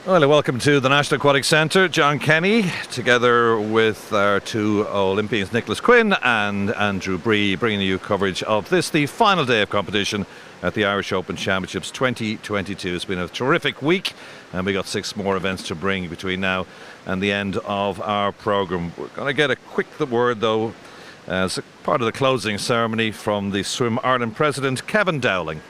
Well, welcome to the National Aquatic Centre. John Kenny, together with our two Olympians, Nicholas Quinn and Andrew Bree, bringing you coverage of this, the final day of competition at the Irish Open Championships 2022. It's been a terrific week, and we got 6 more events to bring between now and the end of our programme. We're going to get a quick word, though, as part of the closing ceremony from the Swim Ireland President, Kevin Dowling.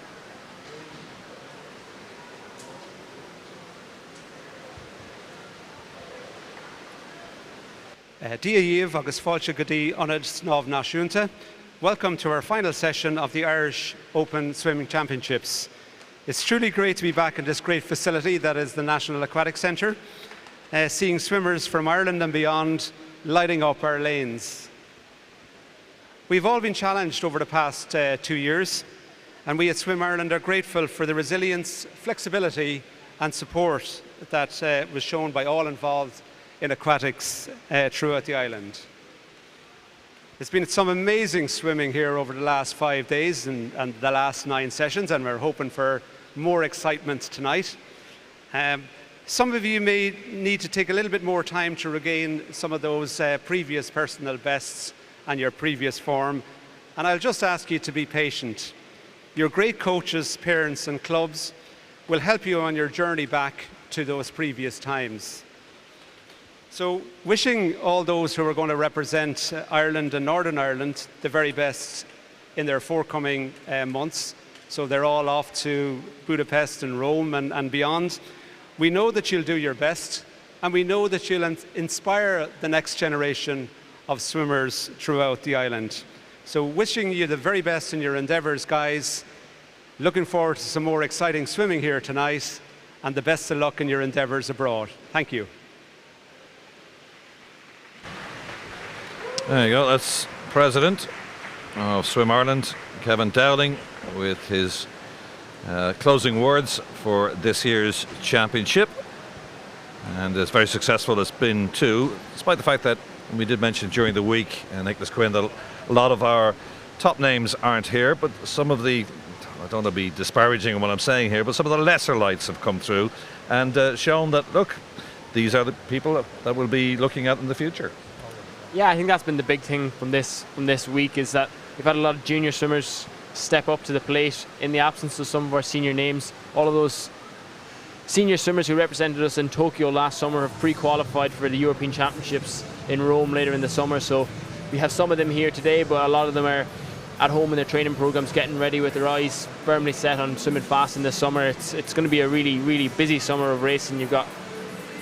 Díomh agus fáilte go dtí ionad snámh náisiúnta. Welcome to our final session of the Irish Open Swimming Championships. It's truly great to be back in this great facility that is the National Aquatic Centre, seeing swimmers from Ireland and beyond lighting up our lanes. We've all been challenged over the past 2 years, and we at Swim Ireland are grateful for the resilience, flexibility and support that was shown by all involved in aquatics throughout the island. There's been some amazing swimming here over the last 5 days and the last 9 sessions, and we're hoping for more excitement tonight. Some of you may need to take a little bit more time to regain some of those previous personal bests and your previous form, and I'll just ask you to be patient. Your great coaches, parents and clubs will help you on your journey back to those previous times. So, wishing all those who are going to represent Ireland and Northern Ireland the very best in their forthcoming months. So they're all off to Budapest and Rome and beyond. We know that you'll do your best, and we know that you'll inspire the next generation of swimmers throughout the island. So wishing you the very best in your endeavours, guys. Looking forward to some more exciting swimming here tonight, and the best of luck in your endeavours abroad. Thank you. There you go, that's President of Swim Ireland, Kevin Dowling, with his closing words for this year's championship. And it's very successful it's been too, despite the fact that we did mention during the week, Nicholas Quinn, that a lot of our top names aren't here, but some of the, I don't want to be disparaging in what I'm saying here, but some of the lesser lights have come through and shown that, look, these are the people that we'll be looking at in the future. Yeah, I think that's been the big thing from this week, is that we've had a lot of junior swimmers step up to the plate in the absence of some of our senior names. All of those senior swimmers who represented us in Tokyo last summer have pre-qualified for the European Championships in Rome later in the summer. So we have some of them here today, but a lot of them are at home in their training programs, getting ready with their eyes firmly set on swimming fast in the summer. It's going to be a really, really busy summer of racing. You've got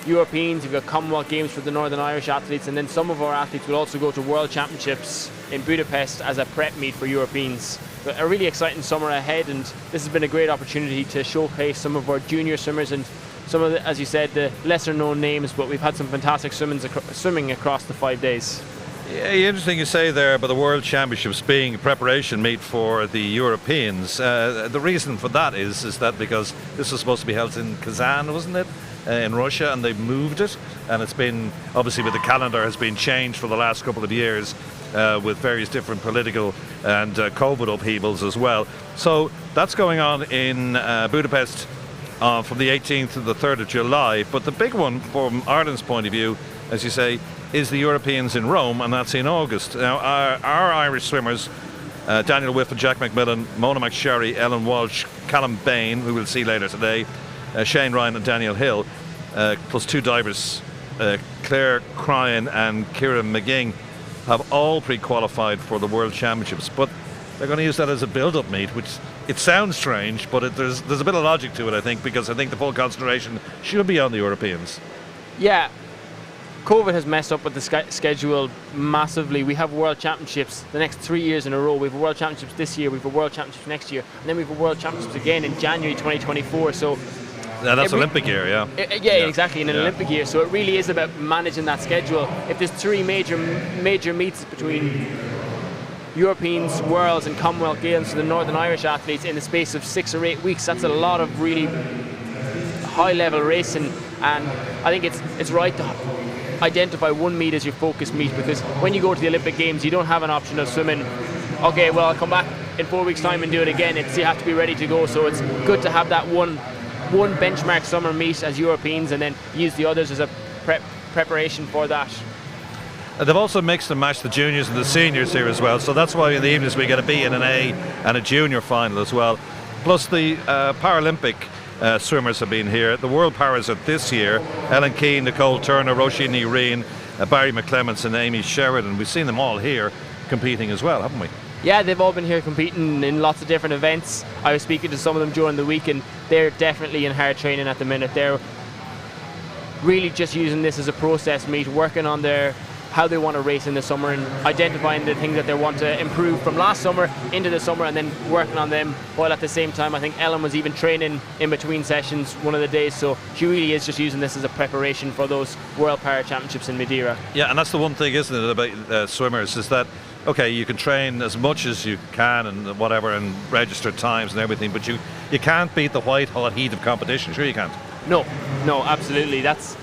Europeans, you've got Commonwealth Games for the Northern Irish athletes, and then some of our athletes will also go to World Championships in Budapest as a prep meet for Europeans. So a really exciting summer ahead, and this has been a great opportunity to showcase some of our junior swimmers and some of the, as you said, the lesser known names, but we've had some fantastic swimming across the 5 days. Yeah, interesting you say there about the World Championships being a preparation meet for the Europeans. The reason for that is that because this was supposed to be held in Kazan, wasn't it? In Russia, and they've moved it, and it's been, obviously with the calendar has been changed for the last couple of years with various different political and COVID upheavals as well. So that's going on in Budapest from the 18th to the 3rd of July, but the big one from Ireland's point of view, as you say, is the Europeans in Rome, and that's in August. Now our Irish swimmers, Daniel Whiff and Jack McMillan, Mona McSherry, Ellen Walsh, Callum Bain, who we'll see later today, Shane Ryan and Daniel Hill, plus 2 divers, Claire Cryan and Kieran McGing, have all pre-qualified for the World Championships, but they're going to use that as a build-up meet, which it sounds strange, but there's a bit of logic to it, I think, because I think the full concentration should be on the Europeans. Yeah, COVID has messed up with the schedule massively. We have World Championships the next 3 years in a row. We have a World Championships this year, we have a World Championships next year, and then we have a World Championships again in January 2024. So yeah, that's Olympic year, yeah. Yeah, exactly, in an Olympic year. So it really is about managing that schedule. If there's 3 major meets between Europeans, Worlds and Commonwealth Games for the Northern Irish athletes in the space of 6 or 8 weeks, that's a lot of really high-level racing, and I think it's right to identify one meet as your focus meet, because when you go to the Olympic Games you don't have an option of swimming, okay, well I'll come back in 4 weeks time and do it again. You have to be ready to go, so it's good to have that one one benchmark summer meet as Europeans and then use the others as a preparation for that. They've also mixed and matched the juniors and the seniors here as well, so that's why in the evenings we get a B and an A and a junior final as well. Plus the Paralympic swimmers have been here. The World Paras are this year. Ellen Keane, Nicole Turner, Roisin Reen, Barry McClements and Amy Sheridan. We've seen them all here competing as well, haven't we? Yeah, they've all been here competing in lots of different events. I was speaking to some of them during the week and they're definitely in hard training at the minute. They're really just using this as a process meet, working on how they want to race in the summer and identifying the things that they want to improve from last summer into the summer and then working on them, while at the same time I think Ellen was even training in between sessions one of the days, so she really is just using this as a preparation for those World Para Championships in Madeira. Yeah, and that's the one thing, isn't it, about swimmers, is that okay, you can train as much as you can and whatever and register times and everything, but you can't beat the white hot heat of competition. Sure you can't. No, absolutely. That's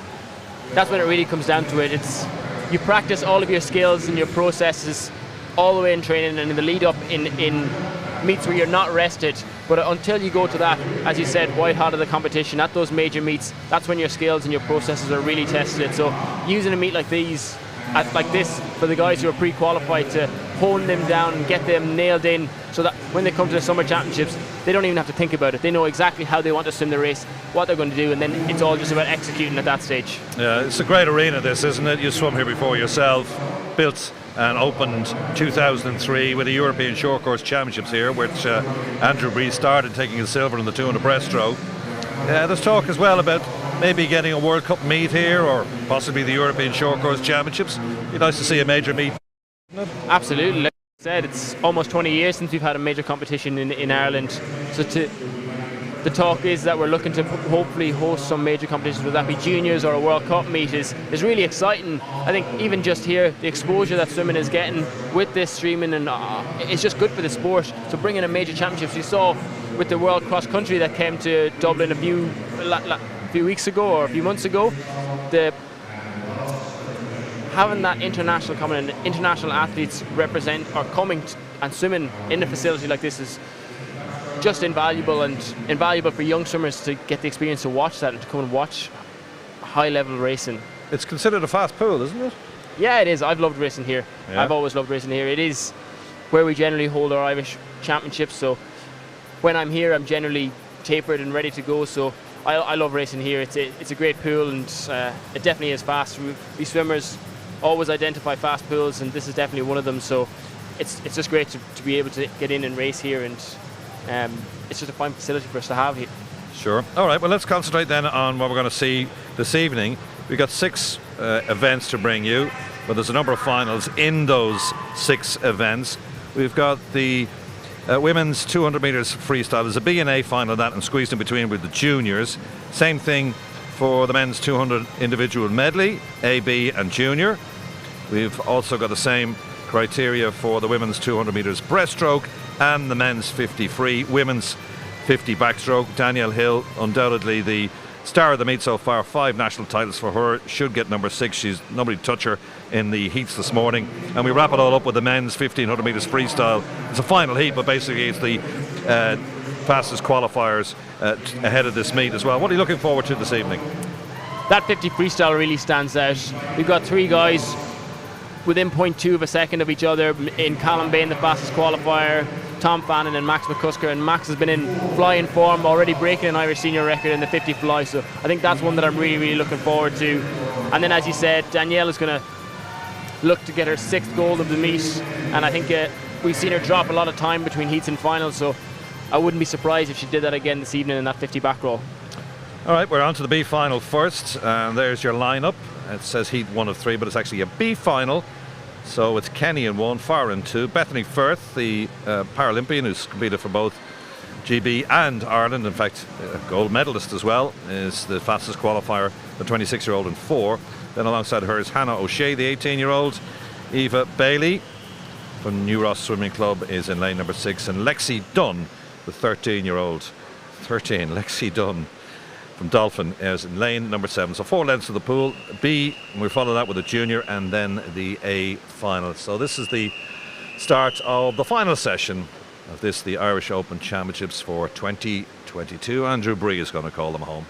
when it really comes down to it. It's you practice all of your skills and your processes all the way in training and in the lead up in meets where you're not rested. But until you go to that, as you said, white hot of the competition, at those major meets, that's when your skills and your processes are really tested. So using a meet like this for the guys who are pre-qualified to hone them down and get them nailed in so that when they come to the summer championships they don't even have to think about it. They know exactly how they want to swim the race, what they're going to do, and then it's all just about executing at that stage. Yeah, it's a great arena this, isn't it? You swum here before yourself, built and opened 2003 with the European Short Course Championships here, which Andrew Breeze started, taking a silver in the 200 breaststroke. There's talk as well about maybe getting a World Cup meet here or possibly the European Short Course Championships. It'd be nice to see a major meet. Absolutely. Like I said, it's almost 20 years since we've had a major competition in Ireland. So the talk is that we're looking to hopefully host some major competitions, whether that be juniors or a World Cup meet, is really exciting. I think even just here, the exposure that swimming is getting with this streaming, and it's just good for the sport. So bringing in major championships, you saw with the World Cross Country that came to Dublin a few weeks ago or a few months ago, having that international coming and international athletes represent or coming and swimming in a facility like this is just invaluable for young swimmers to get the experience to watch that and to come and watch high level racing. It's considered a fast pool, isn't it? Yeah, it is. I've loved racing here. Yeah. I've always loved racing here. It is where we generally hold our Irish championships, so when I'm here I'm generally tapered and ready to go, so I love racing here. It's a great pool and it definitely is fast. We swimmers always identify fast pools and this is definitely one of them, so it's just great to be able to get in and race here, and it's just a fine facility for us to have here. Sure. All right, well let's concentrate then on what we're going to see this evening. We've got 6 events to bring you, but there's a number of finals in those 6 events. We've got the women's 200 metres freestyle. There's a B and A final of that and squeezed in between with the juniors. Same thing for the men's 200 individual medley, A, B and junior. We've also got the same criteria for the women's 200 metres breaststroke and the men's 50 free, women's 50 backstroke. Danielle Hill, undoubtedly the star of the meet so far, 5 national titles for her, should get number 6. She's nobody touch her in the heats this morning. And we wrap it all up with the men's 1500 metres freestyle. It's a final heat, but basically it's the fastest qualifiers ahead of this meet as well. What are you looking forward to this evening? That 50 freestyle really stands out. We've got 3 guys within 0.2 of a second of each other, in Callum Bain, the fastest qualifier, Tom Fannin and Max McCusker, and Max has been in flying form, already breaking an Irish senior record in the 50 fly, so I think that's one that I'm really looking forward to. And then, as you said, Danielle is going to look to get her 6th gold of the meet, and I think we've seen her drop a lot of time between heats and finals, so I wouldn't be surprised if she did that again this evening in that 50 back row. All right, we're on to the B final first, and there's your lineup. It says heat 1 of 3, but it's actually a B final. So it's Kenny in 1, Farr in 2, Bethany Firth, the Paralympian who's competed for both GB and Ireland, in fact a gold medalist as well, is the fastest qualifier, the 26-year-old in 4. Then alongside her is Hannah O'Shea, the 18-year-old. Eva Bailey from New Ross Swimming Club is in lane number 6, and Lexi Dunn, the 13-year-old, Lexi Dunn from Dolphin, is in lane number 7. So 4 lengths of the pool. B, and we follow that with a junior, and then the A final. So this is the start of the final session of this, the Irish Open Championships for 2020. 22. Andrew Bree is going to call them home.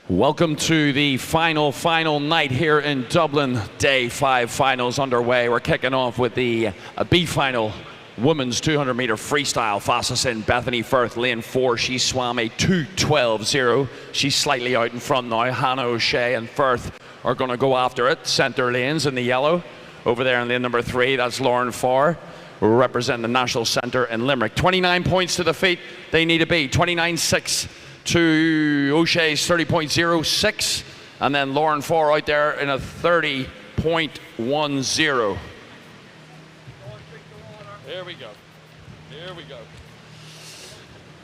Welcome to the final night here in Dublin. Day 5 finals underway. We're kicking off with the B final. Women's 200 meter freestyle. Fastest in Bethany Firth, lane 4. She swam a 2:12.0. She's slightly out in front now. Hannah O'Shea and Firth are going to go after it. Center lanes in the yellow. Over there in lane number 3, that's Lauren Farr, representing the National Centre in Limerick. 29 points to the feet they need to be. 29.6 to O'Shea's 30.06. And then Lauren Farr out there in a 30.10. Here we go. Here we go.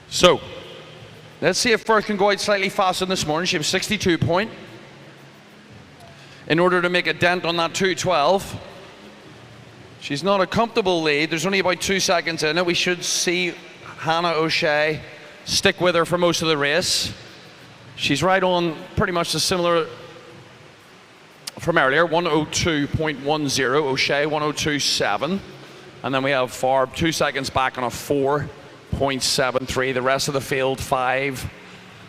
So, let's see if Firth can go out slightly faster this morning. She was 62 point. In order to make a dent on that 2:12. She's not a comfortable lead. There's only about 2 seconds in it. We should see Hannah O'Shea stick with her for most of the race. She's right on pretty much the similar from earlier. 1:02.10. O'Shea 1:02.7. And then we have Farr 2 seconds back on a 4.73. The rest of the field 5,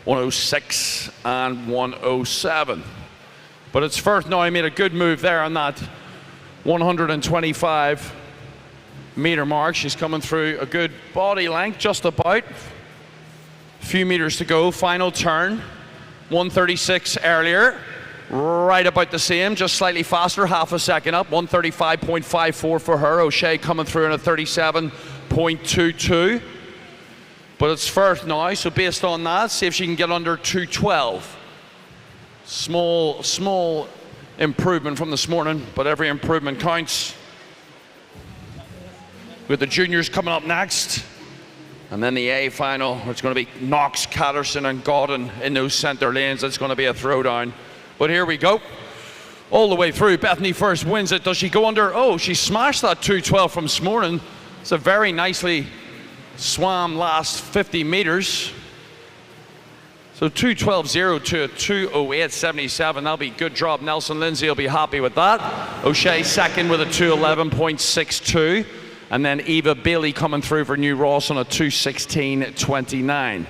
1:06 and 1:07. But it's Firth now. He made a good move there on that 125 meter mark. She's coming through a good body length, just about. A few meters to go. Final turn. 1:36 earlier. Right about the same, just slightly faster, half a second up. 1:35.54 for her. O'Shea coming through in a 37.22. But it's Firth now, so based on that, see if she can get under 2:12. Small improvement from this morning, but every improvement counts. With the juniors coming up next. And then the A final, where it's going to be Knox, Catterson and Godden in those centre lanes. It's going to be a throwdown. But here we go. All the way through. Bethany Firth wins it. Does she go under? Oh, she smashed that 2:12 from this morning. It's a very nicely swam last 50 meters. So 2:12.0 to a 2:08.77. That'll be a good drop. Nelson Lindsay will be happy with that. O'Shea second with a 2:11.62. And then Eva Bailey coming through for New Ross on a 2:16.29.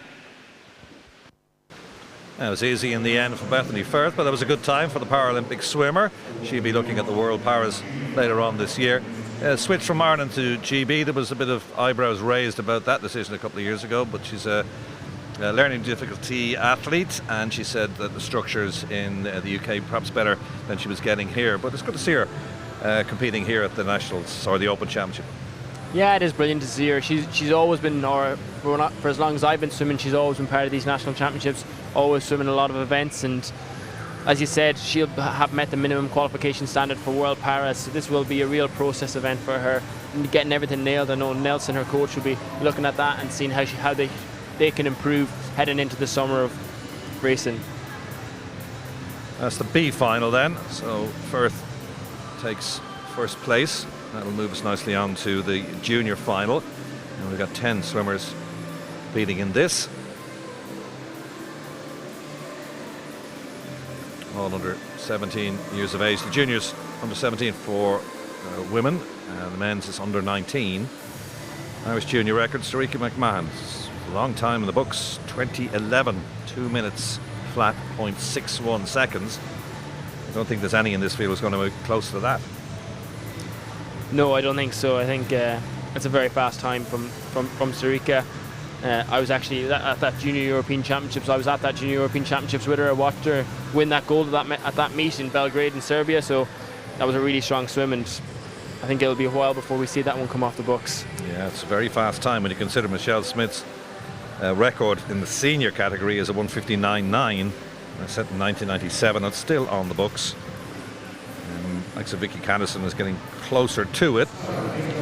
It was easy in the end for Bethany Firth, but that was a good time for the Paralympic swimmer. She'll be looking at the World Paras later on this year. Switch from Ireland to GB. There was a bit of eyebrows raised about that decision a couple of years ago, but she's a learning difficulty athlete, and she said that the structures in the UK perhaps better than she was getting here. But it's good to see her competing here at the Nationals or the Open Championship. Yeah, it is brilliant to see her. She's always been, for as long as I've been swimming, she's always been part of these national championships, always swimming a lot of events, and as you said, she'll have met the minimum qualification standard for World Paras, so this will be a real process event for her, and getting everything nailed. I know Nelson, her coach, will be looking at that and seeing how they can improve heading into the summer of racing. That's the B final then, so Firth takes first place. That'll move us nicely on to the junior final. And we've got 10 swimmers competing in this. All under 17 years of age. The juniors under 17 for women, and the men's is under 19. Irish junior record, Sarika McMahon. It's a long time in the books. 2011, 2 minutes flat, 0.61 seconds. I don't think there's any in this field who's going to move close to that. No, I don't think so. I think it's a very fast time from Sarika. I was actually at that Junior European Championships. I was at that Junior European Championships with her. I watched her win that gold at that meet in Belgrade in Serbia. So that was a really strong swim, and I think it'll be a while before we see that one come off the books. Yeah, it's a very fast time when you consider Michelle Smith's record in the senior category is a 1:59.9. Set in 1997. It's still on the books. Like Vicky Canderson is getting closer to it.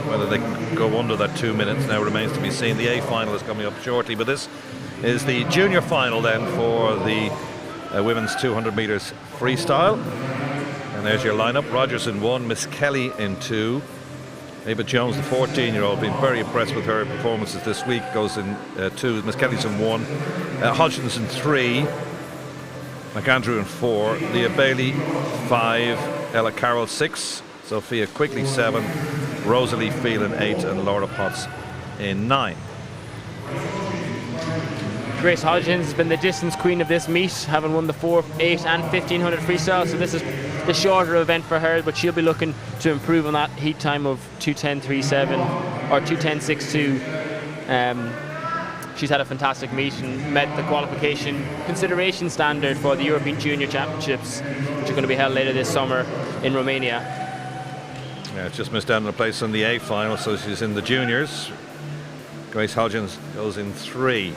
Whether they can go under that 2 minutes now remains to be seen. The A final is coming up shortly, but this is the junior final then for the women's 200 meters freestyle. And there's your lineup. Rogers in 1, Miss Kelly in 2. Ava Jones, the 14-year-old, been very impressed with her performances this week. Goes in 2. Miss Kelly's in 1. Hodgins in 3. McAndrew in 4. Leah Bailey 5. Ella Carroll 6, Sophia Quigley 7, Rosalie Phelan 8 and Laura Potts in 9. Grace Hodgins has been the distance queen of this meet, having won the 4, 8 and 1500 freestyle, so this is the shorter event for her, but she'll be looking to improve on that heat time of 2:10.37 or 2:10.62. She's had a fantastic meet and met the qualification consideration standard for the European Junior Championships, which are going to be held later this summer in Romania. Yeah, just missed out on a place in the A final, so she's in the juniors. Grace Hodgins goes in 3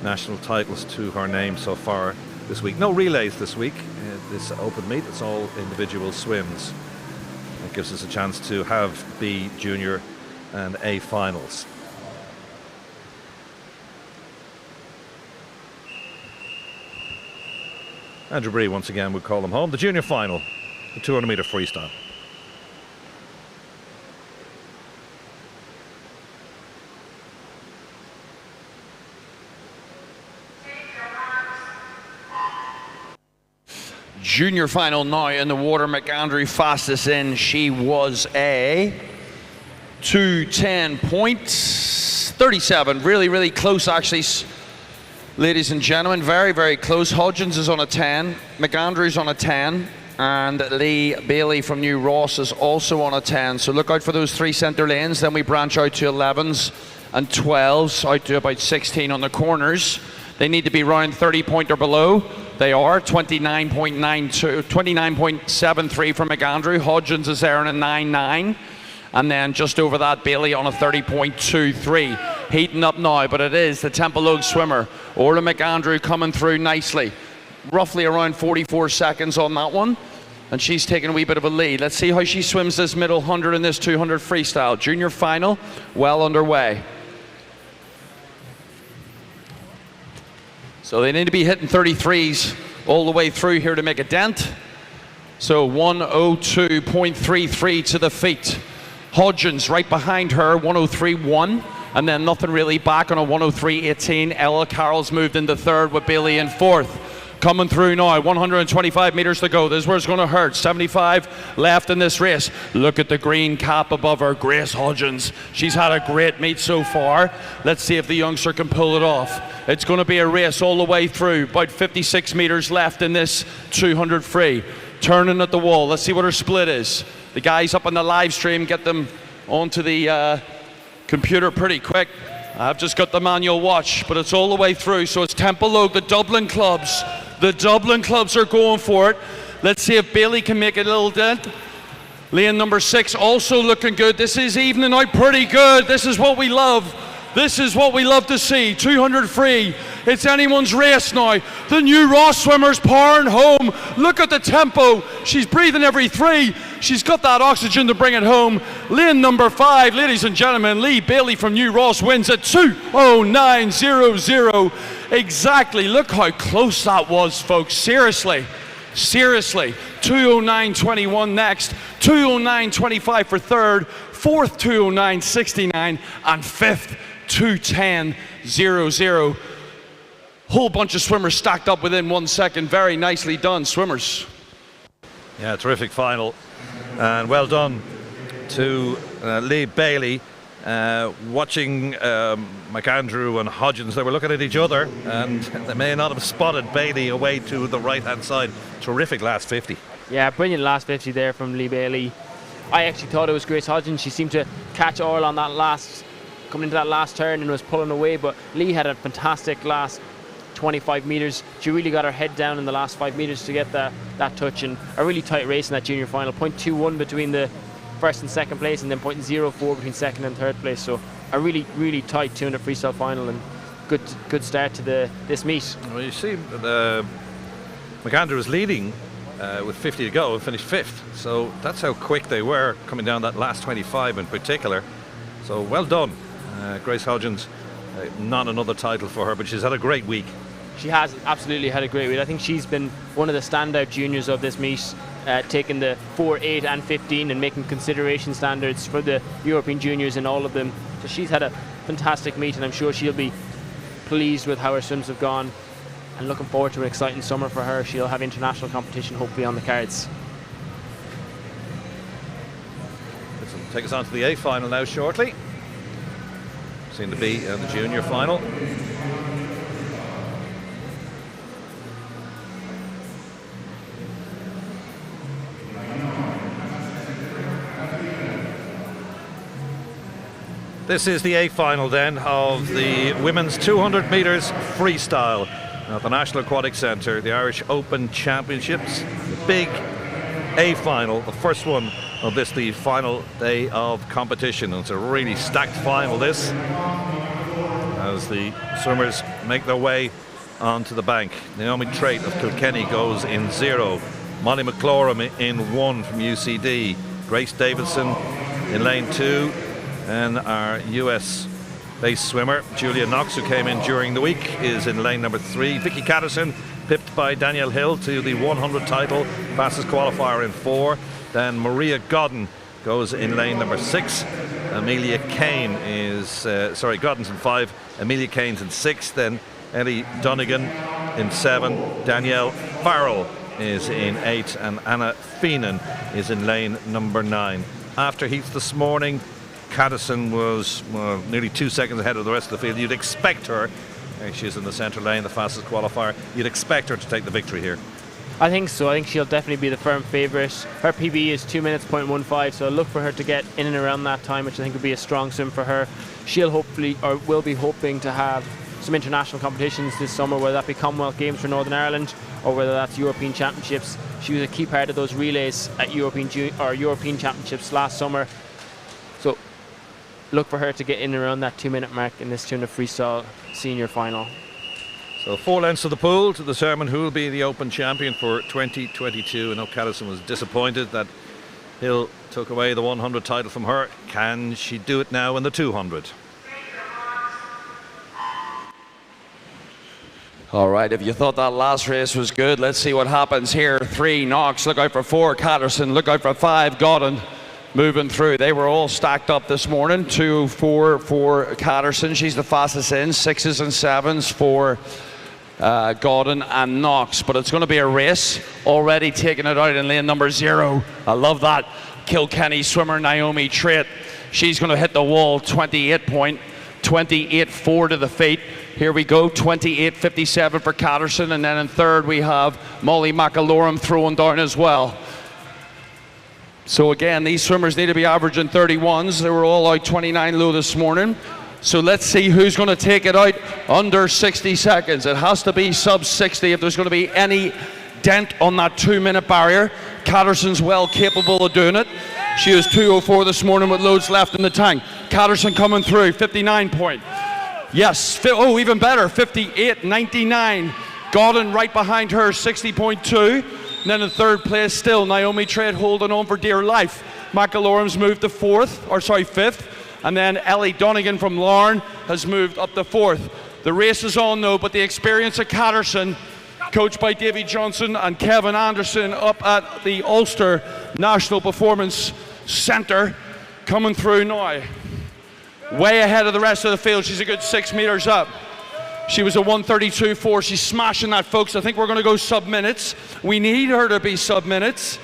national titles to her name so far this week. No relays this week, this open meet, it's all individual swims. It gives us a chance to have B junior and A finals. Andrew Bree once again would call them home. The junior final, the 200 metre freestyle. Junior final now in the water. McAndrew fastest in. She was a 2:10.37. Really close actually, ladies and gentlemen. Very close. Hodgins is on a 10. McAndrew's on a 10. And Lee Bailey from New Ross is also on a 10. So look out for those 3 centre lanes. Then we branch out to 11s and 12s, out to about 16 on the corners. They need to be round 30 point or below. They are 29.92, 29.73 for McAndrew. Hodgins is there on a 9.9. And then just over that, Bailey on a 30.23. Heating up now, but it is the Templeogue swimmer, Orla McAndrew, coming through nicely. Roughly around 44 seconds on that one. And she's taking a wee bit of a lead. Let's see how she swims this middle 100 and this 200 freestyle. Junior final, well underway. So they need to be hitting 33s all the way through here to make a dent. So 102.33 to the feet. Hodgins right behind her, 103.1. And then nothing really back on a 103.18. Ella Carroll's moved into third with Bailey in fourth. Coming through now, 125 meters to go. This is where it's going to hurt. 75 left in this race. Look at the green cap above her, Grace Hodgins. She's had a great meet so far. Let's see if the youngster can pull it off. It's going to be a race all the way through. About 56 meters left in this 200 free. Turning at the wall. Let's see what her split is. The guys up on the live stream, get them onto the computer pretty quick. I've just got the manual watch, but it's all the way through. So it's Templeogue, the Dublin clubs. The Dublin clubs are going for it. Let's see if Bailey can make a little dent. Lane number 6 also looking good. This is evening out pretty good. This is what we love. This is what we love to see. 200 free. It's anyone's race now. The New Ross swimmer's powering home. Look at the tempo. She's breathing every 3. She's got that oxygen to bring it home. Lane number 5, ladies and gentlemen, Lee Bailey from New Ross wins at 2:09.00. Exactly. Look how close that was, folks. Seriously. 2:09.21 next. 2:09.25 for third. Fourth, 2:09.69. And fifth, 2:10.00. Whole bunch of swimmers stacked up within 1 second. Very nicely done, swimmers. Yeah, terrific final. And well done to Lee Bailey. Watching McAndrew and Hodgins, they were looking at each other and they may not have spotted Bailey away to the right hand side. Terrific last 50. Yeah, brilliant last 50 there from Lee Bailey. I actually thought it was Grace Hodgins. She seemed to catch oil on that coming into that last turn and was pulling away, but Lee had a fantastic last 25 meters. She really got her head down in the last 5 meters to get that touch, and a really tight race in that junior final. 0.21 between the first and second place, and then 0.04 between second and third place. So a really tight 200 freestyle final, and good start to this meet. Well, you see, McAndrew was leading with 50 to go and finished 5th. So that's how quick they were coming down that last 25 in particular. So well done, Grace Hodgins. Not another title for her, but she's had a great week. She has absolutely had a great week. I think she's been one of the standout juniors of this meet, taking the 4, 8 and 15 and making consideration standards for the European juniors in all of them. So she's had a fantastic meet, and I'm sure she'll be pleased with how her swims have gone, and looking forward to an exciting summer for her. She'll have international competition hopefully on the cards. So take us on to the A final now shortly. Seen the B and the junior final. This is the A final then of the women's 200 metres freestyle at the National Aquatic Centre, the Irish Open Championships. The big A final, the first one of this, the final day of competition. It's a really stacked final, this, as the swimmers make their way onto the bank. Naomi Trait of Kilkenny goes in 0. Molly McClorum in 1 from UCD. Grace Davidson in lane 2. And our US-based swimmer, Julia Knox, who came in during the week, is in lane number 3. Vicky Catterson, pipped by Danielle Hill to the 100 title, fastest qualifier in 4. Then Maria Godden goes in lane number 6. Amelia Kane is, Godden's in 5. Amelia Kane's in 6. Then Ellie Donegan in 7. Danielle Farrell is in 8. And Anna Feenan is in lane number 9. After heats this morning, Catterson was nearly 2 seconds ahead of the rest of the field. You'd expect her, she's in the centre lane, the fastest qualifier, you'd expect her to take the victory here. I think so. I think she'll definitely be the firm favourite. Her PB is 2 minutes, 0.15, so look for her to get in and around that time, which I think would be a strong swim for her. She'll hopefully, or will be hoping to have some international competitions this summer, whether that be Commonwealth Games for Northern Ireland or whether that's European Championships. She was a key part of those relays at European Championships last summer. So look for her to get in around that 2 minute mark in this 200 freestyle senior final. So 4 lengths of the pool to determine who will be the Open champion for 2022. I know Catterson was disappointed that Hill took away the 100 title from her. Can she do it now in the 200? All right, if you thought that last race was good, let's see what happens here. 3, Knox, look out for 4, Catterson, look out for 5, Godden. Moving through, they were all stacked up this morning. 2-4 for Catterson, she's the fastest in. 6s and 7s for Godden and Knox. But it's going to be a race. Already taking it out in lane number 0. I love that. Kilkenny swimmer Naomi Trait. She's going to hit the wall. 28.4 to the feet. Here we go. 28.57 for Catterson, and then in 3rd we have Molly McClorum throwing down as well. So again, these swimmers need to be averaging 31s. They were all out 29 low this morning. So let's see who's going to take it out under 60 seconds. It has to be sub 60 if there's going to be any dent on that 2 minute barrier. Catterson's well capable of doing it. She was 2:04 this morning with loads left in the tank. Catterson coming through, 59 point. Yes, even better, 58.99. Godden right behind her, 60.2. And then in 3rd place still, Naomi Trait holding on for dear life. McClorum's moved to 5th. And then Ellie Donegan from Larne has moved up to 4th. The race is on though, but the experience of Catterson, coached by Davy Johnson and Kevin Anderson up at the Ulster National Performance Centre, coming through now. Way ahead of the rest of the field. She's a good 6 metres up. She was a 1:32.4. She's smashing that, folks. I think we're going to go sub-minutes. We need her to be sub-minutes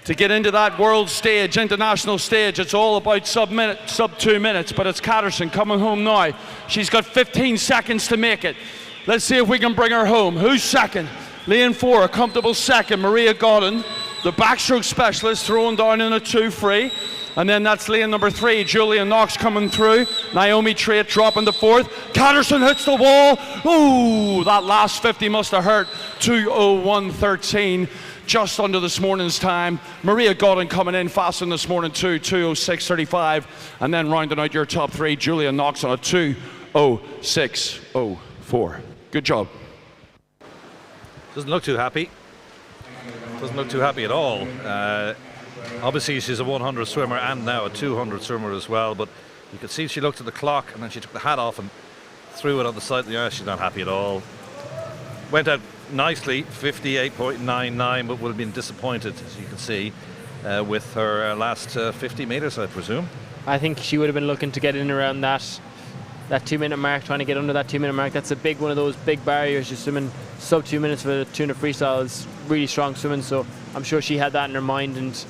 to get into that world stage, international stage. It's all about sub 2 minutes, but it's Catterson coming home now. She's got 15 seconds to make it. Let's see if we can bring her home. Who's second? Lane 4, a comfortable second. Maria Godden, the backstroke specialist, throwing down in a 2 free. And then that's lane number 3, Julia Knox coming through. Naomi Trait dropping to 4th. Catterson hits the wall. Ooh, that last 50 must have hurt. 2:01.13, just under this morning's time. Maria Godden coming in fast in this morning too, 2:06.35. And then rounding out your top 3, Julia Knox on a 2:06.04. Good job. Doesn't look too happy. Doesn't look too happy at all. Obviously she's a 100 swimmer and now a 200 swimmer as well, but you could see she looked at the clock and then she took the hat off and threw it on the side of the ice. She's not happy at all. Went out nicely, 58.99, but would have been disappointed, as you can see, with her last 50 metres, I presume. I think she would have been looking to get in around that 2 minute mark, trying to get under that 2 minute mark. That's a big one of those big barriers. You're swimming sub 2 minutes for the 200 freestyle is really strong swimming, so I'm sure she had that in her mind, and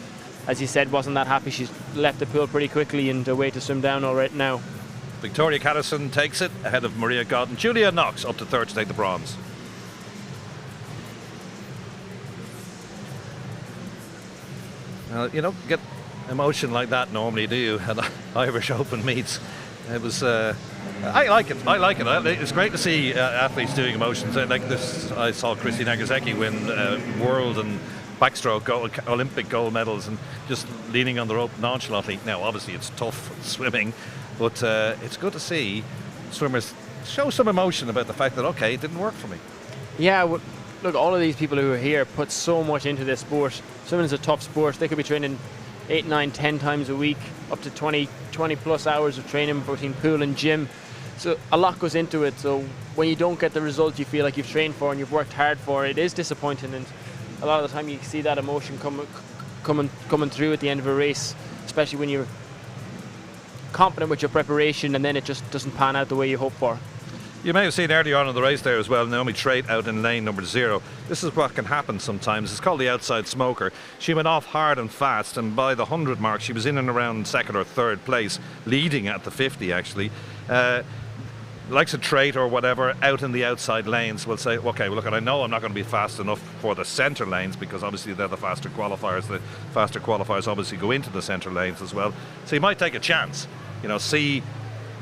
as you said, wasn't that happy. She's left the pool pretty quickly and away to swim down all right now. Victoria Catterson takes it ahead of Maria Godden. Julia Knox up to third to take the bronze. You don't get emotion like that normally, do you, at Irish Open meets? It was. I like it. It's great to see athletes doing emotions like this. I saw Christy Nagasaki win world and backstroke Olympic gold medals and just leaning on the rope nonchalantly. Now, obviously, it's tough swimming, but it's good to see swimmers show some emotion about the fact that, okay, it didn't work for me. Yeah, look, all of these people who are here put so much into this sport. Swimming is a tough sport. They could be training 8, 9, 10 times a week, up to 20 plus hours of training between pool and gym. So a lot goes into it. So when you don't get the result you feel like you've trained for and you've worked hard for, it is disappointing. And a lot of the time you see that emotion coming through at the end of a race, especially when you're confident with your preparation and then it just doesn't pan out the way you hope for. You may have seen earlier on in the race there as well, Naomi Trait out in lane number 0. This is what can happen sometimes. It's called the outside smoker. She went off hard and fast, and by the 100 mark, she was in and around second or third place, leading at the 50 actually. Likes a Trait or whatever out in the outside lanes will say, okay, well, look, I know I'm not going to be fast enough for the centre lanes because obviously they're the faster qualifiers. The faster qualifiers obviously go into the centre lanes as well. So you might take a chance,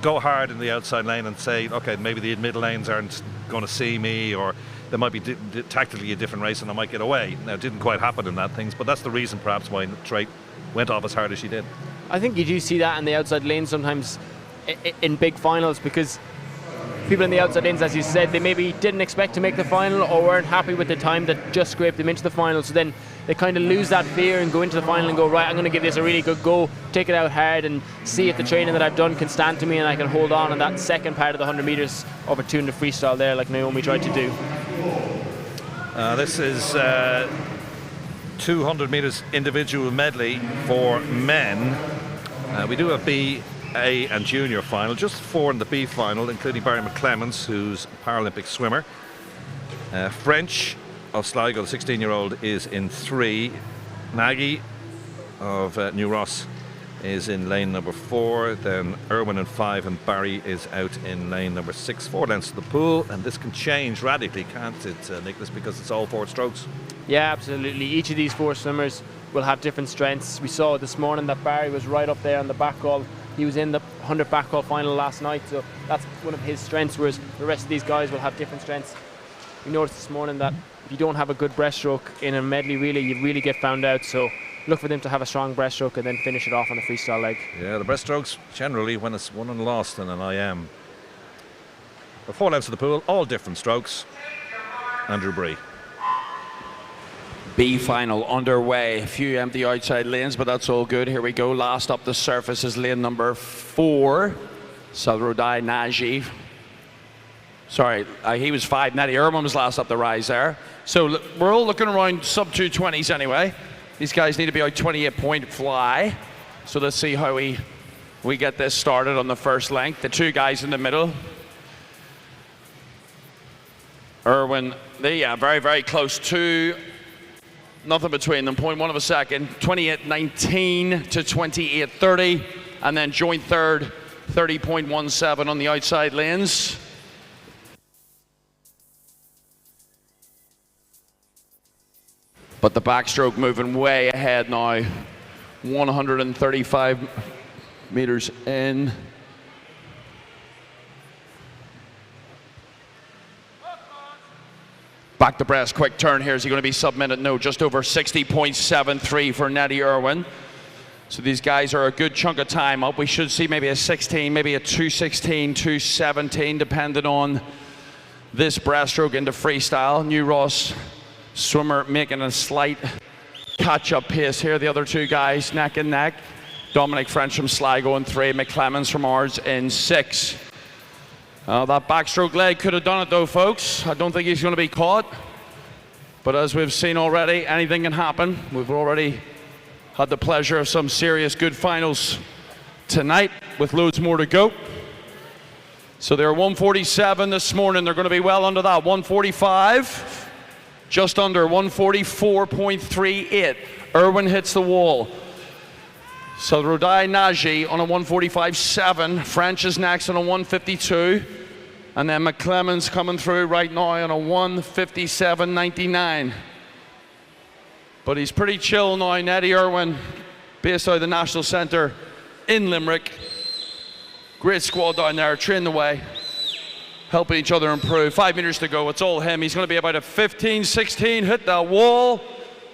go hard in the outside lane and say, okay, maybe the middle lanes aren't going to see me, or there might be tactically a different race and I might get away. Now, it didn't quite happen in that things, but that's the reason perhaps why Trait went off as hard as she did. I think you do see that in the outside lanes sometimes in big finals, because people in the outside lanes, as you said, they maybe didn't expect to make the final or weren't happy with the time that just scraped them into the final. So then they kind of lose that fear and go into the final and go, right, I'm going to give this a really good go, take it out hard and see if the training that I've done can stand to me and I can hold on in that second part of the 100 metres over 200 freestyle there, like Naomi tried to do. This is 200 metres individual medley for men. We do have B, A and junior final, just 4 in the B final, including Barry McClemens, who's a Paralympic swimmer. French of Sligo, the 16-year-old, is in 3. Maggie of New Ross is in lane number 4. Then Irwin in 5 and Barry is out in lane number 6. 4 lengths to the pool, and this can change radically, can't it, Nicholas, because it's all 4 strokes? Yeah, absolutely. Each of these 4 swimmers will have different strengths. We saw this morning that Barry was right up there on the back call. He was in the 100 back call final last night, so that's one of his strengths, whereas the rest of these guys will have different strengths. We noticed this morning that if you don't have a good breaststroke in a medley relay, you really get found out, so look for them to have a strong breaststroke and then finish it off on the freestyle leg. Yeah, the breaststrokes generally, when it's won and lost in an IM. The 4 lengths of the pool, all different strokes. Andrew Bree. B final underway. A few empty outside lanes, but that's all good. Here we go. Last up the surface is lane number 4. Salrodai Nagy. Sorry, he was 5. Nettie Irwin was last up the rise there. So we're all looking around sub 220s anyway. These guys need to be out 28-point fly. So let's see how we get this started on the first length. The 2 guys in the middle. Irwin, yeah, very, very close to. Nothing between them, 0.1 of a second. 28.19 to 28.30. And then joint third, 30.17 on the outside lanes. But the backstroke moving way ahead now. 135 meters in. Back to breast, quick turn here. Is he going to be sub-minute? No, just over 60.73 for Nettie Irwin. So these guys are a good chunk of time up. We should see maybe a 16, maybe a 2:16, 2:17, depending on this breaststroke into freestyle. New Ross swimmer making a slight catch-up pace here. The other 2 guys neck and neck. Dominic French from Sligo in 3, McClemens from ours in 6. That backstroke leg could have done it though, folks. I don't think he's going to be caught. But as we've seen already, anything can happen. We've already had the pleasure of some serious good finals tonight with loads more to go. So they're 147 this morning. They're going to be well under that. 145, just under 144.38. Irwin hits the wall. So Rodai Nagy on a 145.7. French is next on a 152. And then McClemens coming through right now on a 157.99. But he's pretty chill now. Eddie Irwin, based out of the National Centre in Limerick. Great squad down there, trained the way, helping each other improve. 5 meters to go, it's all him. He's going to be about a 15.16, hit that wall.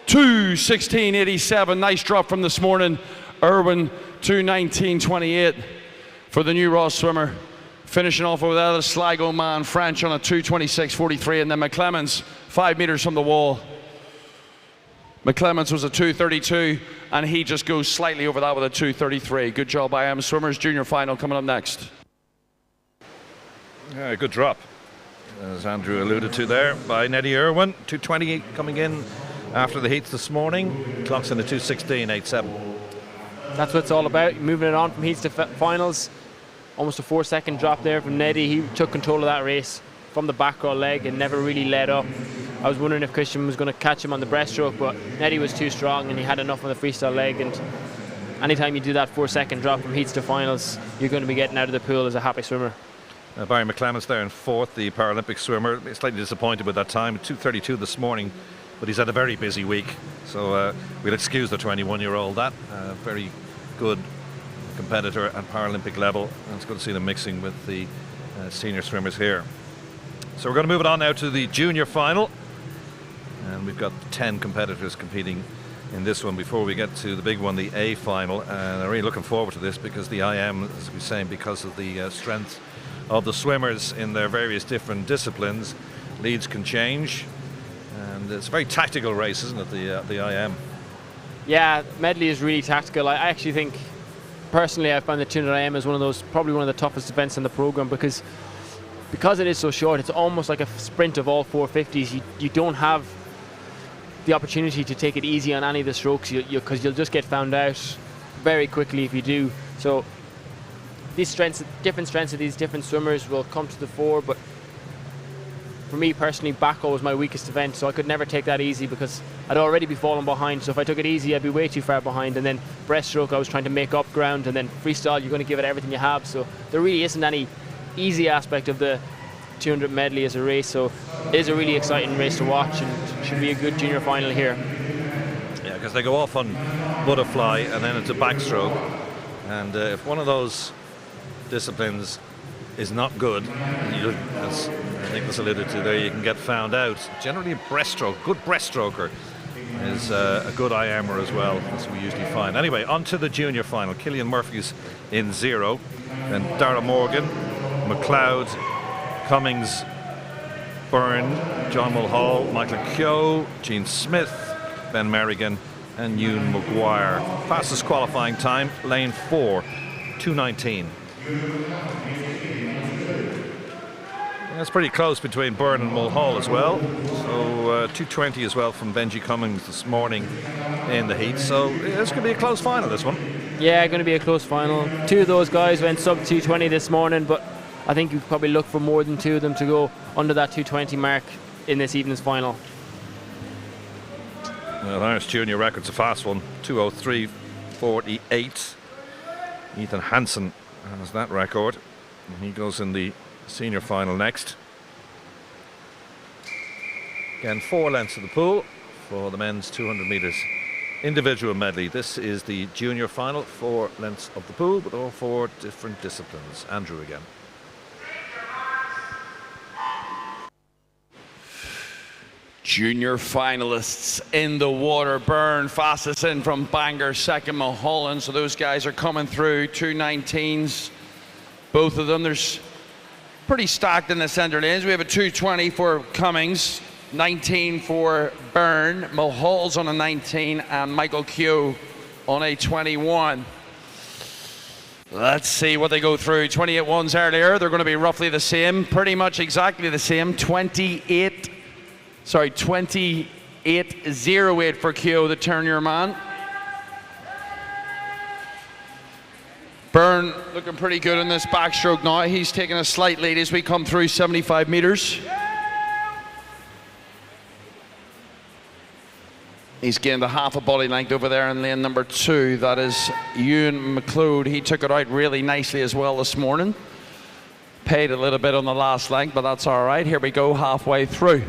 2:16.87, nice drop from this morning. Irwin, 2:19.28 for the new Ross swimmer. Finishing off with that Sligo man, French on a 2:26.43, and then McClemens, 5 meters from the wall. McClemens was a 2:32, and he just goes slightly over that with a 2:33. Good job by him. Swimmers junior final coming up next. Yeah, good drop, as Andrew alluded to there, by Neddy Irwin. 2:20 coming in after the heats this morning. Clocks in a 2:16.87. That's what it's all about, moving it on from heats to finals. Almost a 4-second drop there from Neddy. He took control of that race from the back row leg and never really let up. I was wondering if Christian was going to catch him on the breaststroke, but Neddy was too strong and he had enough on the freestyle leg. And anytime you do that 4-second drop from heats to finals, you're going to be getting out of the pool as a happy swimmer. Barry McClemens there in fourth, the Paralympic swimmer. Slightly disappointed with that time, 2:32 this morning, but he's had a very busy week, so we'll excuse the 21-year-old that. Very good competitor at Paralympic level, and it's good to see them mixing with the senior swimmers here. So we're going to move it on now to the junior final, and we've got 10 competitors competing in this one before we get to the big one, the A final. And I'm really looking forward to this because the IM, as we were saying, because of the strength of the swimmers in their various different disciplines, leads can change, and it's a very tactical race, isn't it, the IM? Yeah, medley is really tactical. I actually think, personally, I find the 200 IM is probably one of the toughest events in the program because it is so short. It's almost like a sprint of all 450s. You don't have the opportunity to take it easy on any of the strokes because you'll just get found out very quickly if you do. So these different strengths of these different swimmers will come to the fore, but for me personally, backhoe was my weakest event, so I could never take that easy because I'd already be falling behind. So if I took it easy, I'd be way too far behind. And then breaststroke, I was trying to make up ground, and then freestyle, you're going to give it everything you have. So there really isn't any easy aspect of the 200 medley as a race. So it is a really exciting race to watch, and should be a good junior final here. Yeah, because they go off on butterfly and then it's a backstroke, and if one of those disciplines is not good, as Nicholas alluded to there, you can get found out. Generally a breaststroke, good breaststroker is a good IMer as well, as we usually find. Anyway, on to the junior final. Killian Murphy's in 0, then Dara Morgan, McLeod, Cummings, Byrne, John Mulhall, Michael Keogh, Gene Smith, Ben Merrigan and Ewan Maguire. Fastest qualifying time, lane 4, 2:19. That's pretty close between Byrne and Mulhall as well. So 2:20 as well from Benji Cummings this morning in the heat. So it's going to be a close final, this one. Yeah, going to be a close final. Two of those guys went sub 2:20 this morning, but I think you probably look for more than two of them to go under that 2:20 mark in this evening's final. Well, Irish junior record's a fast one, 2:03.48. Ethan Hansen has that record, and he goes in the senior final next. Again, 4 lengths of the pool for the men's 200 metres individual medley. This is the junior final, 4 lengths of the pool, with all 4 different disciplines. Andrew again. Junior finalists in the water. Byrne fastest in from Bangor, second Mulholland. So those guys are coming through, 2:19s. Both of them, there's pretty stacked in the centre lanes. We have a 2:20 for Cummings, 19 for Byrne, Mulhall's on a 19, and Michael Keogh on a 21. Let's see what they go through. 28 ones earlier. They're going to be roughly the same, pretty much exactly the same. 28.08 for Keogh, the turn-your man. Byrne looking pretty good in this backstroke now. He's taking a slight lead as we come through 75 metres. He's gained a half a body length over there in lane number 2. That is Ewan McLeod. He took it out really nicely as well this morning. Paid a little bit on the last length, but that's all right. Here we go, halfway through.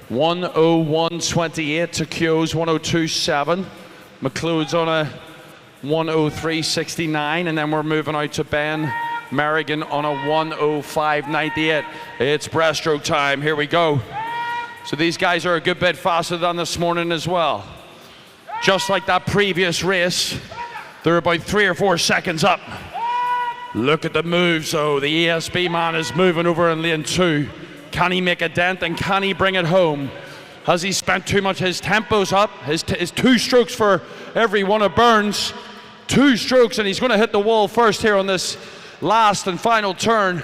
1:01.28 to Keogh's 1:02.7. McLeod's on a 1:03.69, and then we're moving out to Ben Merrigan on a 1:05.98. It's breaststroke time. Here we go. So these guys are a good bit faster than this morning as well. Just like that previous race, they're about 3 or 4 seconds up. Look at the move. So the ESB man is moving over in lane 2. Can he make a dent and can he bring it home? Has he spent too much? His tempo's up. His 2 strokes for every one of Burns. 2 strokes, and he's going to hit the wall first here on this last and final turn.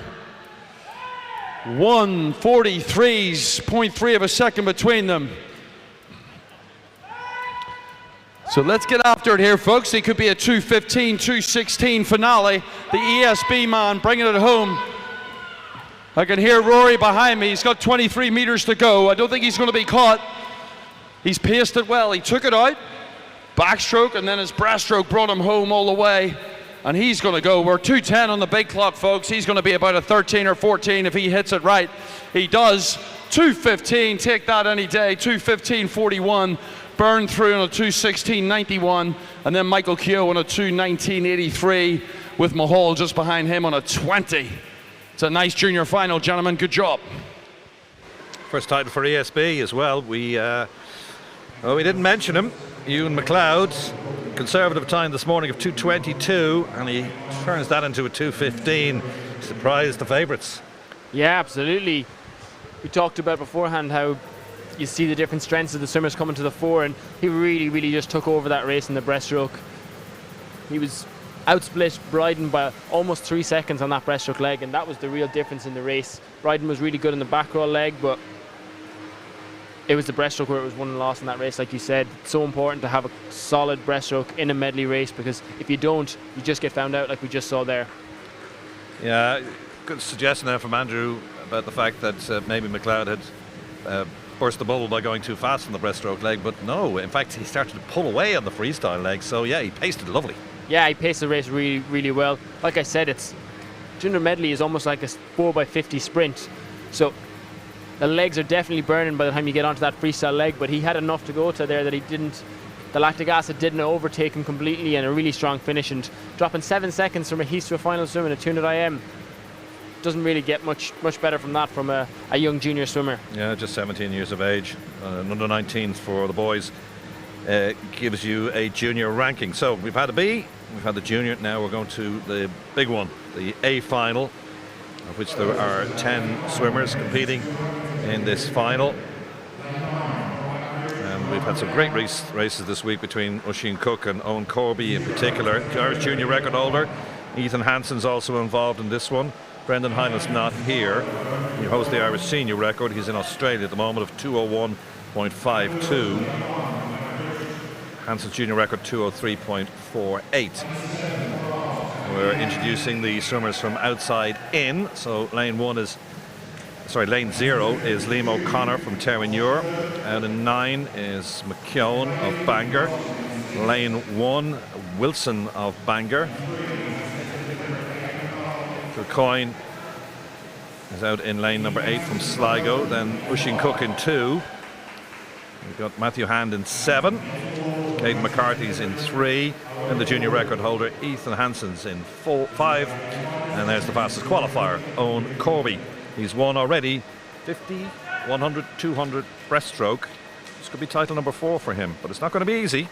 1:43.3 of a second between them. So let's get after it here, folks. It could be a 2:15, 2:16 finale. The ESB man bringing it home. I can hear Rory behind me. He's got 23 meters to go. I don't think he's going to be caught. He's paced it well. He took it out, backstroke, and then his breaststroke brought him home all the way. And he's going to go. We're 2:10 on the big clock, folks. He's going to be about a 13 or 14 if he hits it right. He does. 2:15, take that any day. 2:15.41. Burn through on a 2:16.91. And then Michael Keogh on a 2:19.83 with Mahal just behind him on a 20. It's a nice junior final, gentlemen. Good job. First title for ESB as well. We didn't mention him. Ewan McLeod, conservative time this morning of 2:22, and he turns that into a 2:15. Surprised the favourites. Yeah, absolutely. We talked about beforehand how you see the different strengths of the swimmers coming to the fore, and he really just took over that race in the breaststroke. He was outsplit Bryden by almost 3 seconds on that breaststroke leg, and that was the real difference in the race. Bryden was really good in the back row leg, but it was the breaststroke where it was won and lost in that race. Like you said, it's so important to have a solid breaststroke in a medley race, because if you don't, you just get found out like we just saw there. Yeah, good suggestion there from Andrew about the fact that maybe McLeod had burst the bubble by going too fast on the breaststroke leg, but no, in fact he started to pull away on the freestyle leg, so yeah, he paced it lovely. Yeah, he paced the race really well. Like I said, it's junior medley is almost like a 4x50 sprint, so the legs are definitely burning by the time you get onto that freestyle leg, but he had enough to go to there that the lactic acid didn't overtake him completely, and a really strong finish, and dropping 7 seconds from a heat to a final swim in a 200 IM doesn't really get much better from that from a young junior swimmer. Yeah, just 17 years of age, under 19 for the boys. Gives you a junior ranking. So we've had a B, we've had the junior, now we're going to the big one, the A final, of which there are 10 swimmers competing in this final. And we've had some great races this week between Oisin Cook and Owen Corby in particular. The Irish junior record holder Ethan Hansen's also involved in this one. Brendan Heinle's not here. He holds the Irish senior record. He's in Australia at the moment of 2:01.52. Hansen's junior record 2:03.48. We're introducing the swimmers from outside in. So lane 0 is Liam O'Connor from Terranure. Out in 9 is McKeown of Bangor. Lane 1, Wilson of Bangor. Kilcoyne is out in lane number 8 from Sligo. Then Oisin Cook in 2. We've got Matthew Hand in 7. Caden McCarthy's in 3. And the junior record holder Ethan Hansen's in 5. And there's the fastest qualifier, Owen Corby. He's won already 50, 100, 200 breaststroke. This could be title number 4 for him, but it's not going to be easy.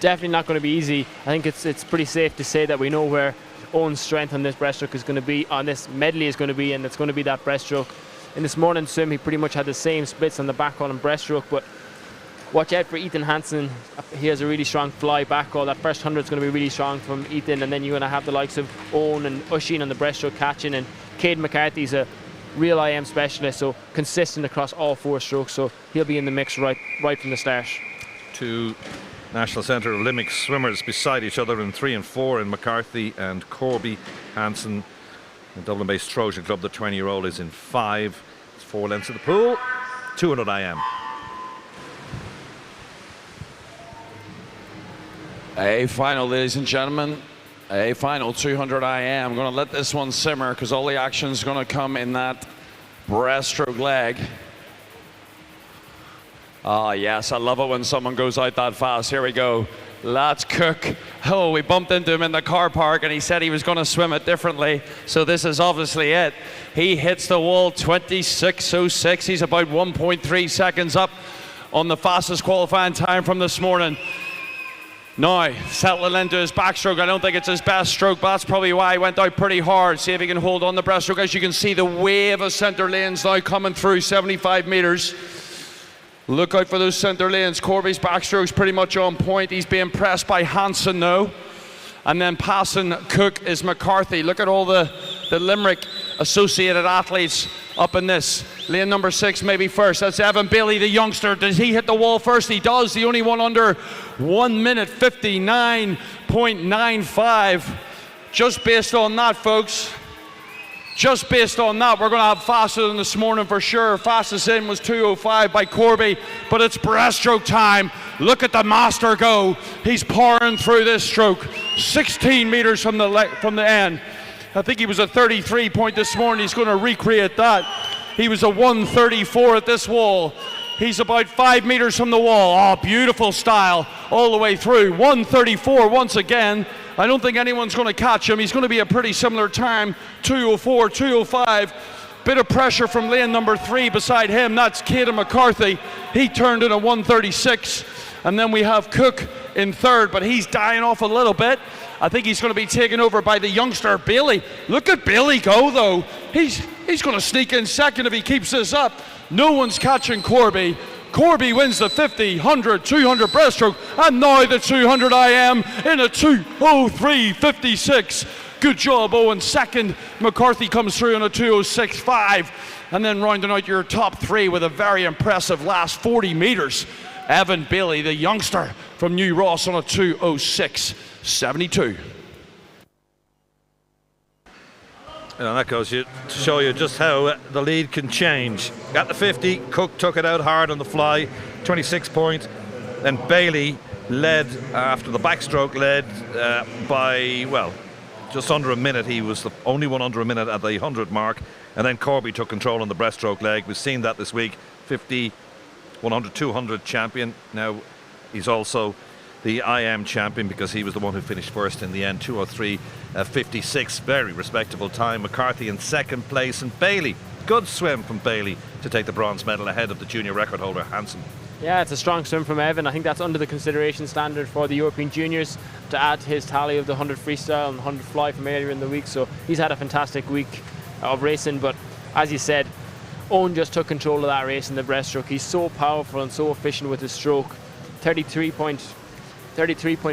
Definitely not going to be easy. I think it's pretty safe to say that we know where Owen's strength on this breaststroke is going to be, on this medley is going to be, and it's going to be that breaststroke. In this morning's swim, he pretty much had the same splits on the back haul and breaststroke, but watch out for Ethan Hansen. He has a really strong fly back haul. That first 100 is going to be really strong from Ethan, and then you're going to have the likes of Owen and Oisin on the breaststroke catching, and Caden McCarthy's a real IM specialist, so consistent across all 4 strokes, so he'll be in the mix right from the start. 2 National Centre Olympic swimmers beside each other in 3 and 4 in McCarthy and Corby. Hansen, the Dublin-based Trojan club, the 20-year-old, is in 5. It's 4 lengths of the pool, 200 IM. A final, ladies and gentlemen. A final 200 IM. I'm going to let this one simmer because all the action is going to come in that breaststroke leg. Ah, yes, I love it when someone goes out that fast. Here we go. That's Cook. Oh, we bumped into him in the car park and he said he was going to swim it differently. So this is obviously it. He hits the wall 26.06. He's about 1.3 seconds up on the fastest qualifying time from this morning. Now, settling into his backstroke. I don't think it's his best stroke, but that's probably why he went out pretty hard. See if he can hold on the breaststroke. As you can see, the wave of center lanes now coming through 75 meters. Look out for those center lanes. Corby's backstroke's pretty much on point. He's being pressed by Hansen now. And then passing Cook is McCarthy. Look at all the Limerick associated athletes up in this. Lane number 6 maybe first. That's Evan Bailey, the youngster. Does he hit the wall first? He does. The only one under 1 minute 59.95. Just based on that, folks. Just based on that, we're going to have faster than this morning for sure. Fastest in was 2:05 by Corby, but it's breaststroke time. Look at the master go. He's powering through this stroke. 16 meters from the end. I think he was a 33 point this morning. He's going to recreate that. He was a 134 at this wall. He's about 5 meters from the wall. Oh, beautiful style all the way through. 134 once again. I don't think anyone's going to catch him. He's going to be a pretty similar time. 2:04, 2:05. Bit of pressure from lane number 3 beside him. That's Caden McCarthy. He turned in a 136. And then we have Cook in third, but he's dying off a little bit. I think he's going to be taken over by the youngster, Bailey. Look at Bailey go, though. He's going to sneak in second if he keeps this up. No one's catching Corby. Corby wins the 50, 100, 200 breaststroke, and now the 200 IM in a 2:03.56. Good job, Owen. Second, McCarthy comes through in a 2:06.5. And then rounding out your top 3 with a very impressive last 40 meters. Evan Bailey, the youngster from New Ross, on a 2:06.72. And that goes to show you just how the lead can change. Got the 50, Cook took it out hard on the fly, 26 points. Then Bailey led after the backstroke, led by, well, just under a minute. He was the only one under a minute at the 100 mark. And then Corby took control on the breaststroke leg. We've seen that this week. 50, 100, 200 champion. Now he's also the IM champion because he was the one who finished first in the end. 2:03.56, very respectable time. McCarthy in second place, and Bailey, good swim from Bailey to take the bronze medal ahead of the junior record holder Hansen. Yeah, it's a strong swim from Evan. I think that's under the consideration standard for the European juniors to add to his tally of the 100 freestyle and 100 fly from earlier in the week. So he's had a fantastic week of racing, but as you said, Owen just took control of that race in the breaststroke. He's so powerful and so efficient with his stroke. 33 point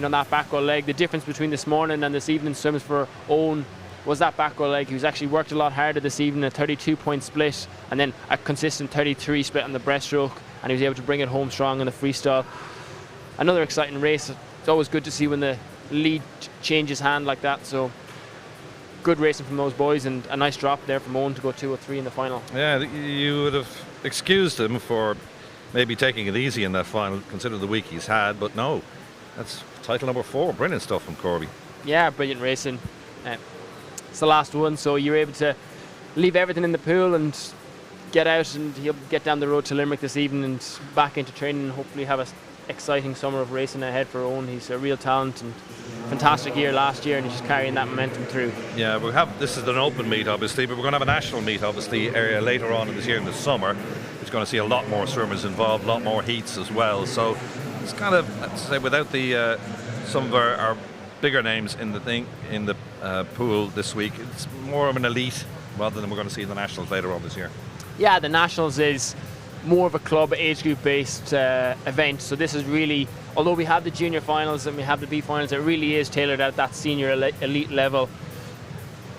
on that back row leg. The difference between this morning and this evening's swims for Owen was that back row leg. He was actually worked a lot harder this evening, a 32-point split, and then a consistent 33 split on the breaststroke, and he was able to bring it home strong in the freestyle. Another exciting race. It's always good to see when the lead changes hand like that. So good racing from those boys, and a nice drop there from Owen to go 2:03 in the final. Yeah, you would have excused him for maybe taking it easy in that final, considering the week he's had, but no. That's title number 4. Brilliant stuff from Corby. Yeah, brilliant racing. It's the last one, so you're able to leave everything in the pool and get out, and he'll get down the road to Limerick this evening and back into training and hopefully have an exciting summer of racing ahead for Owen. He's a real talent and fantastic year last year, and he's just carrying that momentum through. Yeah, this is an open meet obviously, but we're going to have a national meet obviously later on in this year in the summer. It's going to see a lot more swimmers involved, a lot more heats as well. So it's kind of, I'd say, without the some of our bigger names in the pool this week, it's more of an elite rather than we're going to see in the nationals later on this year. Yeah, the nationals is more of a club age group based event. So this is really, although we have the junior finals and we have the B finals, it really is tailored at that senior elite level.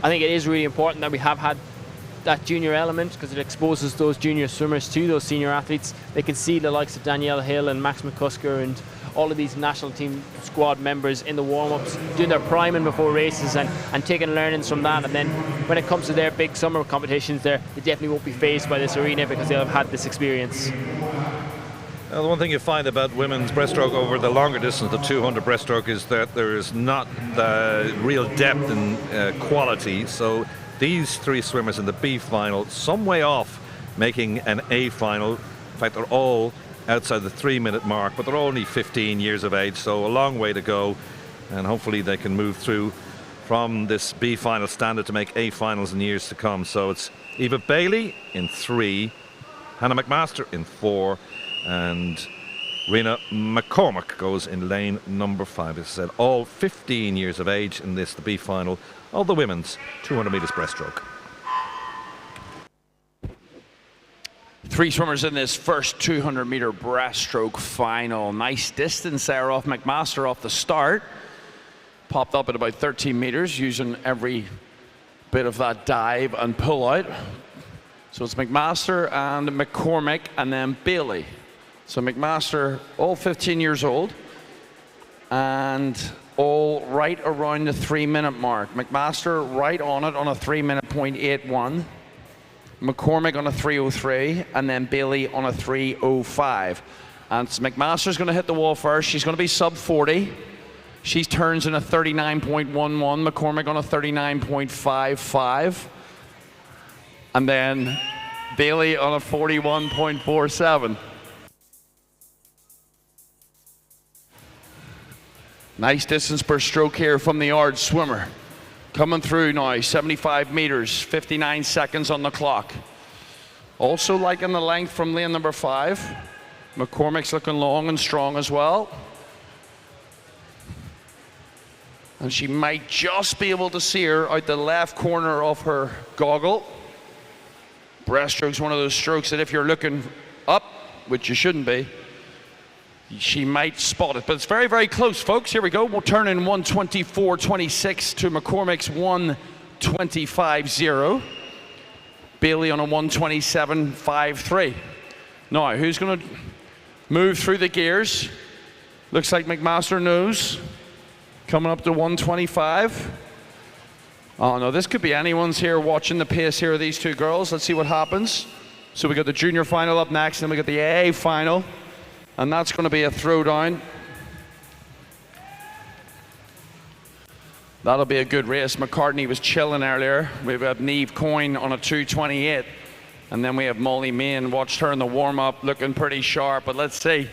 I think it is really important that we have had that junior element because it exposes those junior swimmers to those senior athletes. They can see the likes of Danielle Hill and Max McCusker and all of these national team squad members in the warm-ups doing their priming before races and taking learnings from that, and then when it comes to their big summer competitions they definitely won't be fazed by this arena because they'll have had this experience. The one thing you find about women's breaststroke over the longer distance, the 200 breaststroke, is that there is not real depth and quality. So these three swimmers in the B final, some way off making an A final. In fact, they're all outside the 3-minute mark, but they're only 15 years of age, so a long way to go. And hopefully they can move through from this B final standard to make A finals in years to come. So it's Eva Bailey in 3, Hannah McMaster in 4, and Rena McCormick goes in lane number 5. As I said, all 15 years of age in this, the B final of the women's 200 meters breaststroke. 3 swimmers in this first 200 meter breaststroke final. Nice distance there off McMaster off the start. Popped up at about 13 meters, using every bit of that dive and pull out. So it's McMaster and McCormick and then Bailey. So McMaster, all 15 years old, and all right around the 3-minute mark. McMaster right on it on a 3-minute .81. McCormick on a 3:03, and then Bailey on a 3:05. And so McMaster's going to hit the wall first. She's going to be sub 40. She turns in a 39.11. McCormick on a 39.55. And then Bailey on a 41.47. Nice distance per stroke here from the yard swimmer. Coming through now, 75 meters, 59 seconds on the clock. Also liking the length from lane number 5. McCormick's looking long and strong as well. And she might just be able to see her out the left corner of her goggle. Breaststroke's one of those strokes that if you're looking up, which you shouldn't be, she might spot it, but it's very, very close, folks. Here we go. We'll turn in 1:24.26 to McCormick's 1:25.0. Bailey on a 1:27.53. Now, who's going to move through the gears? Looks like McMaster knows. Coming up to 1:25. Oh no, this could be anyone's here watching the pace here of these two girls. Let's see what happens. So we got the junior final up next, and we got the AA final. And that's going to be a throwdown. That'll be a good race. McCartney was chilling earlier. We've got Niamh Coyne on a 2:28. And then we have Molly Main. Watched her in the warm-up, looking pretty sharp. But let's see.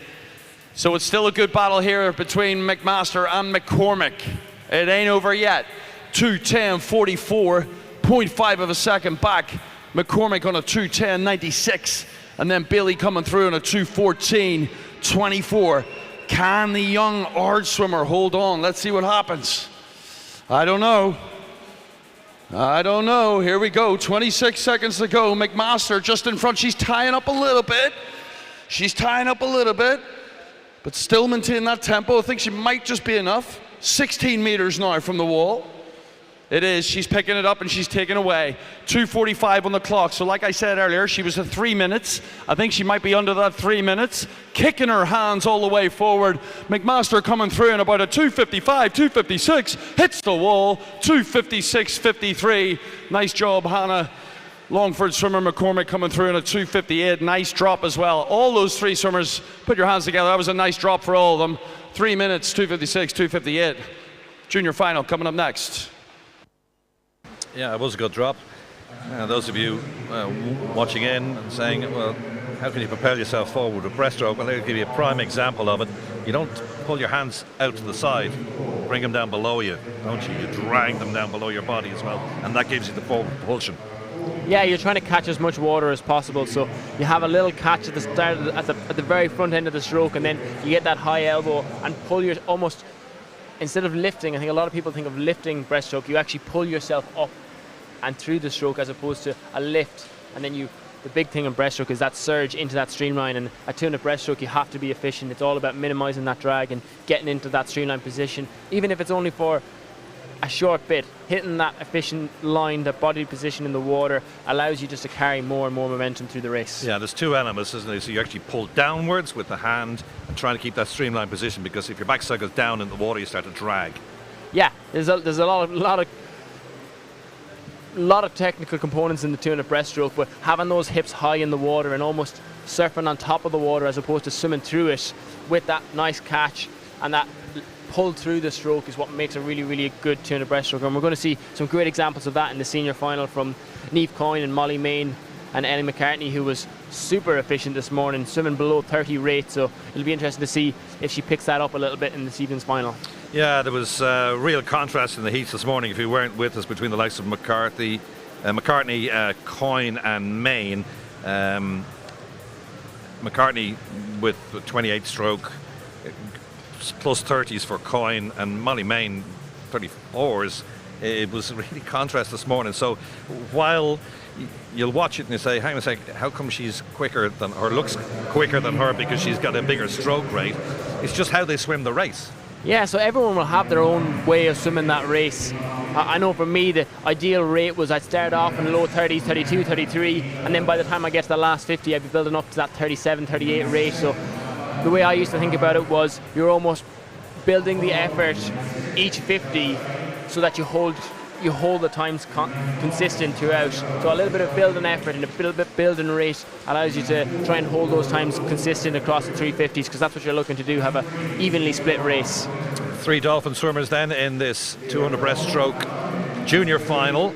So it's still a good battle here between McMaster and McCormick. It ain't over yet. 2:10.44, 0.5 of a second back. McCormick on a 2:10.96. And then Bailey coming through on a 2:14.24. Can the young hard swimmer hold on? Let's see what happens. I don't know. Here we go. 26 seconds to go. McMaster just in front. She's tying up a little bit. But still maintain that tempo. I think she might just be enough. 16 meters now from the wall. It is. She's picking it up and she's taking away. 2:45 on the clock. So like I said earlier, she was at 3 minutes. I think she might be under that 3 minutes. Kicking her hands all the way forward. McMaster coming through in about a 2:55, 2:56. Hits the wall. 2:56.53. Nice job, Hannah. Longford swimmer McCormick coming through in a 2:58. Nice drop as well. All those three swimmers, put your hands together. That was a nice drop for all of them. 3 minutes, 2:56, 2:58. Junior final coming up next. Yeah, it was a good drop. Those of you watching in and saying, well, how can you propel yourself forward with breaststroke? Well, I'll give you a prime example of it. You don't pull your hands out to the side, bring them down below you, don't you? You drag them down below your body as well, and that gives you the forward propulsion. Yeah, you're trying to catch as much water as possible, so you have a little catch at the start, at the very front end of the stroke, and then you get that high elbow and pull your almost. Instead of lifting, I think a lot of people think of lifting breaststroke, you actually pull yourself up and through the stroke as opposed to a lift. And then the big thing in breaststroke is that surge into that streamline. And at 200 breaststroke, you have to be efficient. It's all about minimizing that drag and getting into that streamline position. Even if it's only for a short bit, hitting that efficient line, that body position in the water allows you just to carry more and more momentum through the race. Yeah, there's two elements, isn't there? So you actually pull downwards with the hand and trying to keep that streamline position, because if your backside goes down in the water, you start to drag. Yeah, there's a lot of technical components in the 200 breaststroke, but having those hips high in the water and almost surfing on top of the water as opposed to swimming through it with that nice catch and that pull through the stroke is what makes a really, really good 200 breaststroke. And we're going to see some great examples of that in the senior final from Niamh Coyne and Molly Main and Ellie McCartney, who was super efficient this morning, swimming below 30 rate. So it'll be interesting to see if she picks that up a little bit in this evening's final. Yeah, there was real contrast in the heats this morning, if you weren't with us, between the likes of McCartney, Coyne and Main. McCartney with 28 stroke, plus 30s for Coyne, and Molly Main 34s. It was really contrast this morning. So while you'll watch it and you say, hang on a sec, how come she's quicker than, or looks quicker than her because she's got a bigger stroke rate? It's just how they swim the race. Yeah, so everyone will have their own way of swimming that race. I know for me the ideal rate was I'd start off in the low 30s, 32, 33, and then by the time I get to the last 50 I'd be building up to that 37, 38 rate. So the way I used to think about it was you're almost building the effort each 50 so that you hold the times consistent throughout. So a little bit of building effort and a little bit building rate allows you to try and hold those times consistent across the 350s, because that's what you're looking to do, have a evenly split race. 3 dolphin swimmers then in this 200 breaststroke junior final.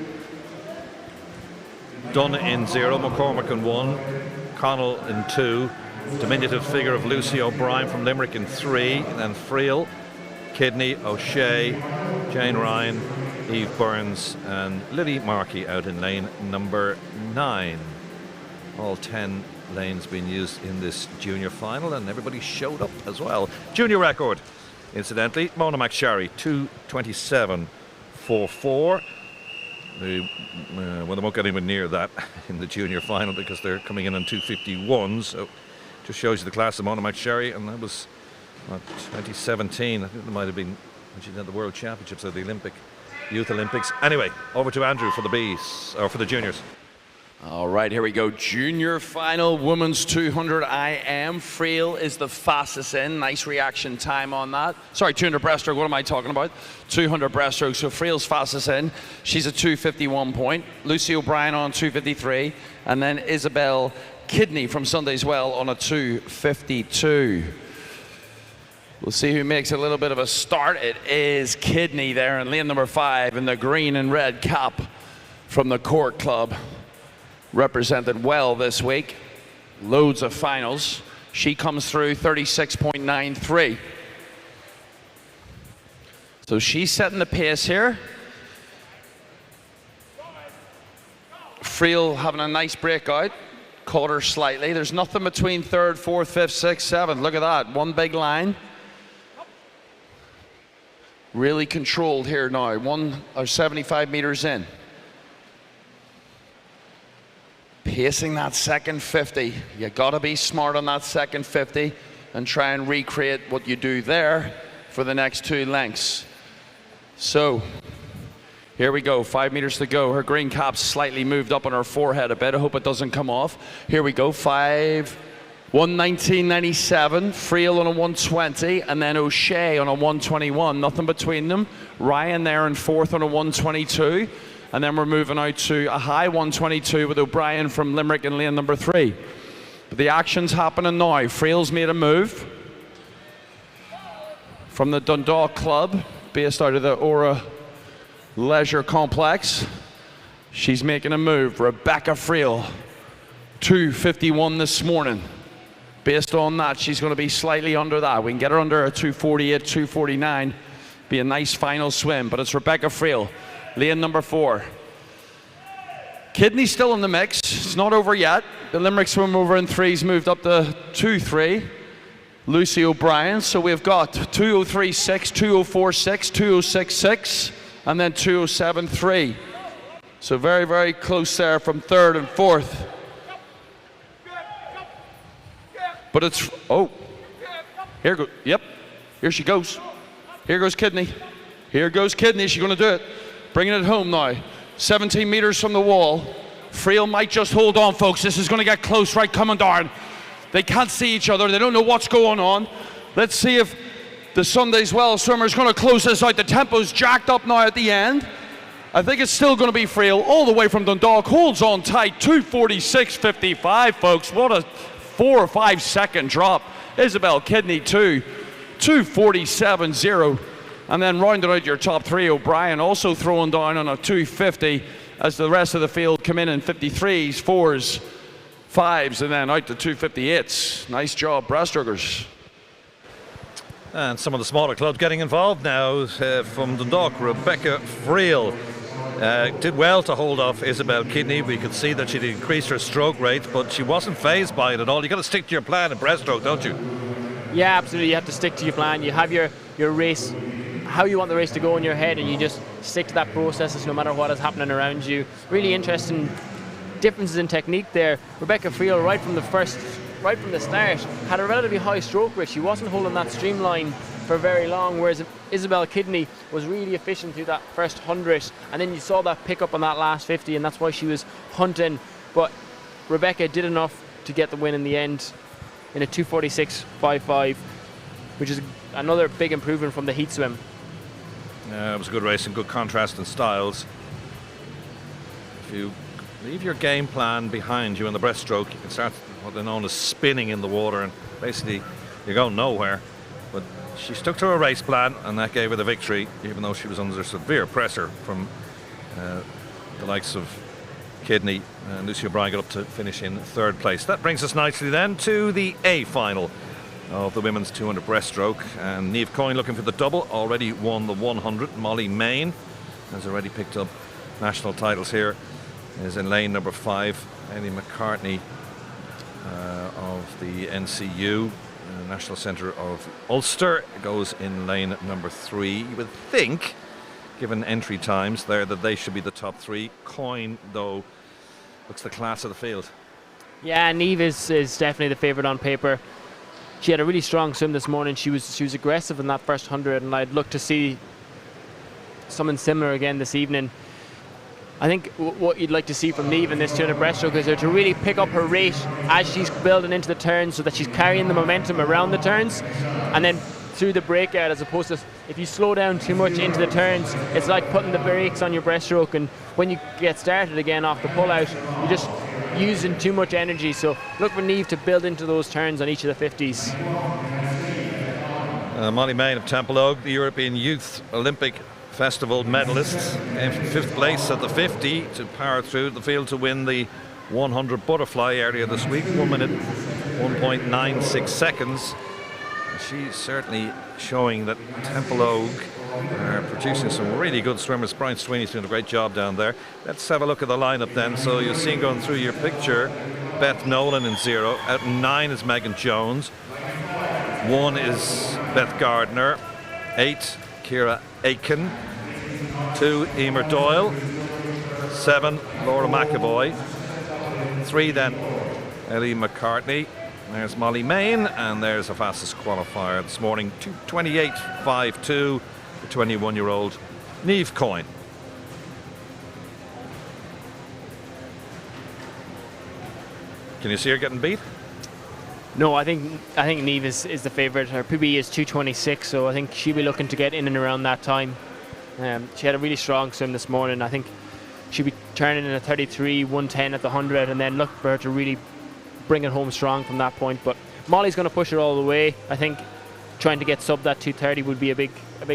Dunn in 0, McCormick in 1, Connell in 2, diminutive figure of Lucy O'Brien from Limerick in 3, and then Friel, Kidney, O'Shea, Jane Ryan, Eve Burns and Lily Markey out in lane number 9. All 10 lanes being used in this junior final, and everybody showed up as well. Junior record, incidentally, Mona McSharry 2:27.44. Well, they won't get anywhere near that in the junior final because they're coming in on 2:51, so just shows you the class of Mona McSharry, and that was 2017. I think it might have been when she did the World Championships or the Youth Olympics. Anyway, over to Andrew for the Bs, or for the juniors. All right, here we go. Junior final, women's 200 IM. Friel is the fastest in. Nice reaction time on that. Sorry, 200 breaststroke. What am I talking about? 200 breaststroke. So Friel's fastest in. She's a 2:51 point. Lucy O'Brien on 2:53. And then Isabel Kidney from Sunday's Well on a 2:52. We'll see who makes a little bit of a start. It is Kidney there in lane number 5 in the green and red cap from the Cork Club. Represented well this week. Loads of finals. She comes through 36.93. So she's setting the pace here. Friel having a nice breakout. Caught her slightly. There's nothing between 3rd, 4th, 5th, 6th, 7th. Look at that. One big line. Really controlled here now. 75 meters in. Pacing that second 50. You gotta be smart on that second 50 and try and recreate what you do there for the next 2 lengths. So here we go, 5 meters to go. Her green cap's slightly moved up on her forehead a bit. I hope it doesn't come off. Here we go, 1:19.97, Friel on a 1:20, and then O'Shea on a 1:21. Nothing between them. Ryan there in 4th on a 1:22. And then we're moving out to a high 1:22 with O'Brien from Limerick in lane number 3. But the action's happening now. Friel's made a move from the Dundalk Club, based out of the Aura Leisure Complex. She's making a move. Rebecca Friel, 2:51 this morning. Based on that, she's going to be slightly under that. We can get her under a 2:48, 2:49. Be a nice final swim, but it's Rebecca Friel. Lane number 4. Kidney's still in the mix. It's not over yet. The Limerick swim over in 3's moved up to 2:3. Lucy O'Brien. So we've got 2:03.6, 2:04.6, 2:06.6, and then 2:07.3. So very, very close there from 3rd and 4th. But it's, oh, here goes, yep, here she goes. Here goes Kidney. Here goes Kidney. She's going to do it. Bringing it home now. 17 meters from the wall. Friel might just hold on, folks. This is going to get close, right coming down. They can't see each other. They don't know what's going on. Let's see if the Sunday's Well swimmer is going to close this out. The tempo's jacked up now at the end. I think it's still going to be Friel all the way from Dundalk. Holds on tight. 2:46.55, folks. What a 4 or 5 second drop. Isabel Kidney 2:47.0. And then rounded out your top three, O'Brien also throwing down on a 2:50 as the rest of the field come in 53s, 4s, 5s, and then out to 2:58s. Nice job, breaststrokers. And some of the smaller clubs getting involved now. From Dundalk, Rebecca Friel did well to hold off Isabel Kidney. We could see that she'd increased her stroke rate, but she wasn't phased by it at all. You've got to stick to your plan in breaststroke, don't you? Yeah, absolutely. You have to stick to your plan. You have your race, how you want the race to go in your head, and you just stick to that process no matter what is happening around you. Really interesting differences in technique there. Rebecca Friel, right from the start, had a relatively high stroke rate. She wasn't holding that streamline for very long, whereas Isabel Kidney was really efficient through that first 100, and then you saw that pick up on that last 50, and that's why she was hunting. But Rebecca did enough to get the win in the end in a 2:46.55, which is another big improvement from the heat swim. It was a good race and good contrast in styles. If you leave your game plan behind you in the breaststroke, you can start what they're known as spinning in the water, and basically you're going nowhere. But she stuck to her race plan, and that gave her the victory, even though she was under severe pressure from the likes of Kidney. Lucy O'Brien got up to finish in third place. That brings us nicely then to the A final of the women's 200 breaststroke, and Niamh Coyne, looking for the double, already won the 100. Molly Main has already picked up national titles here, is in lane number 5. Ellie McCartney of the NCU, National Centre of Ulster, goes in lane number 3. You would think, given entry times there, that they should be the top 3. Coyne, though, looks the class of the field. Yeah, Niamh is definitely the favourite on paper. She had a really strong swim this morning. She was aggressive in that first 100, and I'd look to see something similar again this evening. I think what you'd like to see from Niamh in this 200 breaststroke is her to really pick up her rate as she's building into the turns, so that she's carrying the momentum around the turns and then through the breakout, as opposed to if you slow down too much into the turns, it's like putting the brakes on your breaststroke, and when you get started again off the pull out, you're just using too much energy. So look for Niamh to build into those turns on each of the 50s. Molly Main of Templeogue, the European Youth Olympic Festival medalists, in 5th place at the 50 to power through the field to win the 100 butterfly earlier this week. 1 minute 1.96 seconds. She's certainly showing that Templeogue are producing some really good swimmers. Brian Sweeney's doing a great job down there. Let's have a look at the lineup then. So you'll see going through your picture, Beth Nolan in 0. Out in 9 is Megan Jones. 1 is Beth Gardner. 8, Ciara Aiken. 2, Emer Doyle. 7, Laura McAvoy. 3 then, Ellie McCartney. There's Molly Main, and there's the fastest qualifier this morning, 2:28.52, the 21-year-old Niamh Coyne. Can you see her getting beat? No, I think Niamh is the favourite. Her PB is 2:26, so I think she'll be looking to get in and around that time. She had a really strong swim this morning. I think she'll be turning in a 33.110 at the 100, and then look for her to really bring it home strong from that point. But Molly's going to push her all the way. I think trying to get sub that 2:30 would be a big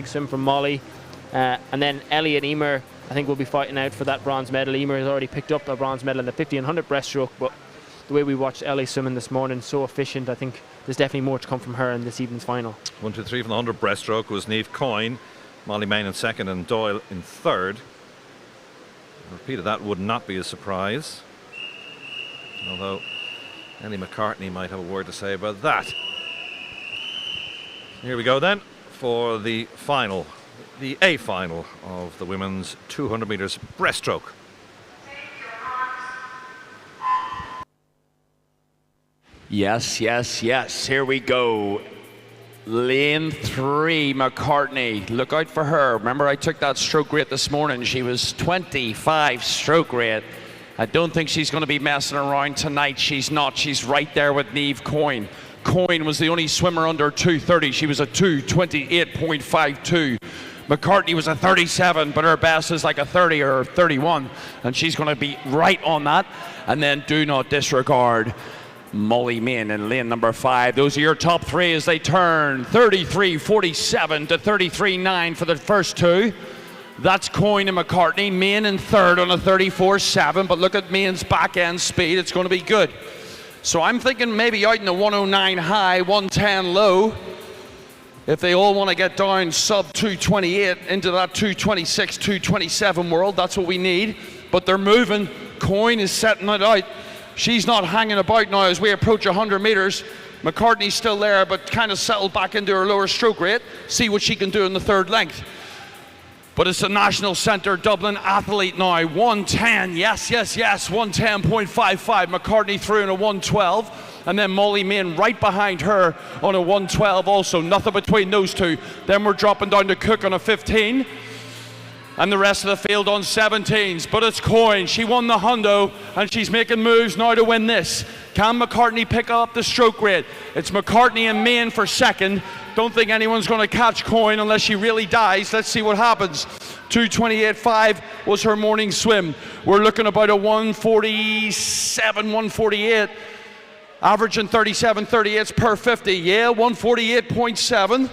swim from Molly. And then Ellie and Emer, I think, will be fighting out for that bronze medal. Emer has already picked up a bronze medal in the 50 and 100 breaststroke, but the way we watched Ellie swimming this morning, so efficient, I think there's definitely more to come from her in this evening's final. 1, 2, 3 from the 100 breaststroke was Niamh Coyne, Molly Main in 2nd, and Doyle in 3rd. A repeat of that would not be a surprise, although Ellie McCartney might have a word to say about that. Here we go then for the final, the A final of the women's 200 metres breaststroke. Yes, here we go. Lane 3, McCartney. Look out for her. Remember, I took that stroke rate this morning. She was 25 stroke rate. I don't think she's going to be messing around tonight. She's not. She's right there with Niamh Coyne. Coyne was the only swimmer under 2:30. She was a 2:28.52. McCartney was a 37, but her best is like a 30 or 31, and she's going to be right on that. And then do not disregard Molly Min in lane number 5. Those are your top 3 as they turn. 33.47 to 33.9 for the first 2. That's Coyne and McCartney. Min in 3rd on a 34.7, but look at Min's back end speed. It's going to be good. So I'm thinking maybe out in the 109 high, 110 low. If they all want to get down sub 228 into that 226, 227 world, that's what we need. But they're moving. Coyne is setting it out. She's not hanging about now as we approach 100 meters. McCartney's still there, but kind of settled back into her lower stroke rate. See what she can do in the 3rd length. But it's a national centre Dublin athlete now. 110, yes, 110.55. McCartney through in a 112. And then Molly Min right behind her on a 112 also. Nothing between those two. Then we're dropping down to Cook on a 15. And the rest of the field on 17s. But it's Coyne. She won the hundo, and she's making moves now to win this. Can McCartney pick up the stroke rate? It's McCartney and Min for 2nd. Don't think anyone's going to catch Coyne unless she really dies. Let's see what happens. 2:28.5 was her morning swim. We're looking about a 147, 148. Averaging 37.38 per 50. Yeah, 148.7.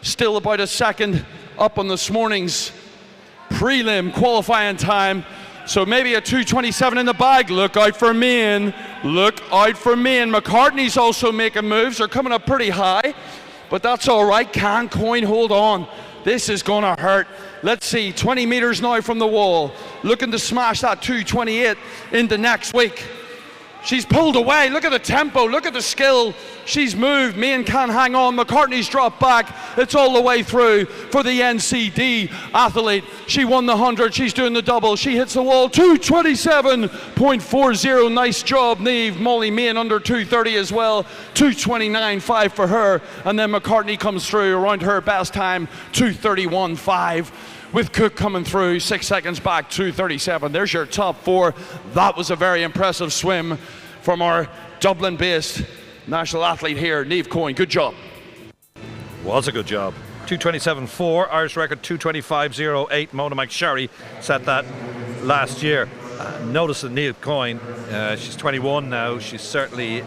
Still about a 2nd up on this morning's prelim qualifying time. So maybe a 2:27 in the bag. Look out for Min. Look out for Min. McCartney's also making moves. They're coming up pretty high, but that's all right. Can Coyne hold on? This is going to hurt. Let's see, 20 meters now from the wall. Looking to smash that 2:28 into next week. She's pulled away. Look at the tempo. Look at the skill. She's moved. Min can't hang on. McCartney's dropped back. It's all the way through for the NCD athlete. She won the 100. She's doing the double. She hits the wall. 2:27.40. Nice job, Niamh. Molly Min under 2:30 as well. 2:29.5 for her. And then McCartney comes through around her best time. 2:31.5. With Cook coming through 6 seconds back, 2:37. There's your top 4. That was a very impressive swim from our Dublin-based national athlete here, Niamh Coyne. Good job. Was a good job. 2:27.4, Irish record 2:25.08. Mona McSherry set that last year. Notice that Niamh Coyne, she's 21 now. She certainly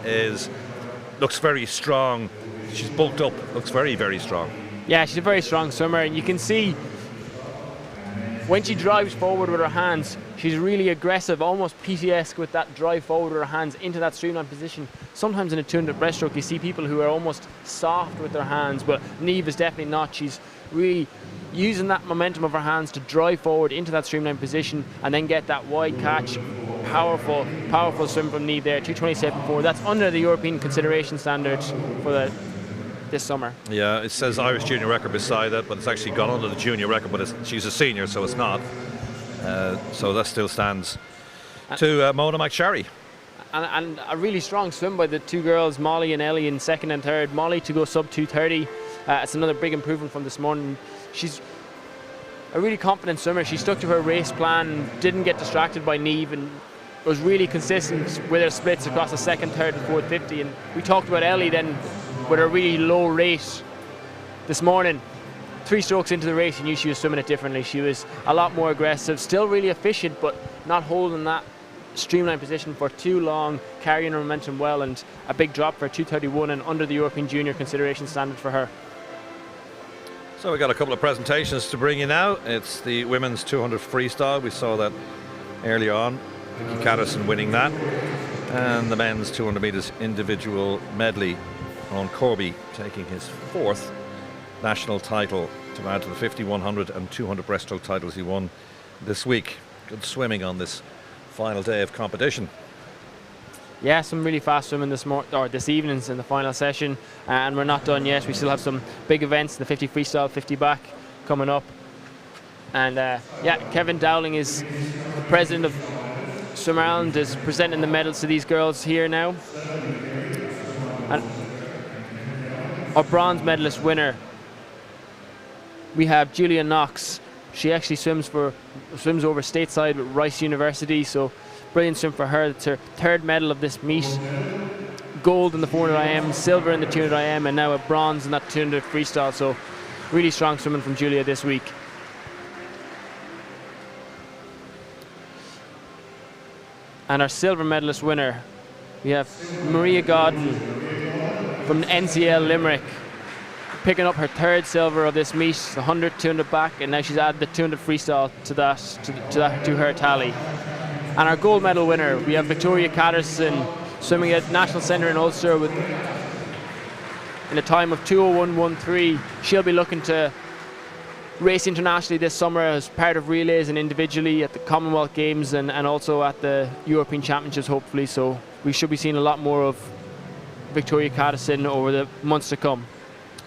looks very strong. She's bulked up, looks very, very strong. Yeah, she's a very strong swimmer, and you can see when she drives forward with her hands, she's really aggressive, almost PT-esque with that drive forward with her hands into that streamlined position. Sometimes in a 200 breaststroke, you see people who are almost soft with their hands, but Niamh is definitely not. She's really using that momentum of her hands to drive forward into that streamlined position and then get that wide catch. Powerful, powerful swim from Niamh there, 2:27.4. That's under the European consideration standard for this summer. Yeah, it says Irish junior record beside it, but it's actually gone under the junior record, but she's a senior, so it's not. So that still stands to Mona McSherry. And a really strong swim by the two girls, Molly and Ellie, in 2nd and 3rd. Molly to go sub 2:30. It's another big improvement from this morning. She's a really confident swimmer. She stuck to her race plan, didn't get distracted by Niamh, and was really consistent with her splits across the 2nd, 3rd and 4th 50. And we talked about Ellie then with a really low rate this morning. 3 strokes into the race, you knew she was swimming it differently. She was a lot more aggressive, still really efficient, but not holding that streamlined position for too long, carrying her momentum well, and a big drop for 2:31 and under the European junior consideration standard for her. So we've got a couple of presentations to bring you now. It's the women's 200 freestyle. We saw that earlier on. Vicky Catterson winning that. And the men's 200 metres individual medley. Owen Corby taking his 4th national title to add to the 50, 100 and 200 breaststroke titles he won this week. Good swimming on this final day of competition. Yeah, some really fast swimming this evening's in the final session, and we're not done yet. We still have some big events, the 50 freestyle, 50 back coming up. And yeah, Kevin Dowling is the president of Swim Ireland, is presenting the medals to these girls here now. And our bronze medalist winner, we have Julia Knox. She actually swims over stateside with Rice University, so brilliant swim for her. It's her 3rd medal of this meet. Gold in the 400 IM, silver in the 200 IM, and now a bronze in that 200 freestyle, so really strong swimming from Julia this week. And our silver medalist winner, We have Maria Godden from NCL Limerick picking up her 3rd silver of this meet, the 100, 200 back, and now she's added the 200 freestyle to her tally. And our gold medal winner, we have Victoria Catterson swimming at National Centre in Ulster in a time of 2:01.13. She'll be looking to race internationally this summer as part of relays and individually at the Commonwealth Games and also at the European Championships, hopefully. So we should be seeing a lot more of Victoria Catterson over the months to come.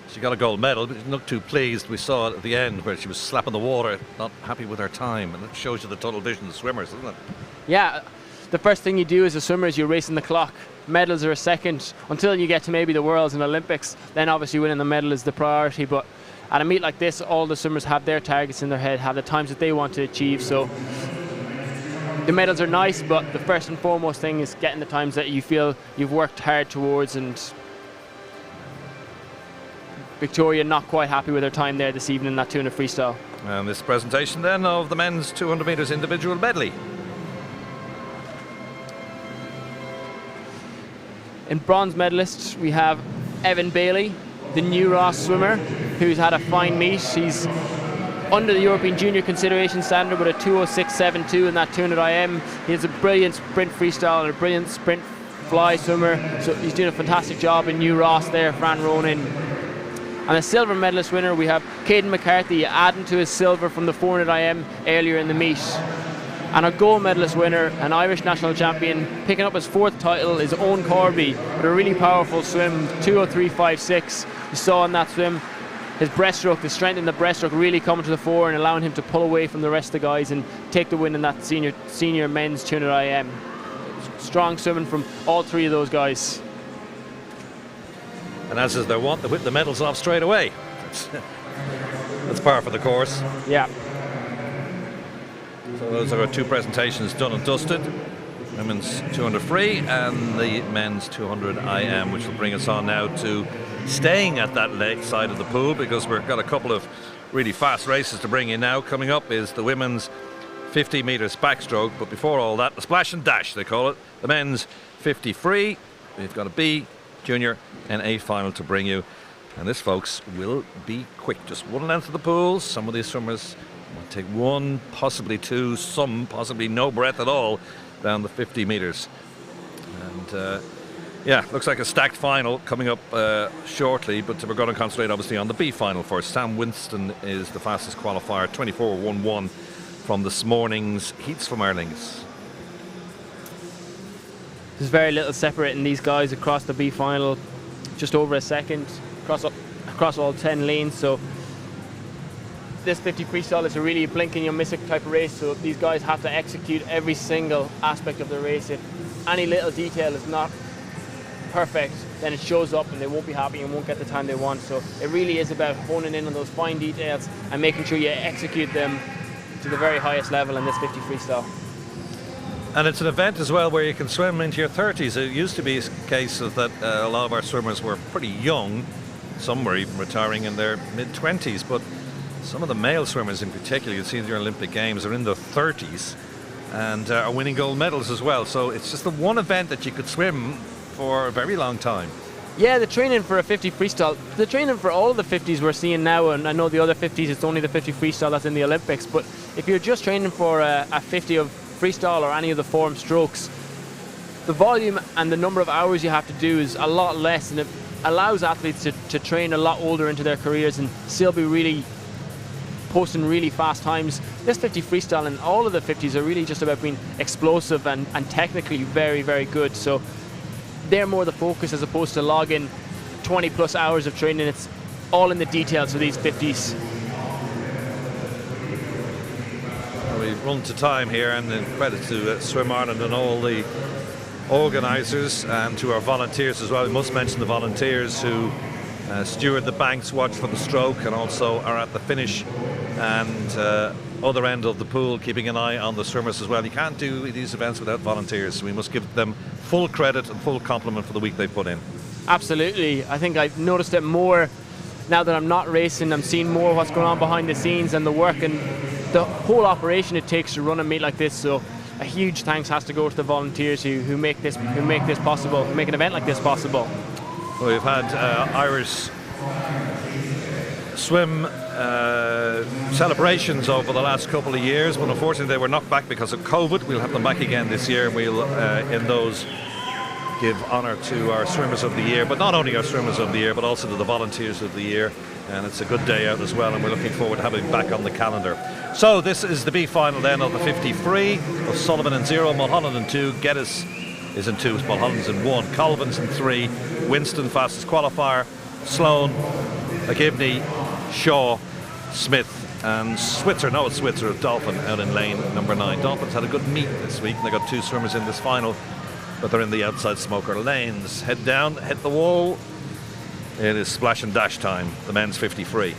She got a gold medal, but didn't look too pleased. We saw it at the end where she was slapping the water, not happy with her time, and it shows you the tunnel vision of swimmers, doesn't it? Yeah, the first thing you do as a swimmer is you're racing the clock. Medals are a second until you get to maybe the Worlds and Olympics. Then obviously winning the medal is the priority. But at a meet like this, all the swimmers have their targets in their head, have the times that they want to achieve. So the medals are nice, but the first and foremost thing is getting the times that you feel you've worked hard towards. And Victoria not quite happy with her time there this evening in that 200 freestyle. And this presentation then of the men's 200 metres individual medley. In bronze medalists, we have Evan Bailey, the new Ross swimmer, who's had a fine meet. He's under the European Junior consideration standard with a 2:06.72 in that 200 IM. He has a brilliant sprint freestyle and a brilliant sprint fly swimmer. So he's doing a fantastic job in New Ross there, Fran Ronan. And a silver medalist winner, we have Caden McCarthy adding to his silver from the 400 IM earlier in the meet. And a gold medalist winner, an Irish national champion, picking up his 4th title is Owen Corby with a really powerful swim, 2:03.56. You saw in that swim his breaststroke, the strength in the breaststroke really coming to the fore and allowing him to pull away from the rest of the guys and take the win in that senior men's 200 IM. Strong swimming from all 3 of those guys. And as is their wont, they whip the medals off straight away. That's par for the course. Yeah. So those are our 2 presentations done and dusted. Women's 200 free and the men's 200 IM, which will bring us on now to staying at that lake side of the pool, because we've got a couple of really fast races to bring in now. Coming up is the women's 50 metres backstroke, but before all that, the splash and dash, they call it. The men's 50 free. We've got a B, junior and A final to bring you. And this, folks, will be quick. Just 1 length of the pool. Some of these swimmers will take 1, possibly 2, some possibly no breath at all down the 50 metres. And yeah, looks like a stacked final coming up shortly, but we're going to concentrate obviously on the B final first. Sam Winston is the fastest qualifier, 24.11 from this morning's heats from Airlings. There's very little separating these guys across the B final, just over a second across all 10 lanes. So this 50 freestyle is a really blink and you'll miss it type of race, so these guys have to execute every single aspect of the race. If any little detail is not perfect, then it shows up and they won't be happy and won't get the time they want. So it really is about honing in on those fine details and making sure you execute them to the very highest level in this 50 freestyle. And it's an event as well where you can swim into your 30s. It used to be a case of that a lot of our swimmers were pretty young. Some were even retiring in their mid-20s, but some of the male swimmers in particular, you see in the Olympic Games, are in their 30s and are winning gold medals as well. So it's just the one event that you could swim for a very long time. Yeah, the training for a 50 freestyle, the training for all of the 50s we're seeing now, and I know the other 50s, it's only the 50 freestyle that's in the Olympics, but if you're just training for a 50 of freestyle or any of the form strokes, the volume and the number of hours you have to do is a lot less, and it allows athletes to train a lot older into their careers and still be really posting really fast times. This 50 freestyle and all of the 50s are really just about being explosive and technically very, very good. So they're more the focus as opposed to logging 20 plus hours of training. It's all in the details of these 50s. We've run to time here, and credit to Swim Ireland and all the organisers and to our volunteers as well. We must mention the volunteers who steward the banks, watch for the stroke, and also are at the finish and other end of the pool, keeping an eye on the swimmers as well. You can't do these events without volunteers, so we must give them full credit and full compliment for the week they put in. Absolutely. I think I've noticed it more now that I'm not racing. I'm seeing more what's going on behind the scenes and the work and the whole operation it takes to run a meet like this. So a huge thanks has to go to the volunteers who make this possible, who make an event like this possible. Well, we've had Irish swim celebrations over the last couple of years, but unfortunately they were knocked back because of COVID. We'll have them back again this year, and we'll in those give honour to our swimmers of the year, but not only our swimmers of the year, but also to the volunteers of the year. And it's a good day out as well, and we're looking forward to having it back on the calendar. So this is the B final then of the 50 free. O'Sullivan in 0, Mulholland in 2, Geddes is in 2, Mulholland's in 1, Colvin's in 3, Winston fastest qualifier, Sloan, McGivney, Shaw, Smith and Switzer. No, it's Switzer of Dolphin out in lane number 9. Dolphin's had a good meet this week, and they got 2 swimmers in this final, but they're in the outside smoker lanes. Head down, hit the wall. It is splash and dash time, the men's 50 free.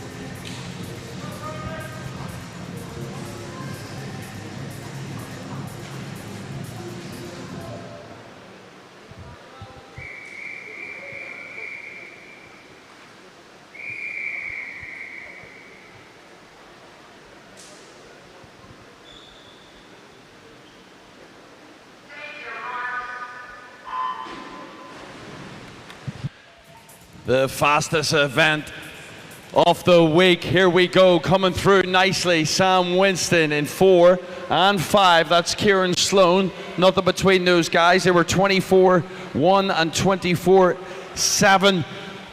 The fastest event of the week. Here we go, coming through nicely. Sam Winston in 4 and 5. That's Kieran Sloan. Nothing between those guys. They were 24-1 and 24-7.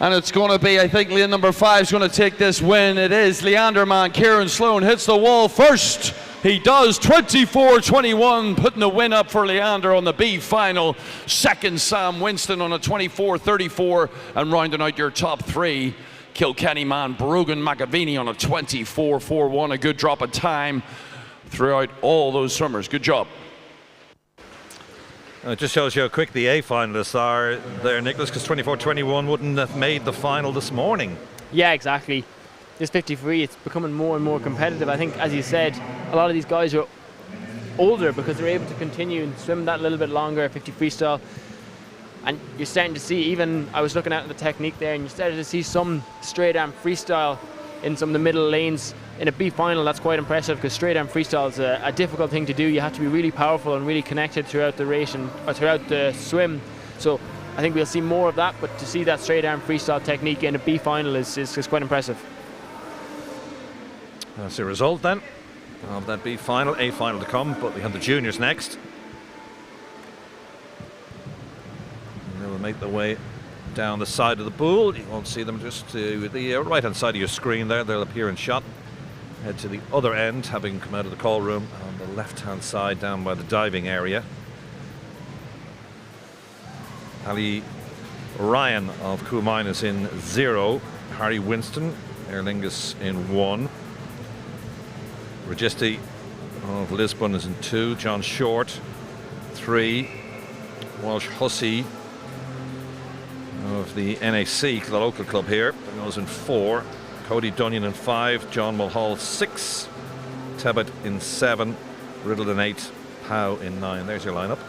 And it's going to be, I think, lane number 5 is going to take this win. It is Leander man. Kieran Sloan hits the wall first. He does, 24-21, putting the win up for Leander on the B final. Second, Sam Winston on a 24-34, and rounding out your top 3, Kilkenny man Brogan McAvini on a 24-41. A good drop of time throughout all those swimmers. Good job. It just shows you how quick the A finalists are there, Nicholas, because 24-21 wouldn't have made the final this morning. Yeah, exactly. This 50 free, it's becoming more and more competitive. I think, as you said, a lot of these guys are older because they're able to continue and swim that little bit longer, 50 freestyle. And you're starting to see, even, I was looking at the technique there, and you started to see some straight arm freestyle in some of the middle lanes. In a B final, that's quite impressive, because straight arm freestyle is a difficult thing to do. You have to be really powerful and really connected throughout the race or throughout the swim. So I think we'll see more of that, but to see that straight arm freestyle technique in a B final is quite impressive. That's the result then of that B final. A final to come, but we have the juniors next. And they will make their way down the side of the pool. You won't see them, just to the right hand side of your screen there. They'll appear in shot. Head to the other end, having come out of the call room on the left hand side down by the diving area. Ali Ryan of Coolmine is in 0. Harry Winston, Aer Lingus in 1. Registi of Lisbon is in 2. John Short, 3. Walsh Hussey of the NAC, the local club here, goes in 4. Cody Dunyan in 5. John Mulhall 6. Tebbit in 7. Riddle in 8. Howe in 9. There's your lineup.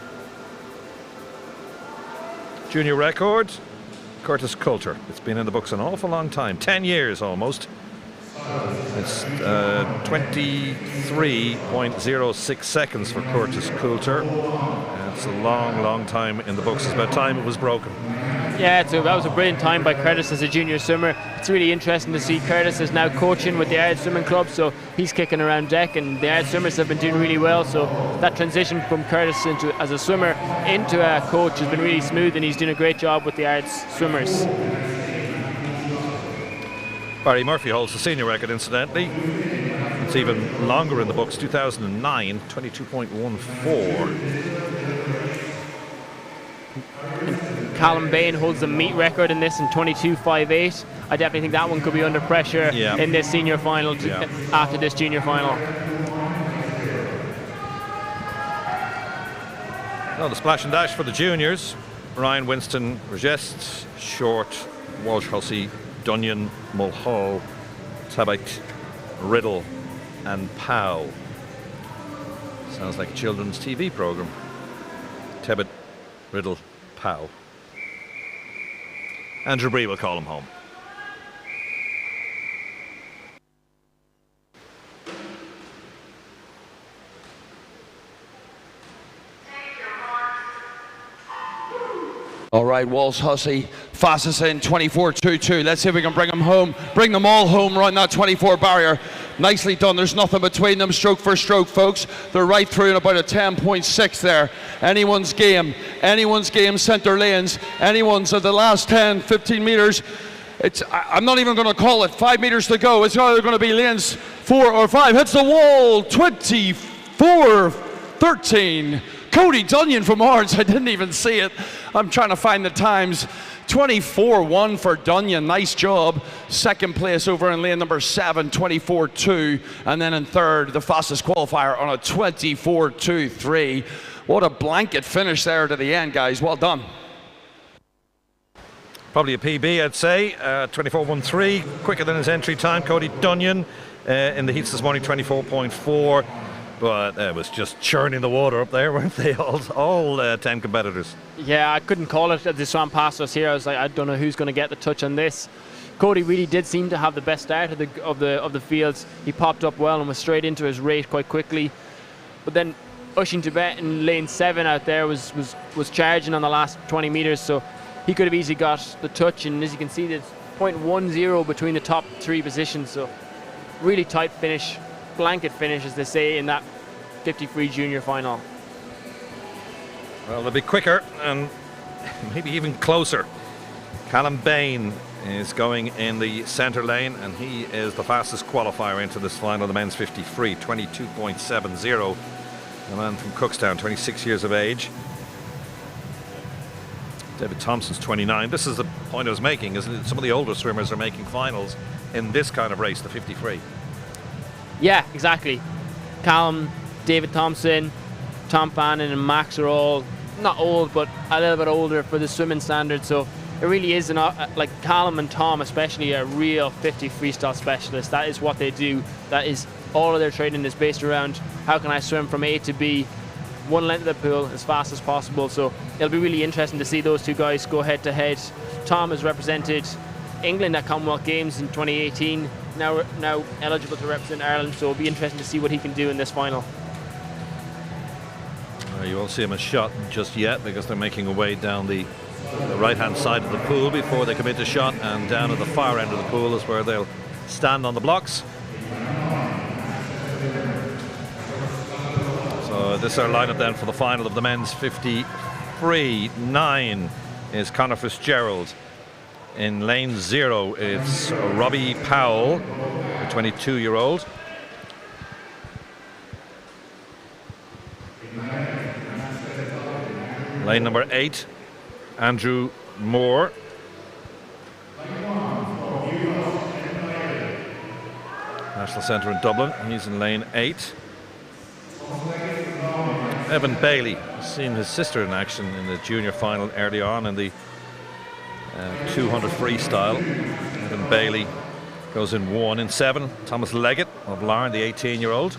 Junior record, Curtis Coulter. It's been in the books an awful long time, 10 years almost. It's 23.06 seconds for Curtis Coulter. It's a long, long time in the books. It's about time it was broken. Yeah, that was a brilliant time by Curtis as a junior swimmer. It's really interesting to see Curtis is now coaching with the Ard Swimming Club, so he's kicking around deck, and the Ard swimmers have been doing really well. So that transition from Curtis as a swimmer into a coach has been really smooth, and he's doing a great job with the Ard swimmers. Barry Murphy holds the senior record, incidentally. It's even longer in the books, 2009, 22.14. Callum Bain holds the meet record in this in 22.58. I definitely think that one could be under pressure in this senior final after this junior final. Well, the splash and dash for the juniors. Ryan Winston, Regest, Short, Walsh Hussey, Dunyan, Mulhall, Tabak, Riddle and Powell. Sounds like a children's TV program. Tebbit, Riddle, Powell. Andrew Bree will call him home. All right, Walsh Hussey, fastest in 24.22. Let's see if we can bring them home. Bring them all home around that 24 barrier. Nicely done. There's nothing between them, stroke for stroke, folks. They're right through in about a 10.6 there. Anyone's game, center lanes. Anyone's at the last 10, 15 meters. I'm not even going to call it 5 meters to go. It's either going to be lanes 4 or 5. Hits the wall, 24.13. Cody Dunyan from Orange, I didn't even see it. I'm trying to find the times. 24.1 for Dunyan, nice job. Second place over in lane number 7, 24.2. And then in third, the fastest qualifier on a 24.23. What a blanket finish there to the end, guys. Well done. Probably a PB, I'd say. 24.13, quicker than his entry time. Cody Dunyan in the heats this morning, 24.4. But it was just churning the water up there, weren't they? All 10 competitors. Yeah, I couldn't call it as they swam past us here. I was like, I don't know who's going to get the touch on this. Cody really did seem to have the best start of the fields. He popped up well and was straight into his rate quite quickly. But then Ushing Tibet in lane 7 out there was charging on the last 20 meters, so he could have easily got the touch. And as you can see, there's 0.10 between the top 3 positions. So really tight finish. Blanket finish, as they say, in that 50 free junior final. Well, they'll be quicker and maybe even closer. Callum Bain is going in the centre lane, and he is the fastest qualifier into this final, the men's 50 free, 22.70. The man from Cookstown, 26 years of age. David Thompson's 29. This is the point I was making, isn't it? Some of the older swimmers are making finals in this kind of race, the 50 free. Yeah, exactly. Callum, David Thompson, Tom Fannin and Max are all not old, but a little bit older for the swimming standard. So it really is, like Callum and Tom especially, a real 50 freestyle specialist. That is what they do. That is all of their training is based around how can I swim from A to B, one length of the pool as fast as possible. So it'll be really interesting to see those two guys go head to head. Tom has represented England at Commonwealth Games in 2018. Now eligible to represent Ireland, so it'll be interesting to see what he can do in this final. You won't see him a shot just yet because they're making a way down the right-hand side of the pool before they come into shot, and down at the far end of the pool is where they'll stand on the blocks. So this is our lineup then for the final of the men's 50 free. 9 is Conor Fitzgerald. In lane 0, it's Robbie Powell, a 22-year-old. Lane number 8, Andrew Moore. National Centre in Dublin. He's in lane 8. Evan Bailey, seen his sister in action in the junior final early on in the 200 freestyle. Evan Bailey goes in 1. In 7, Thomas Leggett of Larne, the 18-year-old.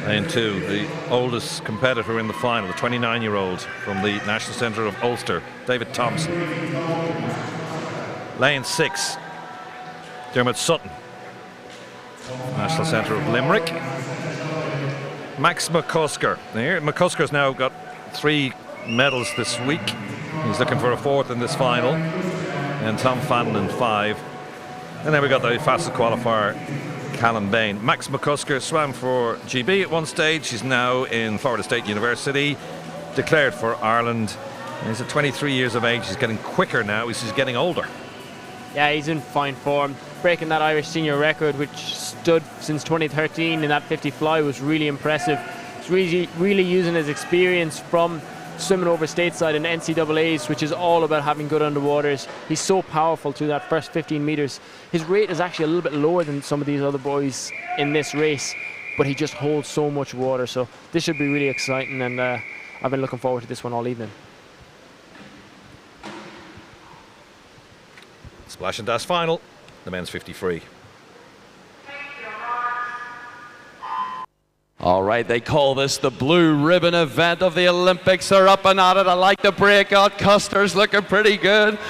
Lane 2, the oldest competitor in the final, the 29-year-old from the National Centre of Ulster, David Thompson. Lane 6, Dermot Sutton, National Centre of Limerick. Max McCusker. Here, McCusker's now got 3 medals this week. He's looking for a 4th in this final. And Tom Fannin in 5. And then we got the fastest qualifier, Callum Bain. Max McCusker swam for GB at one stage. He's now in Florida State University, declared for Ireland. And he's at 23 years of age. He's getting quicker now. He's getting older. Yeah, he's in fine form. Breaking that Irish senior record, which stood since 2013 in that 50 fly, was really impressive. He's really using his experience from swimming over stateside in NCAAs, which is all about having good underwaters. He's so powerful through that first 15 meters. His rate is actually a little bit lower than some of these other boys in this race, but he just holds so much water. So this should be really exciting, and I've been looking forward to this one all evening. Splash and dash final, the men's 50 free. All right, they call this the blue ribbon event of the Olympics. They're up and at it. I like the breakout. Custer's looking pretty good.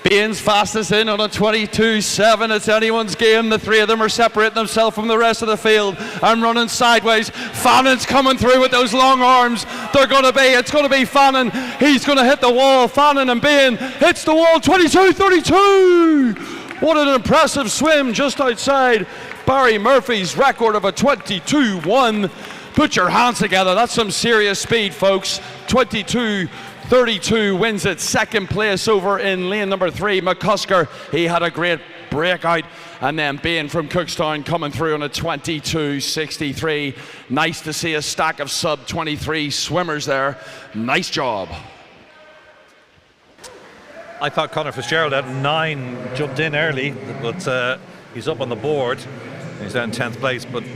Bain's fastest in on a 22.7. It's anyone's game. The three of them are separating themselves from the rest of the field. I'm running sideways. Fannon's coming through with those long arms. It's going to be Fannon. He's going to hit the wall. Fannon and Bain hits the wall. 22.32. What an impressive swim just outside Barry Murphy's record of a 22.1. Put your hands together. That's some serious speed, folks. 22.32 wins it. Second place over in lane number 3. McCusker, he had a great breakout. And then Bain from Cookstown coming through on a 22.63. Nice to see a stack of sub-23 swimmers there. Nice job. I thought Conor Fitzgerald at 9 jumped in early, but he's up on the board. He's down 10th place, but it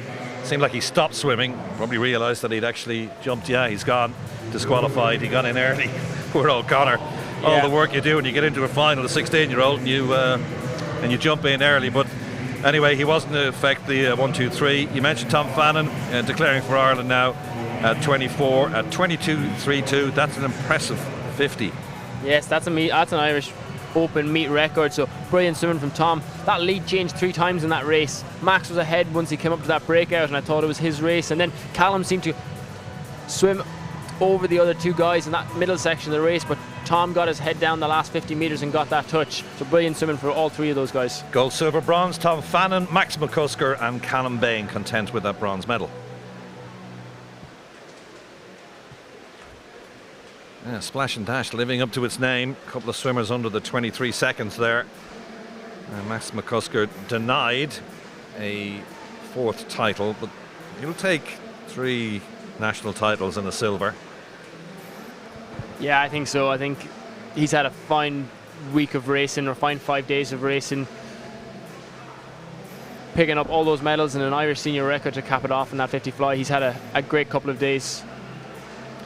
seemed like he stopped swimming. Probably realised that he'd actually jumped. Yeah, he's gone. Disqualified. He got in early. Poor old Conor. All the work you do when you get into a final, a 16-year-old, and you jump in early. But anyway, he wasn't to affect the 1, 2, 3. You mentioned Tom Fannon declaring for Ireland now at 24 at 22.32. That's an impressive 50. Yes, that's an Irish Open meet record, so brilliant swimming from Tom. That lead changed 3 times in that race. Max was ahead once he came up to that breakout, and I thought it was his race, and then Callum seemed to swim over the other 2 guys in that middle section of the race, but Tom got his head down the last 50 metres and got that touch. So brilliant swimming for all 3 of those guys. Gold, silver, bronze. Tom Fannon, Max McCusker and Callum Bain content with that bronze medal. Yeah, Splash and Dash living up to its name. A couple of swimmers under the 23 seconds there. Max McCusker denied a 4th title, but he'll take 3 national titles and a silver. Yeah, I think so. I think he's had a fine week of racing, or fine 5 days of racing, picking up all those medals and an Irish senior record to cap it off in that 50 fly. He's had a great couple of days,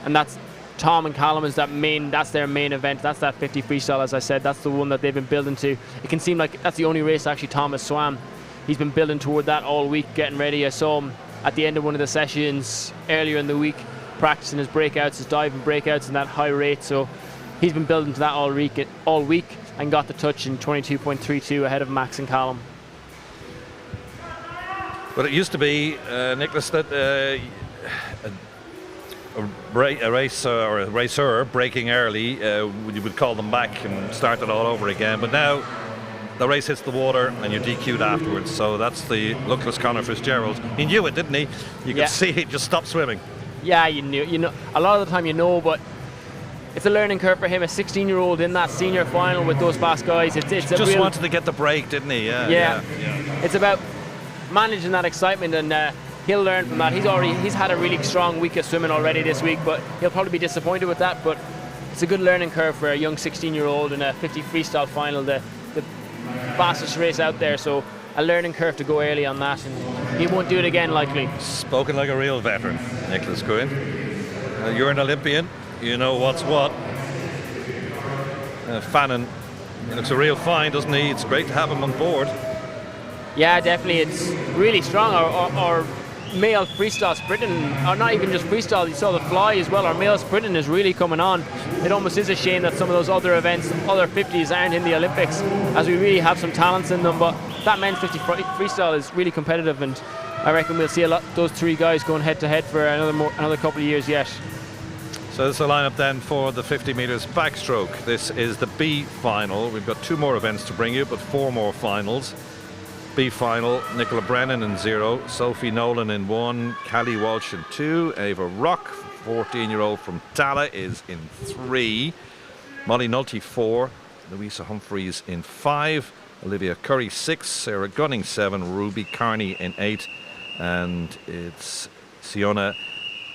and that's Tom and Callum is that's their main event. That's that 50 freestyle, as I said. That's the one that they've been building to. It can seem like that's the only race actually Tom has swam. He's been building toward that all week, getting ready. I saw him at the end of one of the sessions earlier in the week, practicing his breakouts, his diving breakouts and that high rate. So he's been building to that all week and got the touch in 22.32 ahead of Max and Callum. But it used to be, Nicholas, that a racer breaking early, you would call them back and start it all over again. But now the race hits the water and you're DQ'd afterwards. So that's the luckless Conor Fitzgerald. He knew it, didn't he? You could see he just stopped swimming. Yeah, you know. A lot of the time, but it's a learning curve for him. A 16-year-old in that senior final with those fast guys. It's just wanted to get the break, didn't he? Yeah. It's about managing that excitement, and he'll learn from that. He's had a really strong week of swimming already this week, but he'll probably be disappointed with that. But it's a good learning curve for a young 16-year-old in a 50 freestyle final, the fastest race out there. So a learning curve to go early on that, and he won't do it again likely. Spoken like a real veteran, Nicholas Quinn. You're an Olympian, you know what's what. Fannon, he looks a real find, doesn't he? It's great to have him on board. Yeah, definitely. It's really strong. Our male freestyle sprinting, or not even just freestyle, you saw the fly as well. Our male sprinting is really coming on. It almost is a shame that some of those other events, other 50s, aren't in the Olympics, as we really have some talents in them. But that men's 50 freestyle is really competitive, and I reckon we'll see those 3 guys going head to head for another couple of years yet. So this is the lineup then for the 50 metres backstroke. This is the B final. We've got 2 more events to bring you, but 4 more finals. B final, Nicola Brennan in 0, Sophie Nolan in 1, Callie Walsh in 2, Ava Rock, 14-year-old from Tala, is in 3, Molly Nulty 4, Louisa Humphreys in 5, Olivia Curry 6, Sarah Gunning 7, Ruby Carney in 8, and it's Siona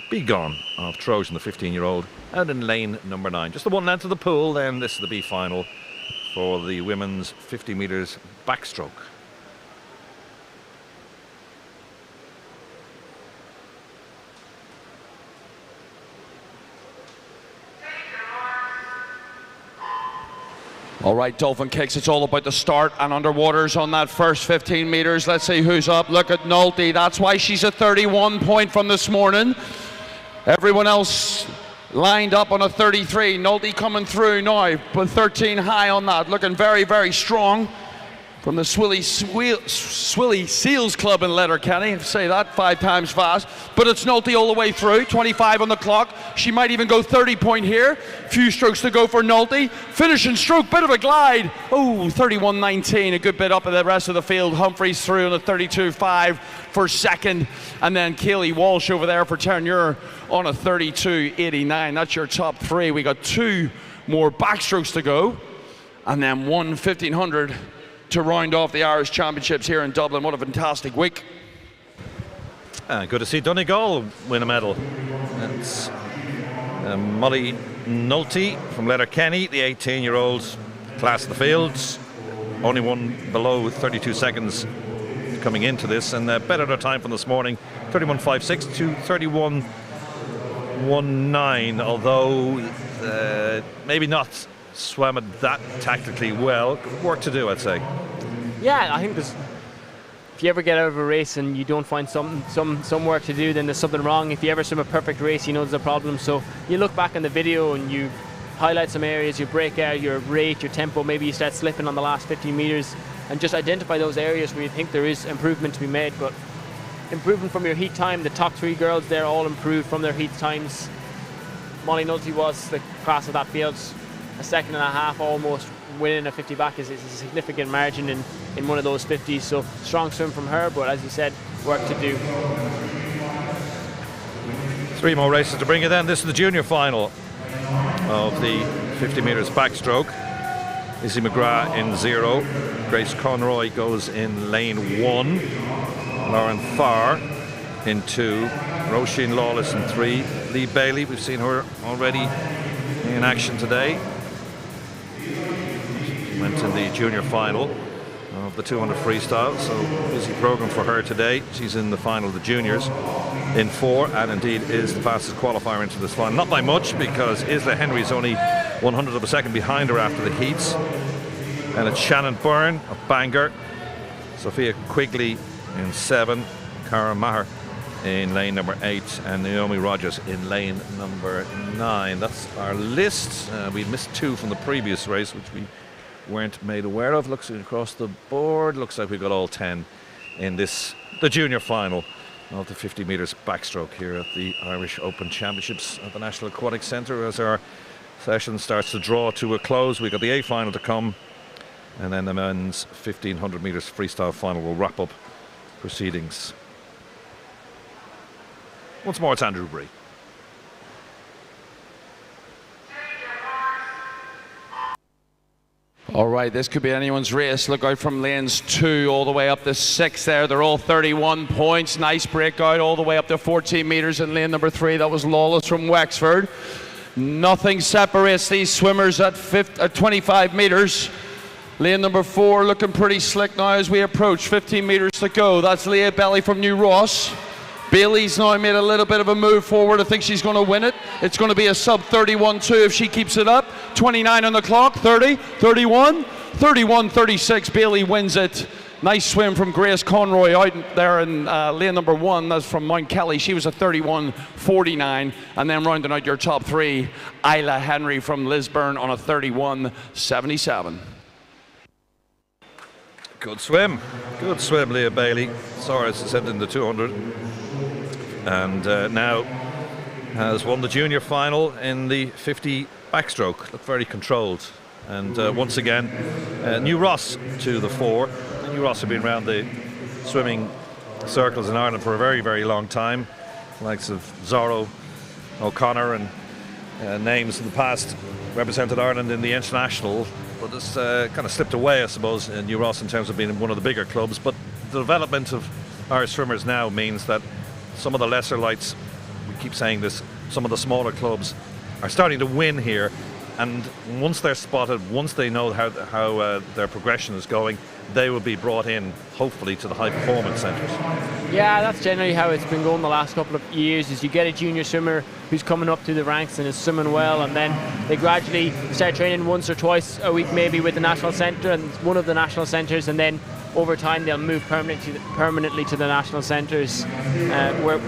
Begon of Trojan, the 15-year-old, out in lane number 9. Just the one length of the pool, then this is the B final for the women's 50 metres backstroke. All right, Dolphin Kicks, it's all about the start and underwaters on that first 15 metres. Let's see who's up. Look at Nolte. That's why she's a 31 point from this morning. Everyone else lined up on a 33. Nolte coming through now, but 13 high on that, looking very, very strong. From the Swilly Seals Club in Letterkenny. Say that 5 times fast. But it's Nolte all the way through. 25 on the clock. She might even go 30 point here. Few strokes to go for Nolte. Finishing stroke, bit of a glide. Oh, 31.19, a good bit up in the rest of the field. Humphreys through on a 32.5 for second. And then Kaylee Walsh over there for Ternure on a 32.89. That's your top 3. We got 2 more backstrokes to go. And then 1 1500 to round off the Irish Championships here in Dublin. What a fantastic week. Good to see Donegal win a medal. It's Molly Nolte from Letterkenny, the 18-year-old class of the fields. Only one below 32 seconds coming into this, and bettered her time from this morning, 31.56 to 31.19, although maybe not swam it that tactically well. Work to do, I'd say. Yeah, I think there's, if you ever get out of a race and you don't find some work to do, then there's something wrong. If you ever swim a perfect race, you know there's a problem. So you look back in the video and you highlight some areas, you break out your rate, your tempo, maybe you start slipping on the last 15 meters, and just identify those areas where you think there is improvement to be made. But improvement from your heat time, the top 3 girls there all improved from their heat times. Molly Nolte was the class of that field. A second and a half almost winning a 50 back is a significant margin in one of those 50s. So strong swim from her, but as you said, work to do. 3 more races to bring you then. This is the junior final of the 50 metres backstroke. Izzy McGrath in 0. Grace Conroy goes in lane 1. Lauren Farr in 2. Roisin Lawless in 3. Lee Bailey, we've seen her already in action today. Went in the junior final of the 200 freestyle, so busy program for her today. She's in the final of the juniors in 4, and indeed is the fastest qualifier into this final. Not by much, because Isla Henry's only 100th of a second behind her after the heats. And it's Shannon Byrne of Bangor, Sophia Quigley in 7, Cara Maher in lane number 8, and Naomi Rogers in lane number 9. That's our list. We missed 2 from the previous race, which we weren't made aware of. Looks across the board, looks like we've got all 10 in this, the junior final of the 50 metres backstroke here at the Irish Open Championships at the National Aquatic Centre. As our session starts to draw to a close, we've got the A final to come, and then the men's 1500 metres freestyle final will wrap up proceedings. Once more, it's Andrew Bree. All right, this could be anyone's race. Look out from lanes 2 all the way up to 6 there. They're all 31 points. Nice breakout all the way up to 14 metres in lane number 3. That was Lawless from Wexford. Nothing separates these swimmers at 25 metres. Lane number 4 looking pretty slick now as we approach. 15 metres to go. That's Leah Belly from New Ross. Bailey's now made a little bit of a move forward. I think she's going to win it. It's going to be a sub 31.2 if she keeps it up. 29 on the clock, 30, 31, 31, 36. Bailey wins it. Nice swim from Grace Conroy out there in lane number 1. That's from Mount Kelly. She was a 31.49. And then rounding out your top 3, Isla Henry from Lisburn on a 31.77. Good swim, Leah Bailey. Sorry, as I said, in the 200. And now has won the junior final in the 50 backstroke. Looked very controlled. And once again, New Ross to the 4. New Ross have been around the swimming circles in Ireland for a very, very long time. The likes of Zorro, O'Connor, and names in the past represented Ireland in the international. But it's kind of slipped away, I suppose, in New Ross in terms of being one of the bigger clubs. But the development of Irish swimmers now means that some of the lesser lights, we keep saying this, some of the smaller clubs are starting to win here. And once they're spotted, once they know how their progression is going, they will be brought in, hopefully, to the high performance centres. Yeah, that's generally how it's been going the last couple of years, is you get a junior swimmer who's coming up through the ranks and is swimming well, and then they gradually start training once or twice a week maybe with the national centre and one of the national centres, and then over time they'll move permanently to the national centres, where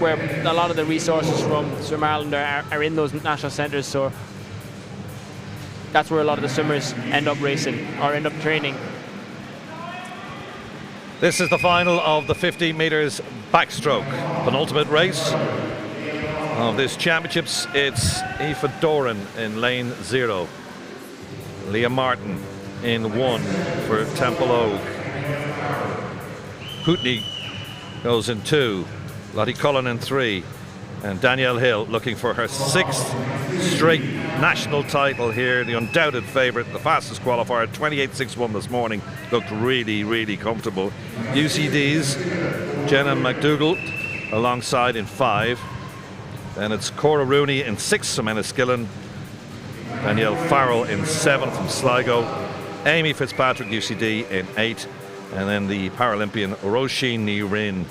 a lot of the resources from Swim Ireland are in those national centres. So that's where a lot of the swimmers end up racing or end up training. This is the final of the 50 metres backstroke, penultimate race of this championships. It's Aoife Doran in lane 0, Leah Martin in 1 for Temple Oak, Putney goes in 2, Lottie Cullen in 3, and Danielle Hill looking for her 6th straight national title here. The undoubted favourite, the fastest qualifier, 28.61 this morning, looked really, really comfortable. UCD's Jenna McDougall alongside in 5. Then it's Cora Rooney in 6 from Enniskillen, Danielle Farrell in 7 from Sligo, Amy Fitzpatrick UCD in 8, and then the Paralympian Roisin Ní Rin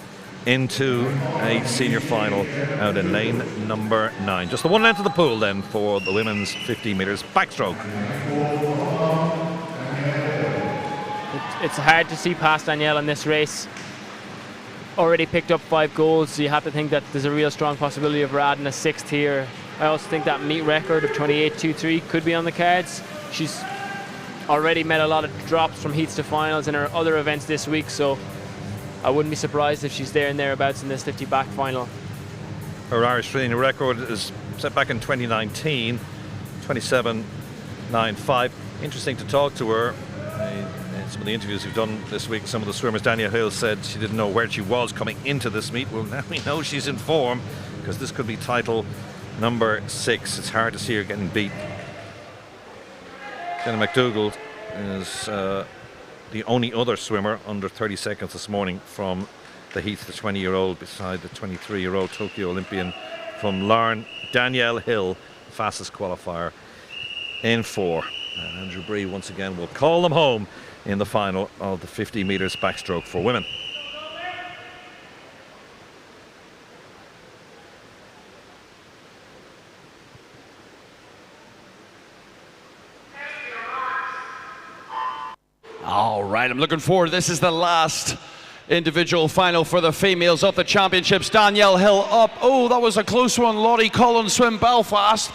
into a senior final out in lane number 9. Just the one length of the pool then for the women's 50 metres backstroke. It's hard to see past Danielle in this race. Already picked up 5 goals, so you have to think that there's a real strong possibility of her adding a 6th here. I also think that meet record of 28.23 could be on the cards. She's already met a lot of drops from heats to finals in her other events this week, so I wouldn't be surprised if she's there and thereabouts in this 50 back final. Her Irish training record is set back in 2019, 27.95. Interesting to talk to her. In some of the interviews we've done this week, some of the swimmers, Danielle Hill said she didn't know where she was coming into this meet. Well, now we know she's in form, because this could be title number 6. It's hard to see her getting beat. Jenna McDougall is the only other swimmer under 30 seconds this morning from the heats, the 20-year-old beside the 23-year-old Tokyo Olympian from Larne. Danielle Hill, fastest qualifier in 4. And Andrew Bree once again will call them home in the final of the 50 metres backstroke for women. All right, I'm looking forward. This is the last individual final for the females of the championships. Danielle Hill up. Oh, that was a close one. Lottie Cullen swim Belfast.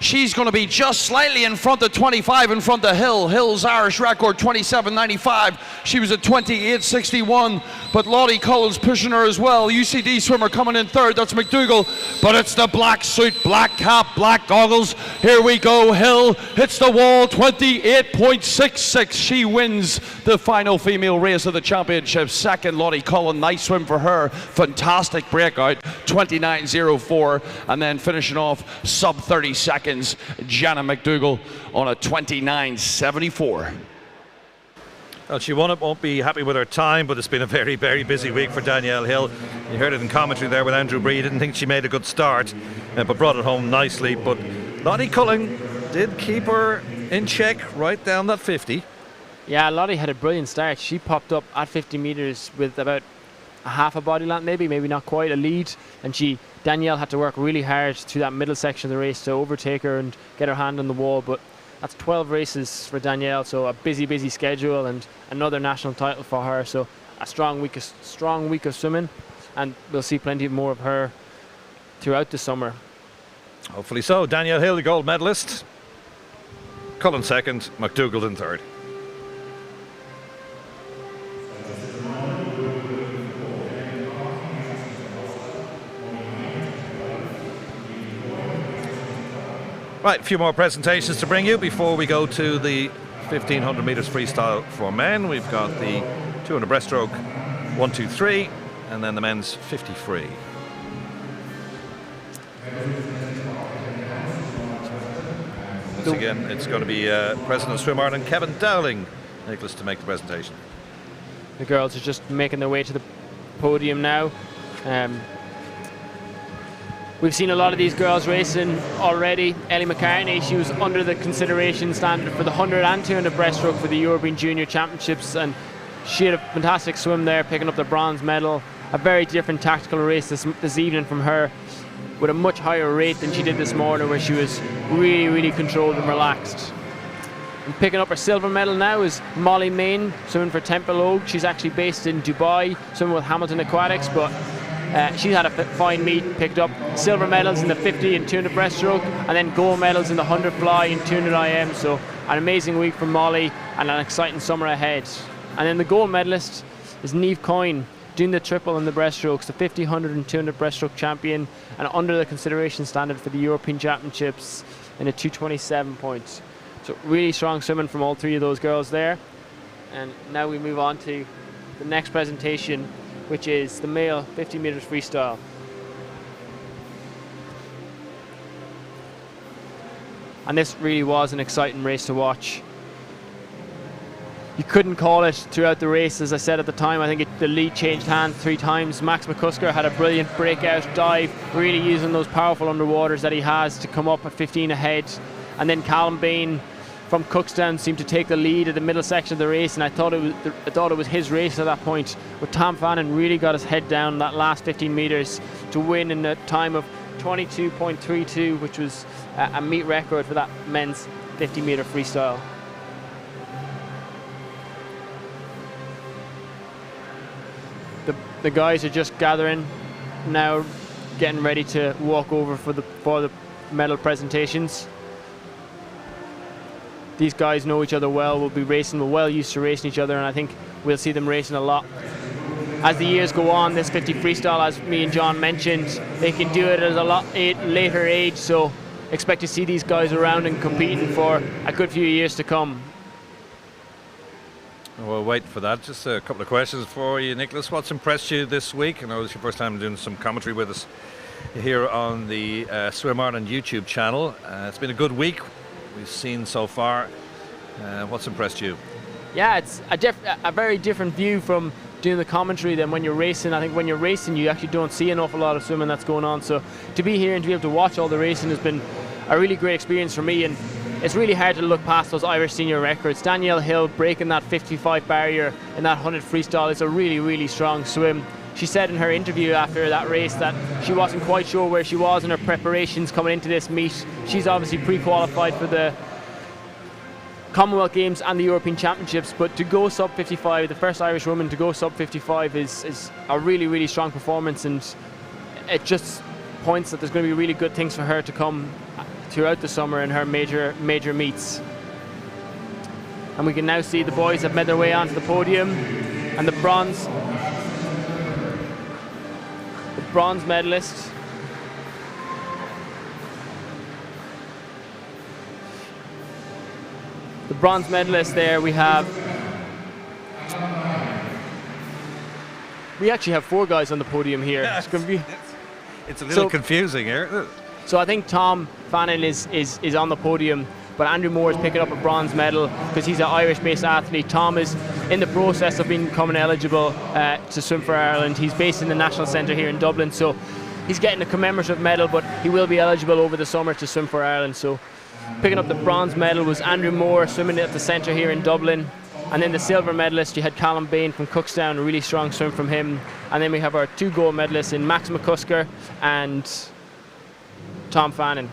She's going to be just slightly in front of 25 in front of Hill. Hill's Irish record 27.95. She was at 28.61, but Lottie Cullen's pushing her as well. UCD swimmer coming in 3rd. That's McDougall, but it's the black suit, black cap, black goggles. Here we go. Hill hits the wall, 28.66. She wins the final female race of the championship. 2nd, Lottie Cullen. Nice swim for her. Fantastic breakout, 29.04, and then finishing off sub 30 seconds. Jenna McDougall on a 29.74. Well, she won't be happy with her time, but it's been a very, very busy week for Danielle Hill. You heard it in commentary there with Andrew Bree. Didn't think she made a good start, but brought it home nicely. But Lottie Cullen did keep her in check right down that 50. Yeah, Lottie had a brilliant start. She popped up at 50 metres with about a half a body length, maybe not quite, a lead, and Danielle had to work really hard through that middle section of the race to overtake her and get her hand on the wall. But that's 12 races for Danielle, so a busy schedule and another national title for her. So a strong week of swimming, and we'll see plenty more of her throughout the summer. Hopefully so. Danielle Hill, the gold medalist. Cullen 2nd, McDougall in 3rd. Right, a few more presentations to bring you before we go to the 1500 metres freestyle for men. We've got the 200 breaststroke 1, 2, 3, and then the men's 50 free. Once again, it's going to be President of Swim Ireland, Kevin Dowling, Nicholas, to make the presentation. The girls are just making their way to the podium now. We've seen a lot of these girls racing already. Ellie McCartney, she was under the consideration standard for the 100 and 200 breaststroke for the European Junior Championships, and she had a fantastic swim there, picking up the bronze medal. A very different tactical race this evening from her, with a much higher rate than she did this morning, where she was really controlled and relaxed. And picking up her silver medal now is Molly Main, swimming for Temple Oak. She's actually based in Dubai, swimming with Hamilton Aquatics, but she's had a fine meet, picked up silver medals in the 50 and 200 breaststroke, and then gold medals in the 100 fly and 200 IM. So an amazing week for Molly and an exciting summer ahead. And then the gold medalist is Niamh Coyne, doing the triple in the breaststrokes, the 50, 100 and 200 breaststroke champion, and under the consideration standard for the European Championships in a 227 points. So really strong swimming from all three of those girls there. And now we move on to the next presentation, which is the male 50 meters freestyle. And this really was an exciting race to watch. You couldn't call it throughout the race. As I said at the time, I think the lead changed hands 3 times. Max McCusker had a brilliant breakout dive, really using those powerful underwaters that he has to come up at 15 ahead. And then Callum Bain from Cookstown seemed to take the lead at the middle section of the race, and I thought it was his race at that point. But Tom Fannin really got his head down that last 15 meters to win in a time of 22.32, which was a meet record for that men's 50 meter freestyle. The guys are just gathering now, getting ready to walk over for the medal presentations. These guys know each other well, will be racing, we're well used to racing each other, and I think we'll see them racing a lot. As the years go on, this 50 freestyle, as me and John mentioned, they can do it at a lot later age, so expect to see these guys around and competing for a good few years to come. We'll wait for that. Just a couple of questions for you, Nicholas. What's impressed you this week? I know it's your first time doing some commentary with us here on the Swim Ireland YouTube channel. It's been a good week we've seen so far. What's impressed you? Yeah, it's a very different view from doing the commentary than when you're racing. I think when you're racing, you actually don't see an awful lot of swimming that's going on. So to be here and to be able to watch all the racing has been a really great experience for me. And it's really hard to look past those Irish senior records. Danielle Hill breaking that 55 barrier in that 100 freestyle is a really, really strong swim. She said in her interview after that race that she wasn't quite sure where she was in her preparations coming into this meet. She's obviously pre-qualified for the Commonwealth Games and the European Championships, but to go sub 55, the first Irish woman to go sub 55 is a really, really strong performance, and it just points that there's going to be really good things for her to come throughout the summer in her major meets. And we can now see the boys have made their way onto the podium, and the bronze medalist there we actually have 4 guys on the podium here. Yeah, it's a little confusing here. So I think Tom Fannin is on the podium, but Andrew Moore is picking up a bronze medal because he's an Irish-based athlete. Tom is in the process of becoming eligible to swim for Ireland. He's based in the National Centre here in Dublin, so he's getting a commemorative medal, but he will be eligible over the summer to swim for Ireland. So picking up the bronze medal was Andrew Moore, swimming at the centre here in Dublin. And then the silver medalist, you had Callum Bain from Cookstown, a really strong swim from him. And then we have our 2 gold medalists in Max McCusker and Tom Fannin.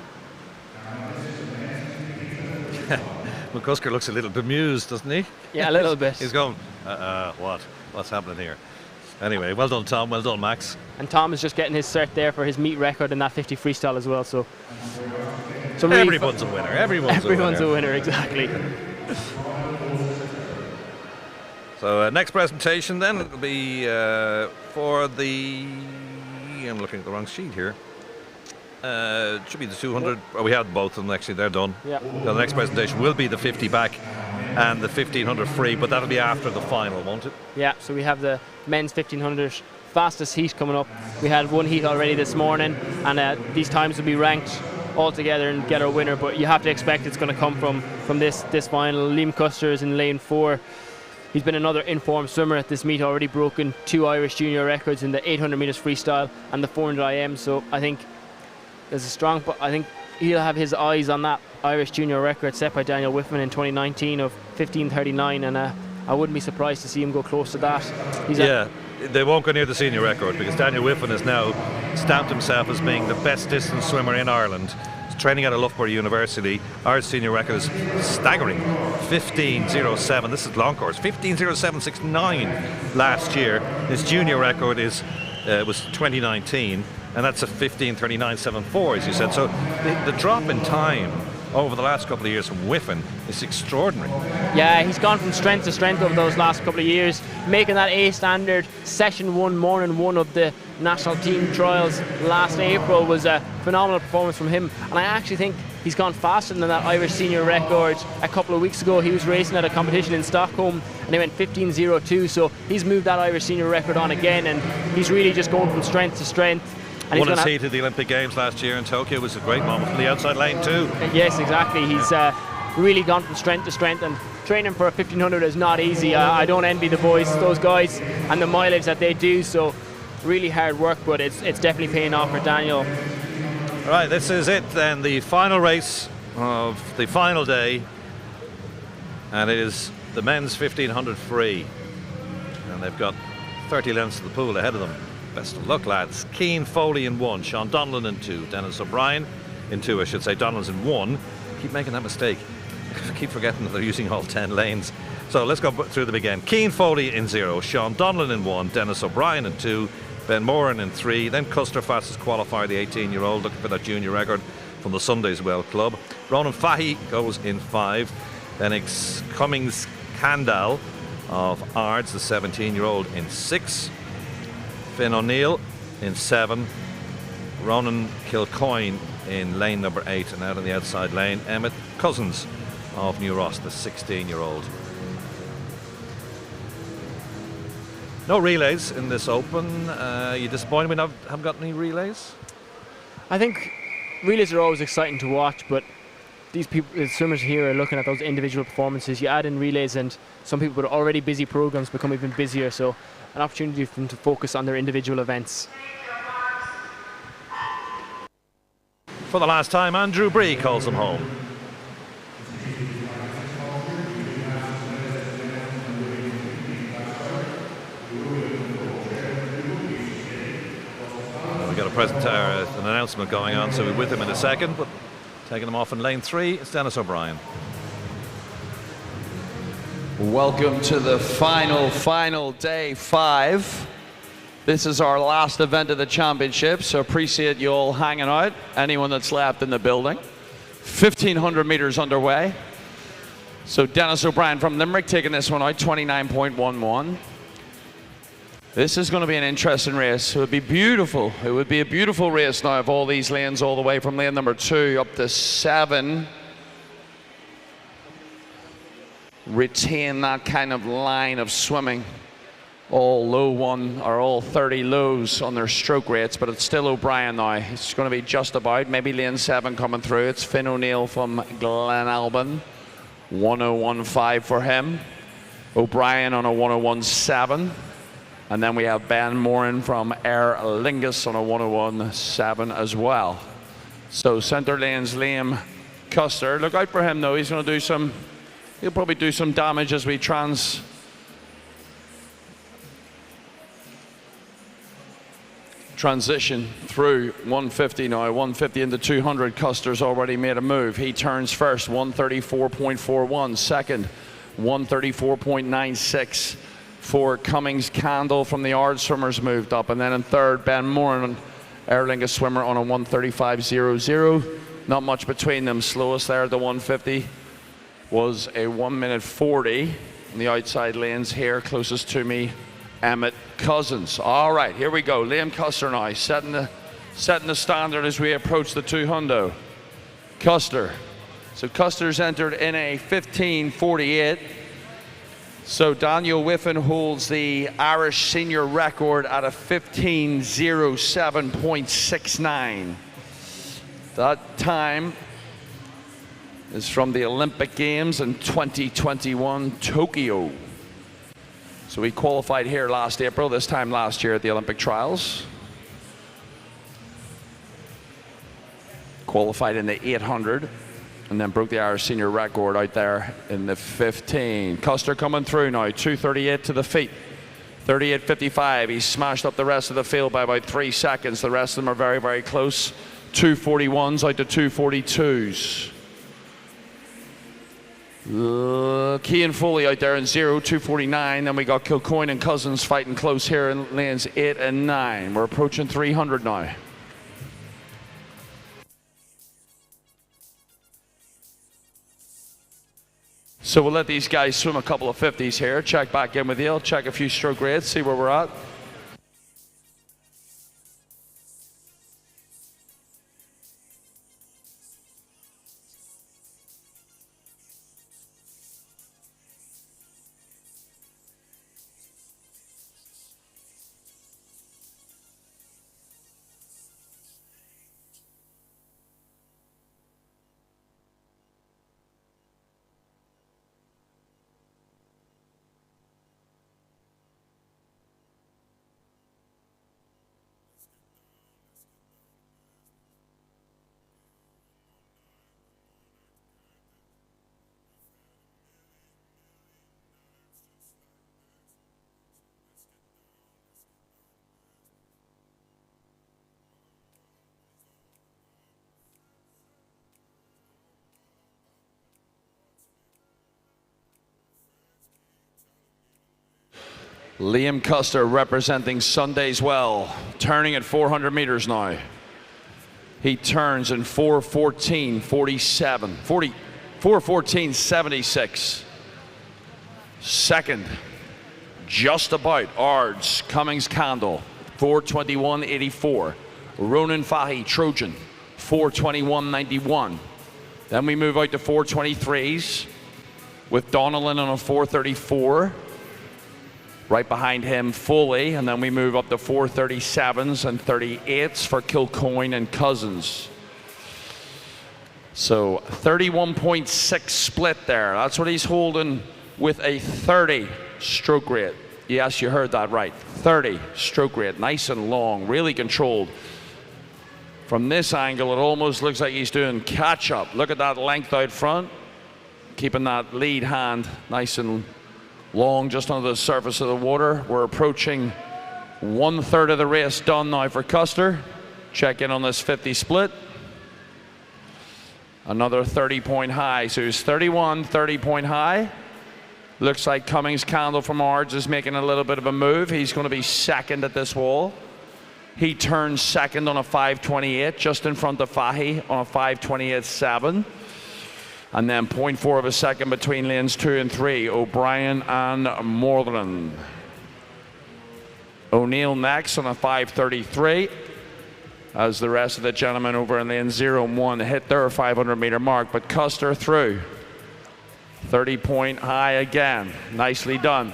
McCusker looks a little bemused, doesn't he? Yeah, a little bit. He's going, what's happening here? Anyway, well done, Tom. Well done, Max. And Tom is just getting his cert there for his meet record in that 50 freestyle as well. So really everyone's a winner. Everyone's a winner, exactly. So next presentation then will be for the. I'm looking at the wrong sheet here. It should be the 200. Oh, we had both of them actually. They're done. Yeah. So the next presentation will be the 50 back and the 1500 free, but that'll be after the final, won't it? Yeah. So we have the men's 1500 fastest heat coming up. We had 1 heat already this morning, and these times will be ranked all together and get our winner. But you have to expect it's going to come from this final. Liam Custer is in lane 4. He's been another informed swimmer at this meet, already broken 2 Irish junior records in the 800 metres freestyle and the 400 IM. So I think there's a strong, but I think he'll have his eyes on that Irish junior record set by Daniel Whiffman in 2019 of 15:39, and I wouldn't be surprised to see him go close to that. They won't go near the senior record because Daniel Whiffman has now stamped himself as being the best distance swimmer in Ireland. He's training out of Loughborough University. Irish senior record is staggering, 15.07. This is long course, 15.07.69 last year. His junior record was 2019, and that's a 15.39.74, as you said. So the drop in time over the last couple of years from Whiffen is extraordinary. Yeah, he's gone from strength to strength over those last couple of years, making that A standard. Session 1, morning 1 of the national team trials last April was a phenomenal performance from him, and I actually think he's gone faster than that Irish senior record. A couple of weeks ago he was racing at a competition in Stockholm and he went 15.02, so he's moved that Irish senior record on again, and he's really just going from strength to strength. And won his heat at the Olympic Games last year in Tokyo. Was a great moment from the outside lane too. Yes, exactly. He's really gone from strength to strength, and training for a 1500 is not easy. I don't envy those guys and the mileage that they do, so really hard work, but it's definitely paying off for Daniel. All right, this is it then, the final race of the final day, and it is the men's 1500 free, and they've got 30 lengths of the pool ahead of them. Best of luck, lads. Keane Foley in 1, Sean Donnellan in 2, Dennis O'Brien in 2, I should say. Donnellan's in 1. Keep making that mistake. Keep forgetting that they're using all 10 lanes. So let's go through them again. Keane Foley in 0, Sean Donnellan in 1, Dennis O'Brien in 2, Ben Moran in 3, then Custer, fastest qualifier, the 18-year-old, looking for that junior record from the Sundays Well Club. Ronan Fahy goes in 5, then it's Cummings Candal of Ards, the 17-year-old, in 6, Finn O'Neill in 7, Ronan Kilcoyne in lane number 8, and out on the outside lane, Emmett Cousins of New Ross, the 16-year-old. No relays in this Open. You disappointed we haven't got any relays? I think relays are always exciting to watch, but these people, the swimmers here, are looking at those individual performances. You add in relays and some people with already busy programs become even busier, so an opportunity for them to focus on their individual events. For the last time, Andrew Bree calls them home. We've got an announcement going on, so we're with him in a second, but taking him off in lane 3, it's Dennis O'Brien. Welcome to the final day 5. This is our last event of the championship, so appreciate you all hanging out, anyone that's left in the building. 1,500 meters underway. So Dennis O'Brien from Limerick taking this one out, 29.11. This is going to be an interesting race. It would be beautiful. It would be a beautiful race now if all these lanes all the way from lane number 2 up to 7 retain that kind of line of swimming. All low 1 or all 30 lows on their stroke rates, but it's still O'Brien now. It's going to be just about, maybe lane 7 coming through. It's Finn O'Neill from Glenalbin, 101.5 for him. O'Brien on a 101.7. And then we have Ben Moran from Aer Lingus on a 101.7 as well. So center lane's Liam Custer. Look out for him though. He's going to do some, he'll probably do some damage as we transition through 150 now. 150 into 200. Custer's already made a move. He turns first, 134.41. Second, 134.96. For Cummings Candle from the Ard swimmers moved up, and then in third, Ben Moran, Aer Lingus swimmer, on a 135.00. Not much between them. Slowest there at the 150 was a 1:40. In the outside lanes here, closest to me, Emmett Cousins. All right, here we go. Liam Custer now setting the standard as we approach the 200. Custer. So Custer's entered in a 15:48. So Daniel Whiffen holds the Irish senior record at a 15:07.69. That time is from the Olympic Games in 2021 Tokyo. So he qualified here last April, this time last year at the Olympic trials. Qualified in the 800. And then broke the Irish senior record out there in the 15. Custer coming through now, 2:38 to the feet. 38.55. He's smashed up the rest of the field by about 3 seconds. The rest of them are very, very close. 241s out to 242s. Key and Foley out there in 0, 249. Then we got Kilcoyne and Cousins fighting close here in lanes 8 and 9. We're approaching 300 now. So we'll let these guys swim a couple of 50s here. Check back in with you. Check a few stroke rates, see where we're at. Liam Custer representing Sunday's Well, turning at 400 meters now. He turns in 4:14.76. Second, just about Ards Cummings Candle, 4:21.84. Ronan Fahy Trojan, 4:21.91. Then we move out to 4:23s with Donnellan on a 4:34. Right behind him, Foley, and then we move up to 4:37s and 38s for Kilcoyne and Cousins. So 31.6 split there. That's what he's holding with a 30 stroke rate. Yes, you heard that right. 30 stroke rate, nice and long, really controlled. From this angle, it almost looks like he's doing catch up. Look at that length out front, keeping that lead hand nice and long just under the surface of the water. We're approaching 1/3 of the race done now for Custer. Check in on this 50 split. Another 30-point high. So he's 31, 30-point high. Looks like Cummings Candle from Ards is making a little bit of a move. He's going to be second at this wall. He turns second on a 5:28, just in front of Fahy on a 5:28.7. And then 0.4 of a second between lanes 2 and 3, O'Brien and Morland. O'Neill next on a 5:33, as the rest of the gentlemen over in lane 0 and 1 hit their 500-meter mark, but Custer through. 30-point high again, nicely done.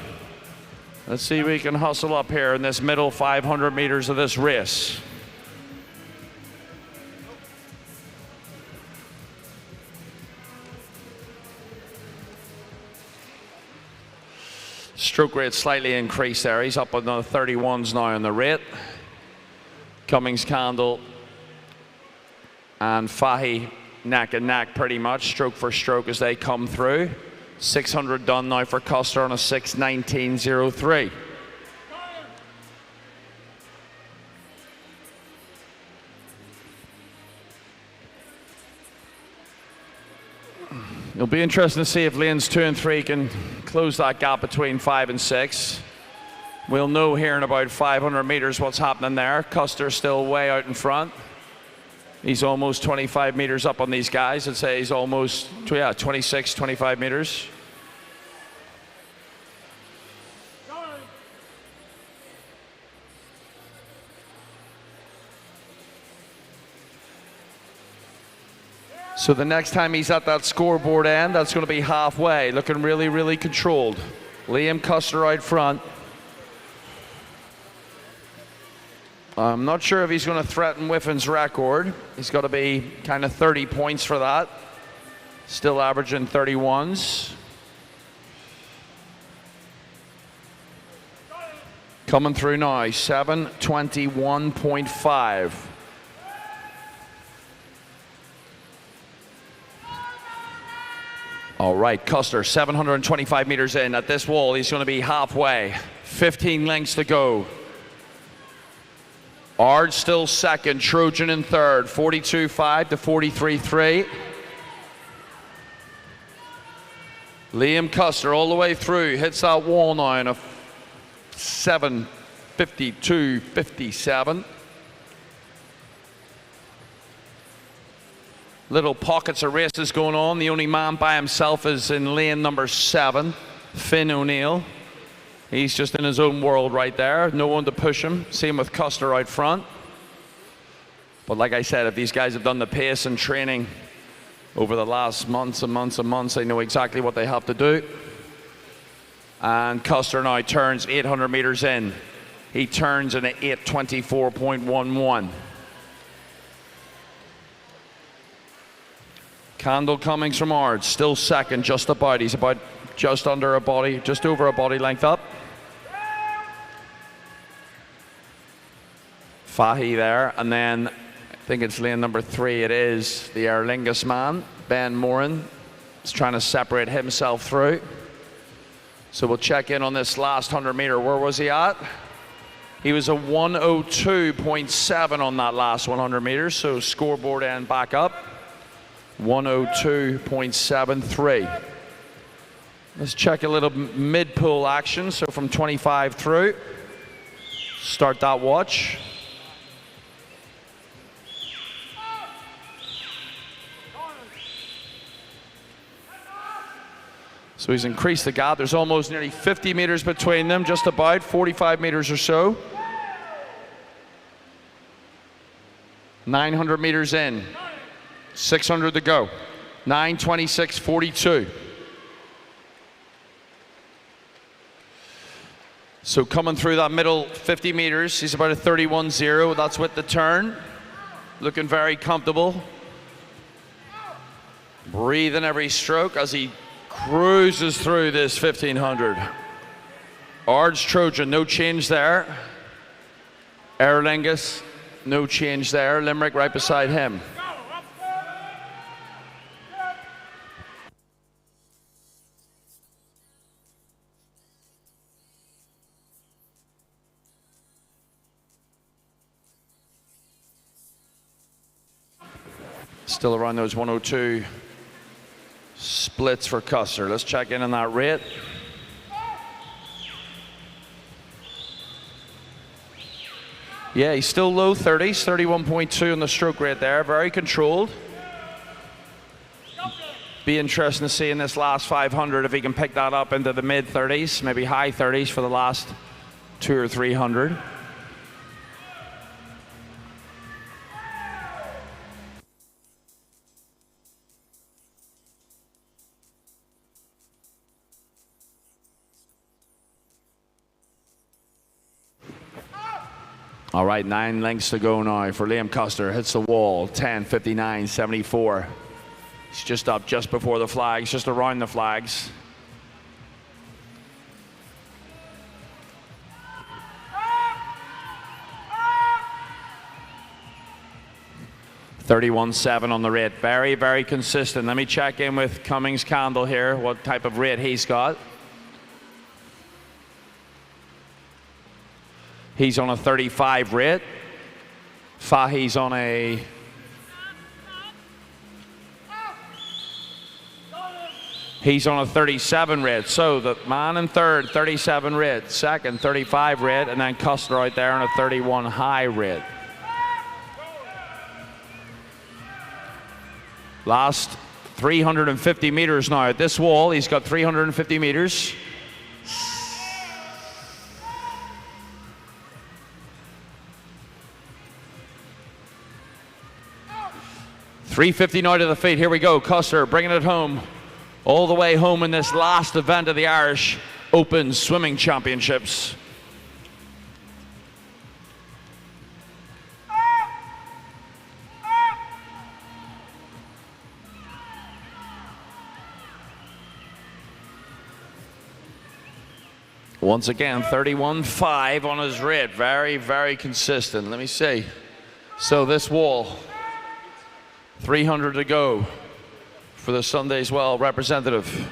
Let's see if we can hustle up here in this middle 500 meters of this race. Stroke rate slightly increased there. He's up on the 31s now on the rate. Cummings Candle and Fahy neck and neck pretty much, stroke for stroke as they come through. 600 done now for Custer on a 6:19.03. It'll be interesting to see if lanes 2 and 3 can close that gap between 5 and 6. We'll know here in about 500 meters what's happening there. Custer's still way out in front. He's almost 25 meters up on these guys. I'd say he's almost, 26, 25 meters. So the next time he's at that scoreboard end, that's going to be halfway, looking really, really controlled. Liam Custer out front. I'm not sure if he's going to threaten Whiffin's record. He's got to be kind of 30 points for that. Still averaging 31s. Coming through now, 7:21.5. All right, Custer, 725 meters in. At this wall, he's going to be halfway. 15 lengths to go. Ard still second, Trojan in third, 42.5 to 43.3. Liam Custer all the way through, hits that wall now in a 7:52.57. Little pockets of races going on. The only man by himself is in lane number 7, Finn O'Neill. He's just in his own world right there. No one to push him. Same with Custer out front. But like I said, if these guys have done the pace and training over the last months and months and months, they know exactly what they have to do. And Custer now turns 800 meters in. He turns in at 8:24.11. Candle Cummings from Ard, still second, just about. He's about just under a body, just over a body length up. Fahy there, and then I think it's lane number 3, it is the Aer Lingus man, Ben Moran, is trying to separate himself through. So we'll check in on this last 100 meter. Where was he at? He was a 102.7 on that last 100 meters, so scoreboard end back up. 102.73. Let's check a little mid-pull action, so from 25 through. Start that watch. So he's increased the gap. There's almost nearly 50 meters between them, just about 45 meters or so. 900 meters in. 600 to go. 9:26.42. So coming through that middle 50 meters, he's about a 31.0. That's with the turn. Looking very comfortable. Breathing every stroke as he cruises through this 1500. Ard's Trojan, no change there. Aer Lingus, no change there. Limerick right beside him. Still around those 102 splits for Custer. Let's check in on that rate. Yeah, he's still low 30s, 31.2 on the stroke rate there, very controlled. Be interesting to see in this last 500 if he can pick that up into the mid 30s, maybe high 30s for the last 200 or 300. All right, 9 lengths to go now for Liam Custer. Hits the wall, 10:59.74. He's just up just before the flags, just around the flags. $31.7 on the rate. Very, very consistent. Let me check in with Cummings Candle here, what type of rate he's got. He's on a 35 rate. Fahy's on a He's on a 37 rate. So the man in third, 37 rate. Second, 35 rate. And then Custer out there on a 31 high rate. Last 350 meters now. At this wall, he's got 350 meters. .350 now to the feet. Here we go. Custer bringing it home. All the way home in this last event of the Irish Open Swimming Championships. Once again, 31.5 on his rate. Very, very consistent. Let me see. So this wall, 300 to go for the Sunday's Well representative.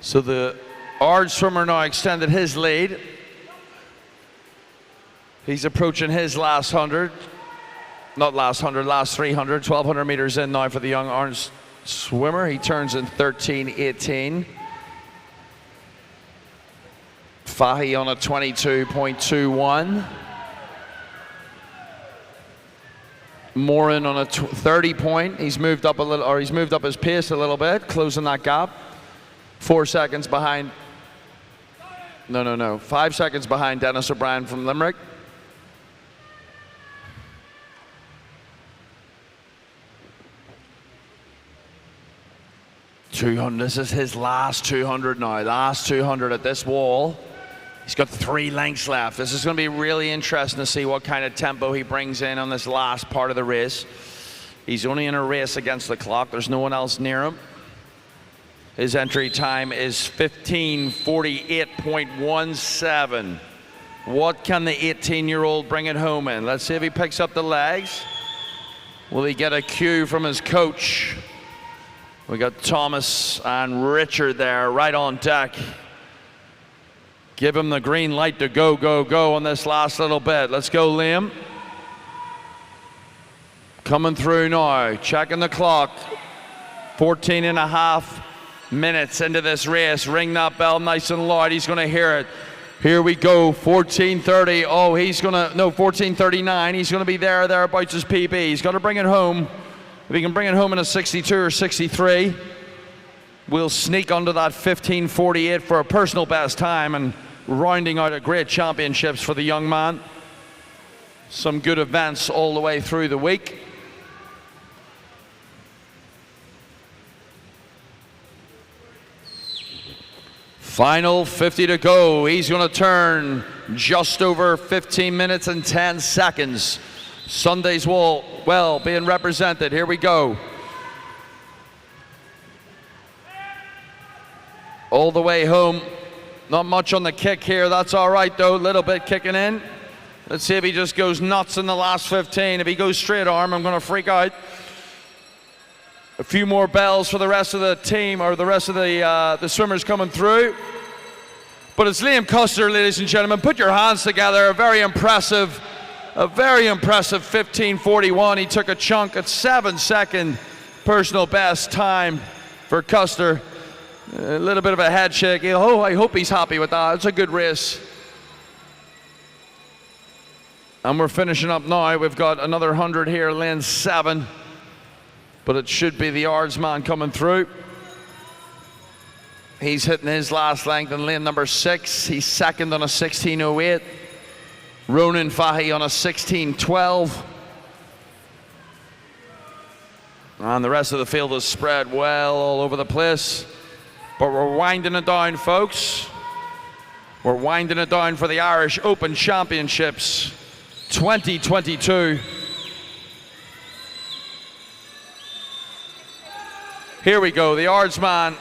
So the Ard swimmer now extended his lead. He's approaching his last 100. Not last 100, last 300. 1,200 meters in now for the young Ard swimmer. He turns in 13:18. Fahy on a 22.21. Moran on a 30 point. He's moved up a little, or he's moved up his pace a little bit, closing that gap. 4 seconds behind. No. 5 seconds behind Dennis O'Brien from Limerick. This is his last 200 now. Last 200 at this wall. He's got 3 lengths left. This is going to be really interesting to see what kind of tempo he brings in on this last part of the race. He's only in a race against the clock. There's no one else near him. His entry time is 15:48.17. What can the 18-year-old bring it home in? Let's see if he picks up the legs. Will he get a cue from his coach? We got Thomas and Richard there right on deck. Give him the green light to go, go, go on this last little bit. Let's go, Liam. Coming through now, checking the clock. 14.5 minutes into this race. Ring that bell nice and loud. He's going to hear it. Here we go, 14:30. Oh, he's going to, no, 14:39. He's going to be thereabouts his PB. He's got to bring it home. If he can bring it home in a 62 or 63, we'll sneak under that 15:48 for a personal best time and rounding out a great championships for the young man. Some good events all the way through the week. Final 50 to go. He's going to turn just over 15 minutes and 10 seconds. Sunday's wall, well, being represented. Here we go. All the way home. Not much on the kick here. That's all right, though. A little bit kicking in. Let's see if he just goes nuts in the last 15. If he goes straight arm, I'm going to freak out. A few more bells for the rest of the team, or the rest of the swimmers coming through. But it's Liam Custer, ladies and gentlemen. Put your hands together. A very impressive 15:41. He took a chunk at 7-second personal best time for Custer. A little bit of a head shake. Oh, I hope he's happy with that. It's a good race. And we're finishing up now. We've got another 100 here, lane 7. But it should be the Ards man coming through. He's hitting his last length in lane number 6. He's second on a 16:08. Ronan Fahy on a 16:12. And the rest of the field is spread well all over the place. But we're winding it down, folks. We're winding it down for the Irish Open Championships 2022. Here we go, the Ards man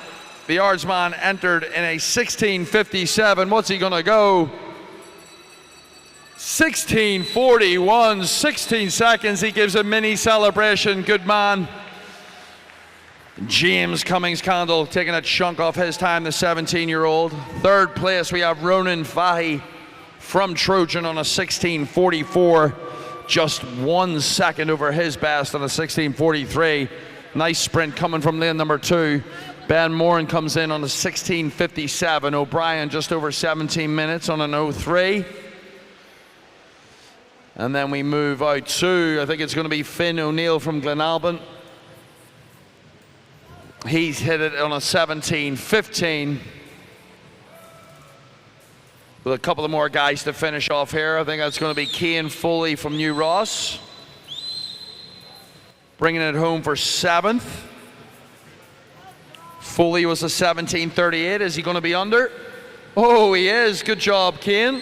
entered in a 16:57. What's he gonna go? 16:41, 16 seconds. He gives a mini celebration. Good man. James Cummings-Candle taking a chunk off his time, the 17-year-old. Third place, we have Ronan Fahy from Trojan on a 16:44. Just 1 second over his best on a 16:43. Nice sprint coming from lane number 2. Ben Moran comes in on a 16:57. O'Brien just over 17 minutes on an 03. And then we move out to, I think it's going to be Finn O'Neill from Glenalban. He's hit it on a 17:15. With a couple of more guys to finish off here. I think that's going to be Cian Foley from New Ross. Bringing it home for 7th. Foley was a 17:38. Is he going to be under? Oh, he is. Good job, Cian.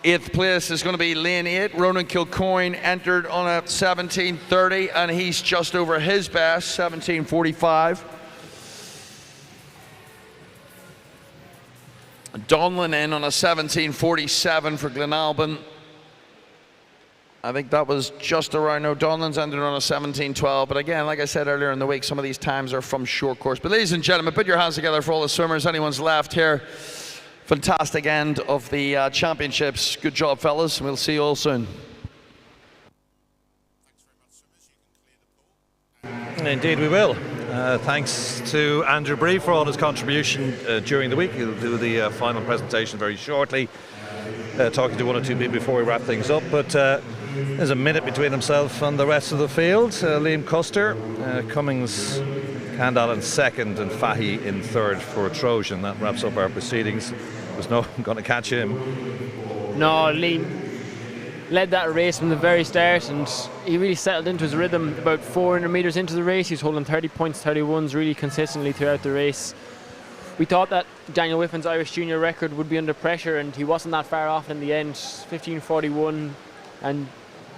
8th place is going to be lane 8. Ronan Kilcoyne entered on a 17:30, and he's just over his best, 17:45. Donlan in on a 17:47 for Glenalban. I think that was just around O'Donnell's, ended on a 17:12. But again, like I said earlier in the week, some of these times are from short course. But ladies and gentlemen, put your hands together for all the swimmers. Anyone's left here. Fantastic end of the championships. Good job, fellas. We'll see you all soon. Indeed we will. Thanks to Andrew Bree for all his contribution during the week. He'll do the final presentation very shortly, talking to one or two people before we wrap things up. But there's a minute between himself and the rest of the field. Liam Custer, Cummings, Candle in second, and Fahy in third for Trojan. That wraps up our proceedings. There's no going to catch him. No, Liam led that race from the very start, and he really settled into his rhythm. About 400 metres into the race, he was holding 30 points, 31s really consistently throughout the race. We thought that Daniel Whiffin's Irish junior record would be under pressure, and he wasn't that far off in the end. 15:41, and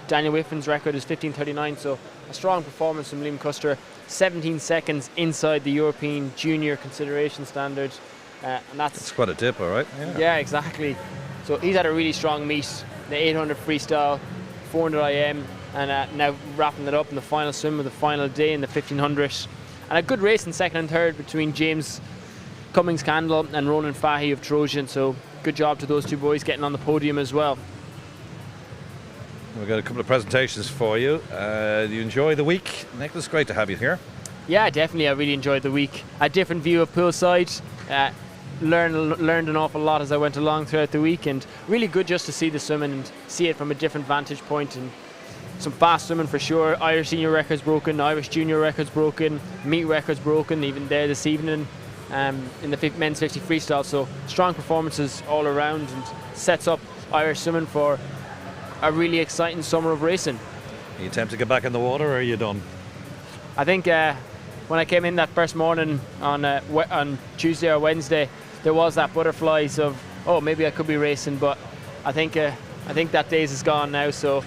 Daniel Whiffin's record is 15:39, so a strong performance from Liam Custer. 17 seconds inside the European junior consideration standard, and that's quite a dip, all right. Yeah, exactly. So he's had a really strong meet. The 800 freestyle, 400 IM, and now wrapping it up in the final swim of the final day in the 1500. And a good race in second and third between James Cummings Candle and Ronan Fahy of Trojan. So good job to those two boys getting on the podium as well. We've got a couple of presentations for you. Do you enjoy the week? Nicholas, great to have you here. Yeah, definitely. I really enjoyed the week. A different view of poolside. Learned an awful lot as I went along throughout the week, and really good just to see the swimming and see it from a different vantage point. And some fast swimming for sure. Irish senior records broken, Irish junior records broken, meet records broken even there this evening in the men's 50 freestyle. So strong performances all around, and sets up Irish swimming for a really exciting summer of racing. Are you tempted to get back in the water, or are you done? I think when I came in that first morning on Tuesday or Wednesday, there was that butterflies of, oh, maybe I could be racing, but I think that days is gone now. So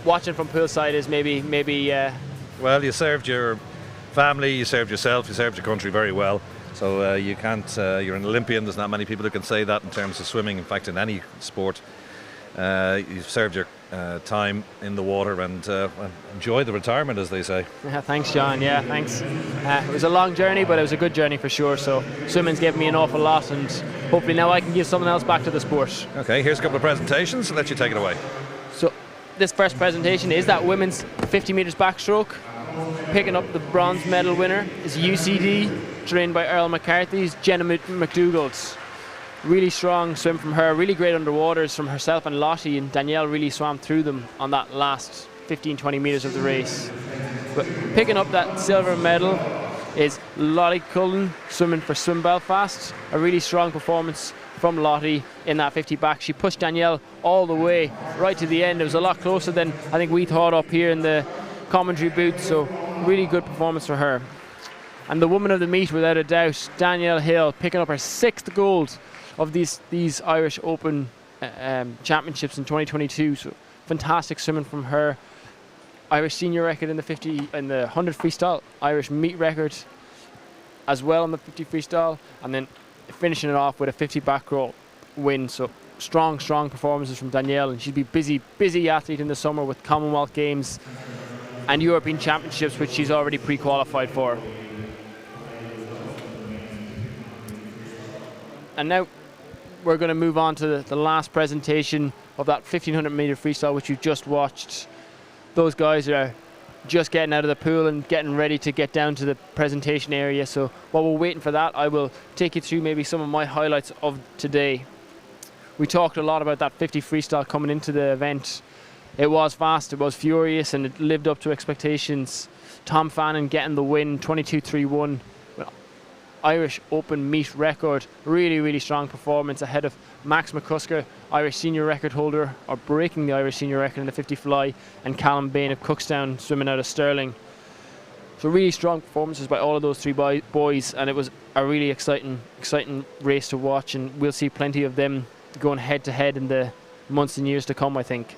watching from poolside is maybe. Well, you served your family, you served yourself, you served your country very well. So you can't. You're an Olympian. There's not many people who can say that in terms of swimming. In fact, in any sport, you've served your time in the water, and enjoy the retirement, as they say. Yeah, thanks, John. Yeah, thanks. It was a long journey, but it was a good journey for sure. So swimming's given me an awful lot, and hopefully now I can give someone else back to the sport. Okay, here's a couple of presentations. I'll let you take it away. So this first presentation is that women's 50 metres backstroke. Picking up the bronze medal winner is UCD, trained by Earl McCarthy's Jenna McDougall's. Really strong swim from her, really great underwaters from herself and Lottie, and Danielle really swam through them on that last 15-20 metres of the race. But picking up that silver medal is Lottie Cullen, swimming for Swim Belfast. A really strong performance from Lottie in that 50 back. She pushed Danielle all the way right to the end. It was a lot closer than I think we thought up here in the commentary booth, so really good performance for her. And the woman of the meet, without a doubt, Danielle Hill, picking up her 6th gold of these Irish Open championships in 2022. So fantastic swimming from her. Irish senior record in the 50 and the 100 freestyle, Irish meet record as well in the 50 freestyle, and then finishing it off with a 50 back roll win. So strong performances from Danielle, and she'll be busy athlete in the summer with Commonwealth Games and European Championships, which she's already pre-qualified for. And now we're going to move on to the last presentation of that 1500 metre freestyle, which you've just watched. Those guys are just getting out of the pool and getting ready to get down to the presentation area. So while we're waiting for that, I will take you through maybe some of my highlights of today. We talked a lot about that 50 freestyle coming into the event. It was fast, it was furious, and it lived up to expectations. Tom Fannin getting the win, 22:31. Irish Open meet record. Really strong performance ahead of Max McCusker, Irish senior record holder, or breaking the Irish senior record in the 50 fly, and Callum Bain of Cookstown swimming out of Stirling. So really strong performances by all of those three boys, and it was a really exciting race to watch, and we'll see plenty of them going head to head in the months and years to come, I think.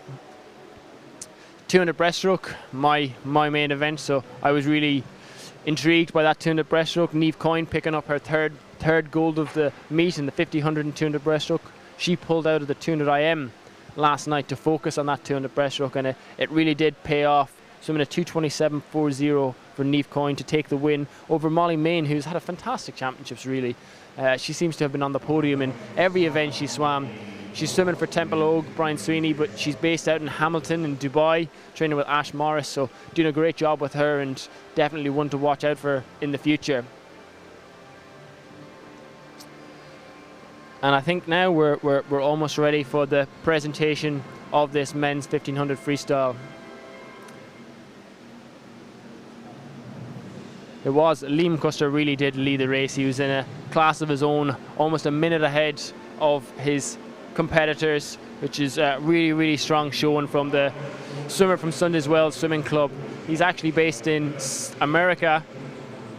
200 breaststroke, my main event, so I was really intrigued by that 200 breaststroke. Niamh Coyne picking up her third gold of the meet in the 50, 100 and 200 breaststroke. She pulled out of the 200 IM last night to focus on that 200 breaststroke, and it really did pay off. Swimming a 2:27.40 for Niamh Coyne to take the win over Molly Main, who's had a fantastic championships really. She seems to have been on the podium in every event she swam. She's swimming for Temple Ogue, Brian Sweeney, but she's based out in Hamilton in Dubai, training with Ash Morris, so doing a great job with her and definitely one to watch out for in the future. And I think now we're almost ready for the presentation of this men's 1500 freestyle. It was Liam Custer really did lead the race. He was in a class of his own, almost a minute ahead of his competitors, which is a really, really strong showing from the swimmer from Sunday's Wells Swimming Club. He's actually based in America,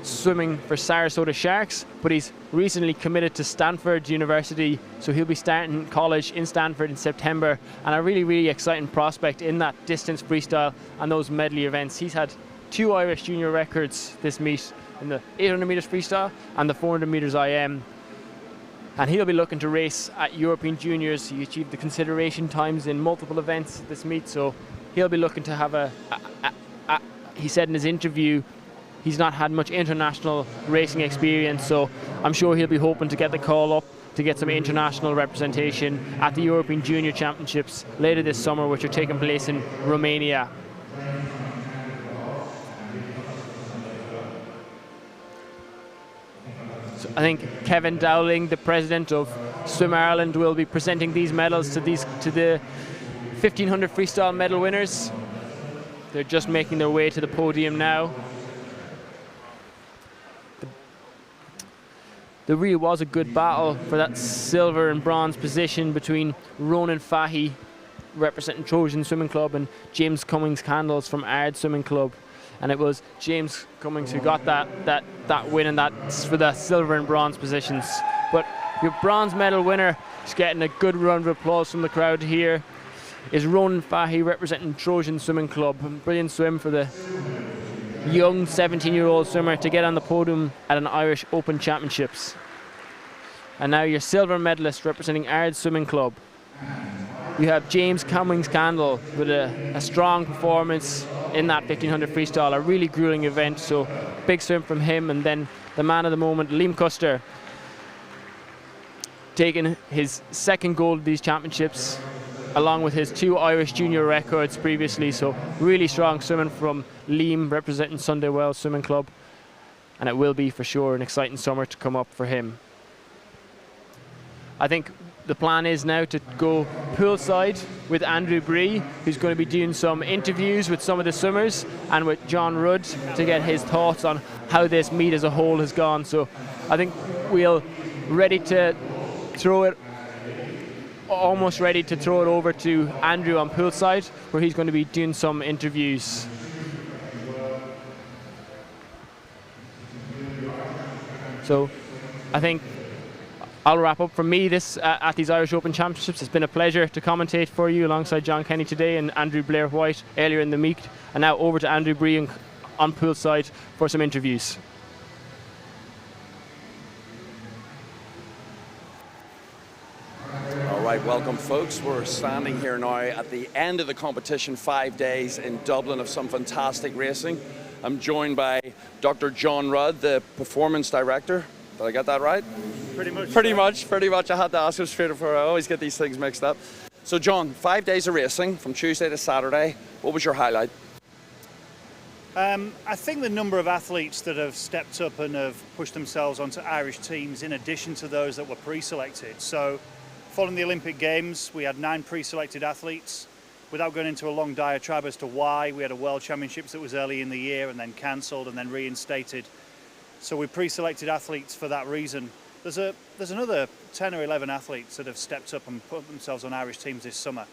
swimming for Sarasota Sharks, but he's recently committed to Stanford University, so he'll be starting college in Stanford in September, and a really, really exciting prospect in that distance freestyle and those medley events. He's had 2 Irish junior records this meet in the 800 metres freestyle and the 400 metres IM. And he'll be looking to race at European Juniors. He achieved the consideration times in multiple events this meet, so he'll be looking to have he said in his interview, he's not had much international racing experience, so I'm sure he'll be hoping to get the call up to get some international representation at the European Junior Championships later this summer, which are taking place in Romania. So I think Kevin Dowling, the president of Swim Ireland, will be presenting these medals to the 1500 freestyle medal winners. They're just making their way to the podium now. There really was a good battle for that silver and bronze position between Ronan Fahy, representing Trojan Swimming Club, and James Cummings Candles from Ard Swimming Club. And it was James Cummings who got that win, and that's for the silver and bronze positions. But your bronze medal winner is getting a good round of applause from the crowd here, is Ronan Fahy, representing Trojan Swimming Club. Brilliant swim for the young 17-year-old swimmer to get on the podium at an Irish Open Championships. And now your silver medalist representing Ard Swimming Club. You have James Cummings Candle with a strong performance in that 1500 freestyle, a really grueling event, so big swim from him. And then the man of the moment, Liam Custer, taking his second gold of these championships, along with his 2 Irish junior records previously, so really strong swimming from Liam, representing Sunday Wells Swimming Club, and it will be for sure an exciting summer to come up for him. I think the plan is now to go poolside with Andrew Bree, who's going to be doing some interviews with some of the swimmers, and with John Rudd to get his thoughts on how this meet as a whole has gone. So I think we'll almost ready to throw it over to Andrew on poolside, where he's going to be doing some interviews. So I think I'll wrap up from me this at these Irish Open Championships. It's been a pleasure to commentate for you alongside John Kenny today and Andrew Blair White earlier in the meet, and now over to Andrew Bree on poolside for some interviews. All right, welcome folks. We're standing here now at the end of the competition, 5 days in Dublin of some fantastic racing. I'm joined by Dr. John Rudd, the performance director. Did I get that right? Pretty much. Pretty much. I had to ask him straight before. I always get these things mixed up. So John, 5 days of racing from Tuesday to Saturday. What was your highlight? I think the number of athletes that have stepped up and have pushed themselves onto Irish teams, in addition to those that were pre-selected. So following the Olympic Games, we had 9 pre-selected athletes. Without going into a long diatribe as to why, we had a World Championships that was early in the year and then cancelled and then reinstated. So we pre-selected athletes for that reason. There's another 10 or 11 athletes that have stepped up and put themselves on Irish teams this summer.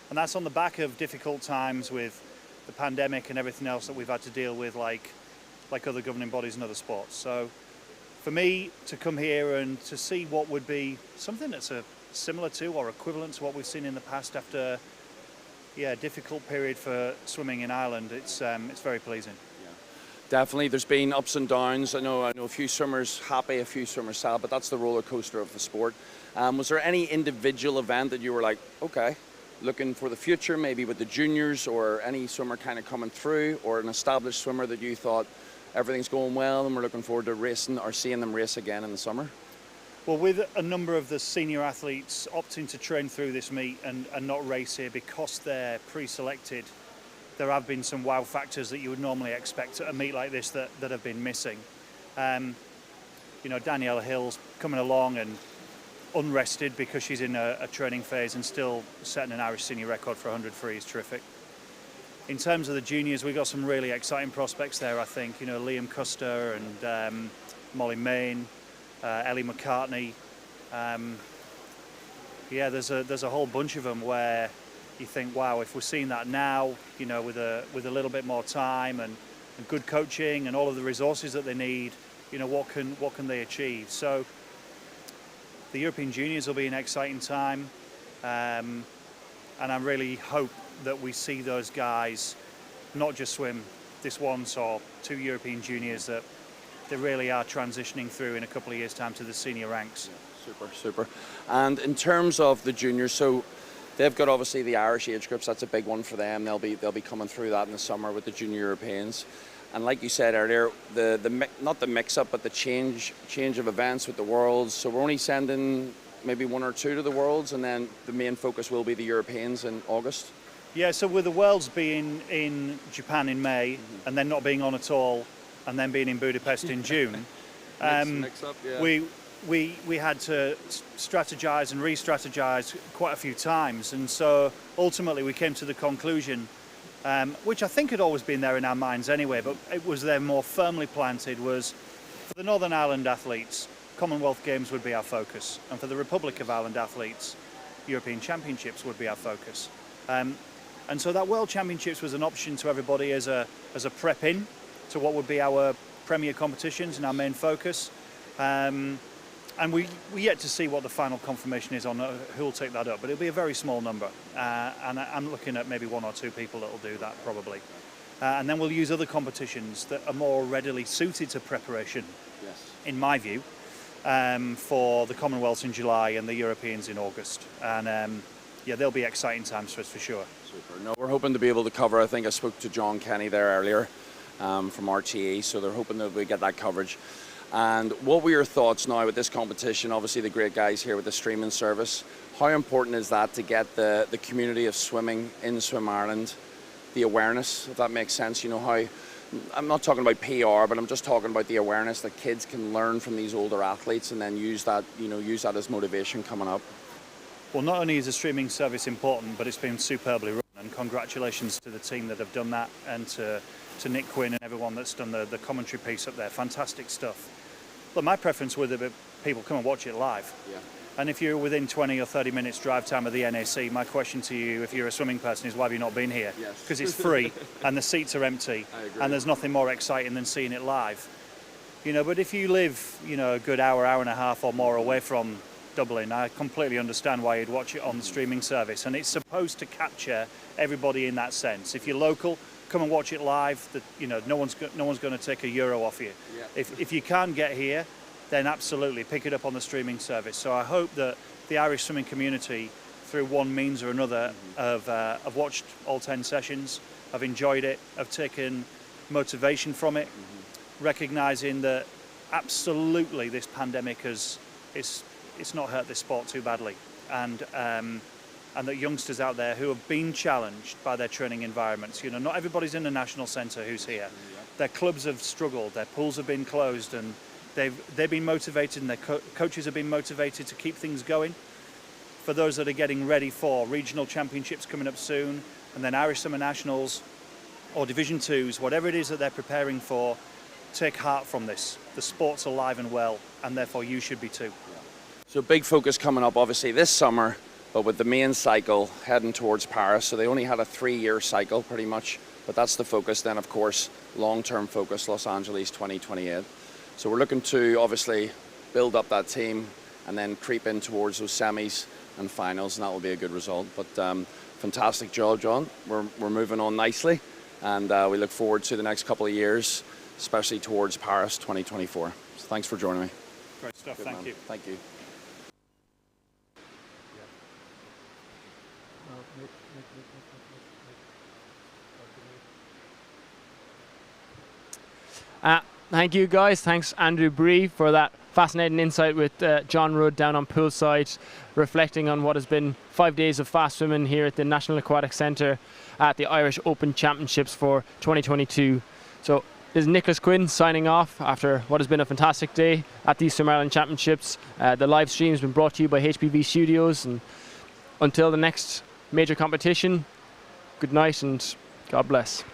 And that's on the back of difficult times with the pandemic and everything else that we've had to deal with, like other governing bodies and other sports. So for me to come here and to see what would be something that's similar to or equivalent to what we've seen in the past after a difficult period for swimming in Ireland, it's very pleasing. Definitely, there's been ups and downs. I know a few swimmers happy, a few swimmers sad, but that's the roller coaster of the sport. Was there any individual event that you were like, okay, looking for the future, maybe with the juniors or any swimmer kind of coming through, or an established swimmer that you thought everything's going well and we're looking forward to racing or seeing them race again in the summer? Well, with a number of the senior athletes opting to train through this meet and not race here because they're pre-selected, there have been some wow factors that you would normally expect at a meet like this that have been missing. Daniela Hill's coming along and unrested because she's in a training phase and still setting an Irish senior record for 100 free is terrific. In terms of the juniors, we've got some really exciting prospects there, I think. Liam Custer and Molly Main, Ellie McCartney. There's a whole bunch of them where you think, wow, if we're seeing that now, with a little bit more time and good coaching and all of the resources that they need, what can they achieve? So the European Juniors will be an exciting time, and I really hope that we see those guys not just swim this once or two European Juniors, that they really are transitioning through in a couple of years' time to the senior ranks. Yeah, super. And in terms of the juniors, so they've got obviously the Irish age groups. That's a big one for them. They'll be coming through that in the summer with the junior Europeans. And like you said earlier, not the mix-up, but the change of events with the Worlds. So we're only sending maybe one or two to the Worlds, and then the main focus will be the Europeans in August. Yeah, so with the Worlds being in Japan in May, and then not being on at all, and then being in Budapest in June, mix up, yeah. we had to strategize and re-strategize quite a few times, and so ultimately we came to the conclusion, which I think had always been there in our minds anyway, but it was there more firmly planted, was for the Northern Ireland athletes, Commonwealth Games would be our focus, and for the Republic of Ireland athletes, European Championships would be our focus. And so that World Championships was an option to everybody as a prep in to what would be our premier competitions and our main focus. And we yet to see what the final confirmation is on who will take that up, but it'll be a very small number. And I'm looking at maybe one or two people that will do that probably. And then we'll use other competitions that are more readily suited to preparation, Yes. in my view, for the Commonwealths in July and the Europeans in August. And they'll be exciting times for us for sure. Super. No, we're hoping to be able to cover, I think I spoke to John Kenny there earlier from RTE, so they're hoping that we get that coverage. And what were your thoughts now with this competition? Obviously the great guys here with the streaming service. How important is that to get the community of swimming in Swim Ireland, the awareness, if that makes sense? How, I'm not talking about PR, but I'm just talking about the awareness that kids can learn from these older athletes and then use that as motivation coming up. Well, not only is the streaming service important, but it's been superbly run, and congratulations to the team that have done that, and to Nick Quinn and everyone that's done the commentary piece up there. Fantastic stuff. But my preference would be people come and watch it live. Yeah. And if you're within 20 or 30 minutes drive time of the NAC, my question to you, if you're a swimming person, is why have you not been here? Yes. Because it's free and the seats are empty, I agree. and there's nothing more exciting than seeing it live. But if you live, a good hour and a half or more away from Dublin, I completely understand why you'd watch it on the streaming service, and it's supposed to capture everybody in that sense. If you're local, come and watch it live. No one's going to take €1 off you. Yeah. If you can't get here, then absolutely pick it up on the streaming service. So I hope that the Irish swimming community, through one means or another, have watched all 10 sessions, have enjoyed it, have taken motivation from it, recognising that absolutely this pandemic it's not hurt this sport too badly, and that youngsters out there who have been challenged by their training environments, not everybody's in the national centre who's here. Their clubs have struggled, their pools have been closed, and they've been motivated, and their coaches have been motivated to keep things going. For those that are getting ready for regional championships coming up soon, and then Irish Summer Nationals or Division 2s, whatever it is that they're preparing for, take heart from this. The sport's alive and well, and therefore you should be too. So big focus coming up obviously this summer, but with the main cycle heading towards Paris. So they only had a 3-year cycle pretty much, but that's the focus. Then of course, long-term focus, Los Angeles 2028. So we're looking to obviously build up that team and then creep in towards those semis and finals, and that will be a good result. But fantastic job, John. We're moving on nicely, and we look forward to the next couple of years, especially towards Paris 2024. So thanks for joining me. Great stuff, Good thank man. you. Thank you. Well, Thank you guys. Thanks Andrew Bree for that fascinating insight with John Rudd down on poolside, reflecting on what has been 5 days of fast swimming here at the National Aquatic Centre at the Irish Open Championships for 2022. So this is Nicholas Quinn signing off after what has been a fantastic day at these Swim Ireland Championships. The live stream has been brought to you by HPV Studios, and until the next major competition, good night and God bless.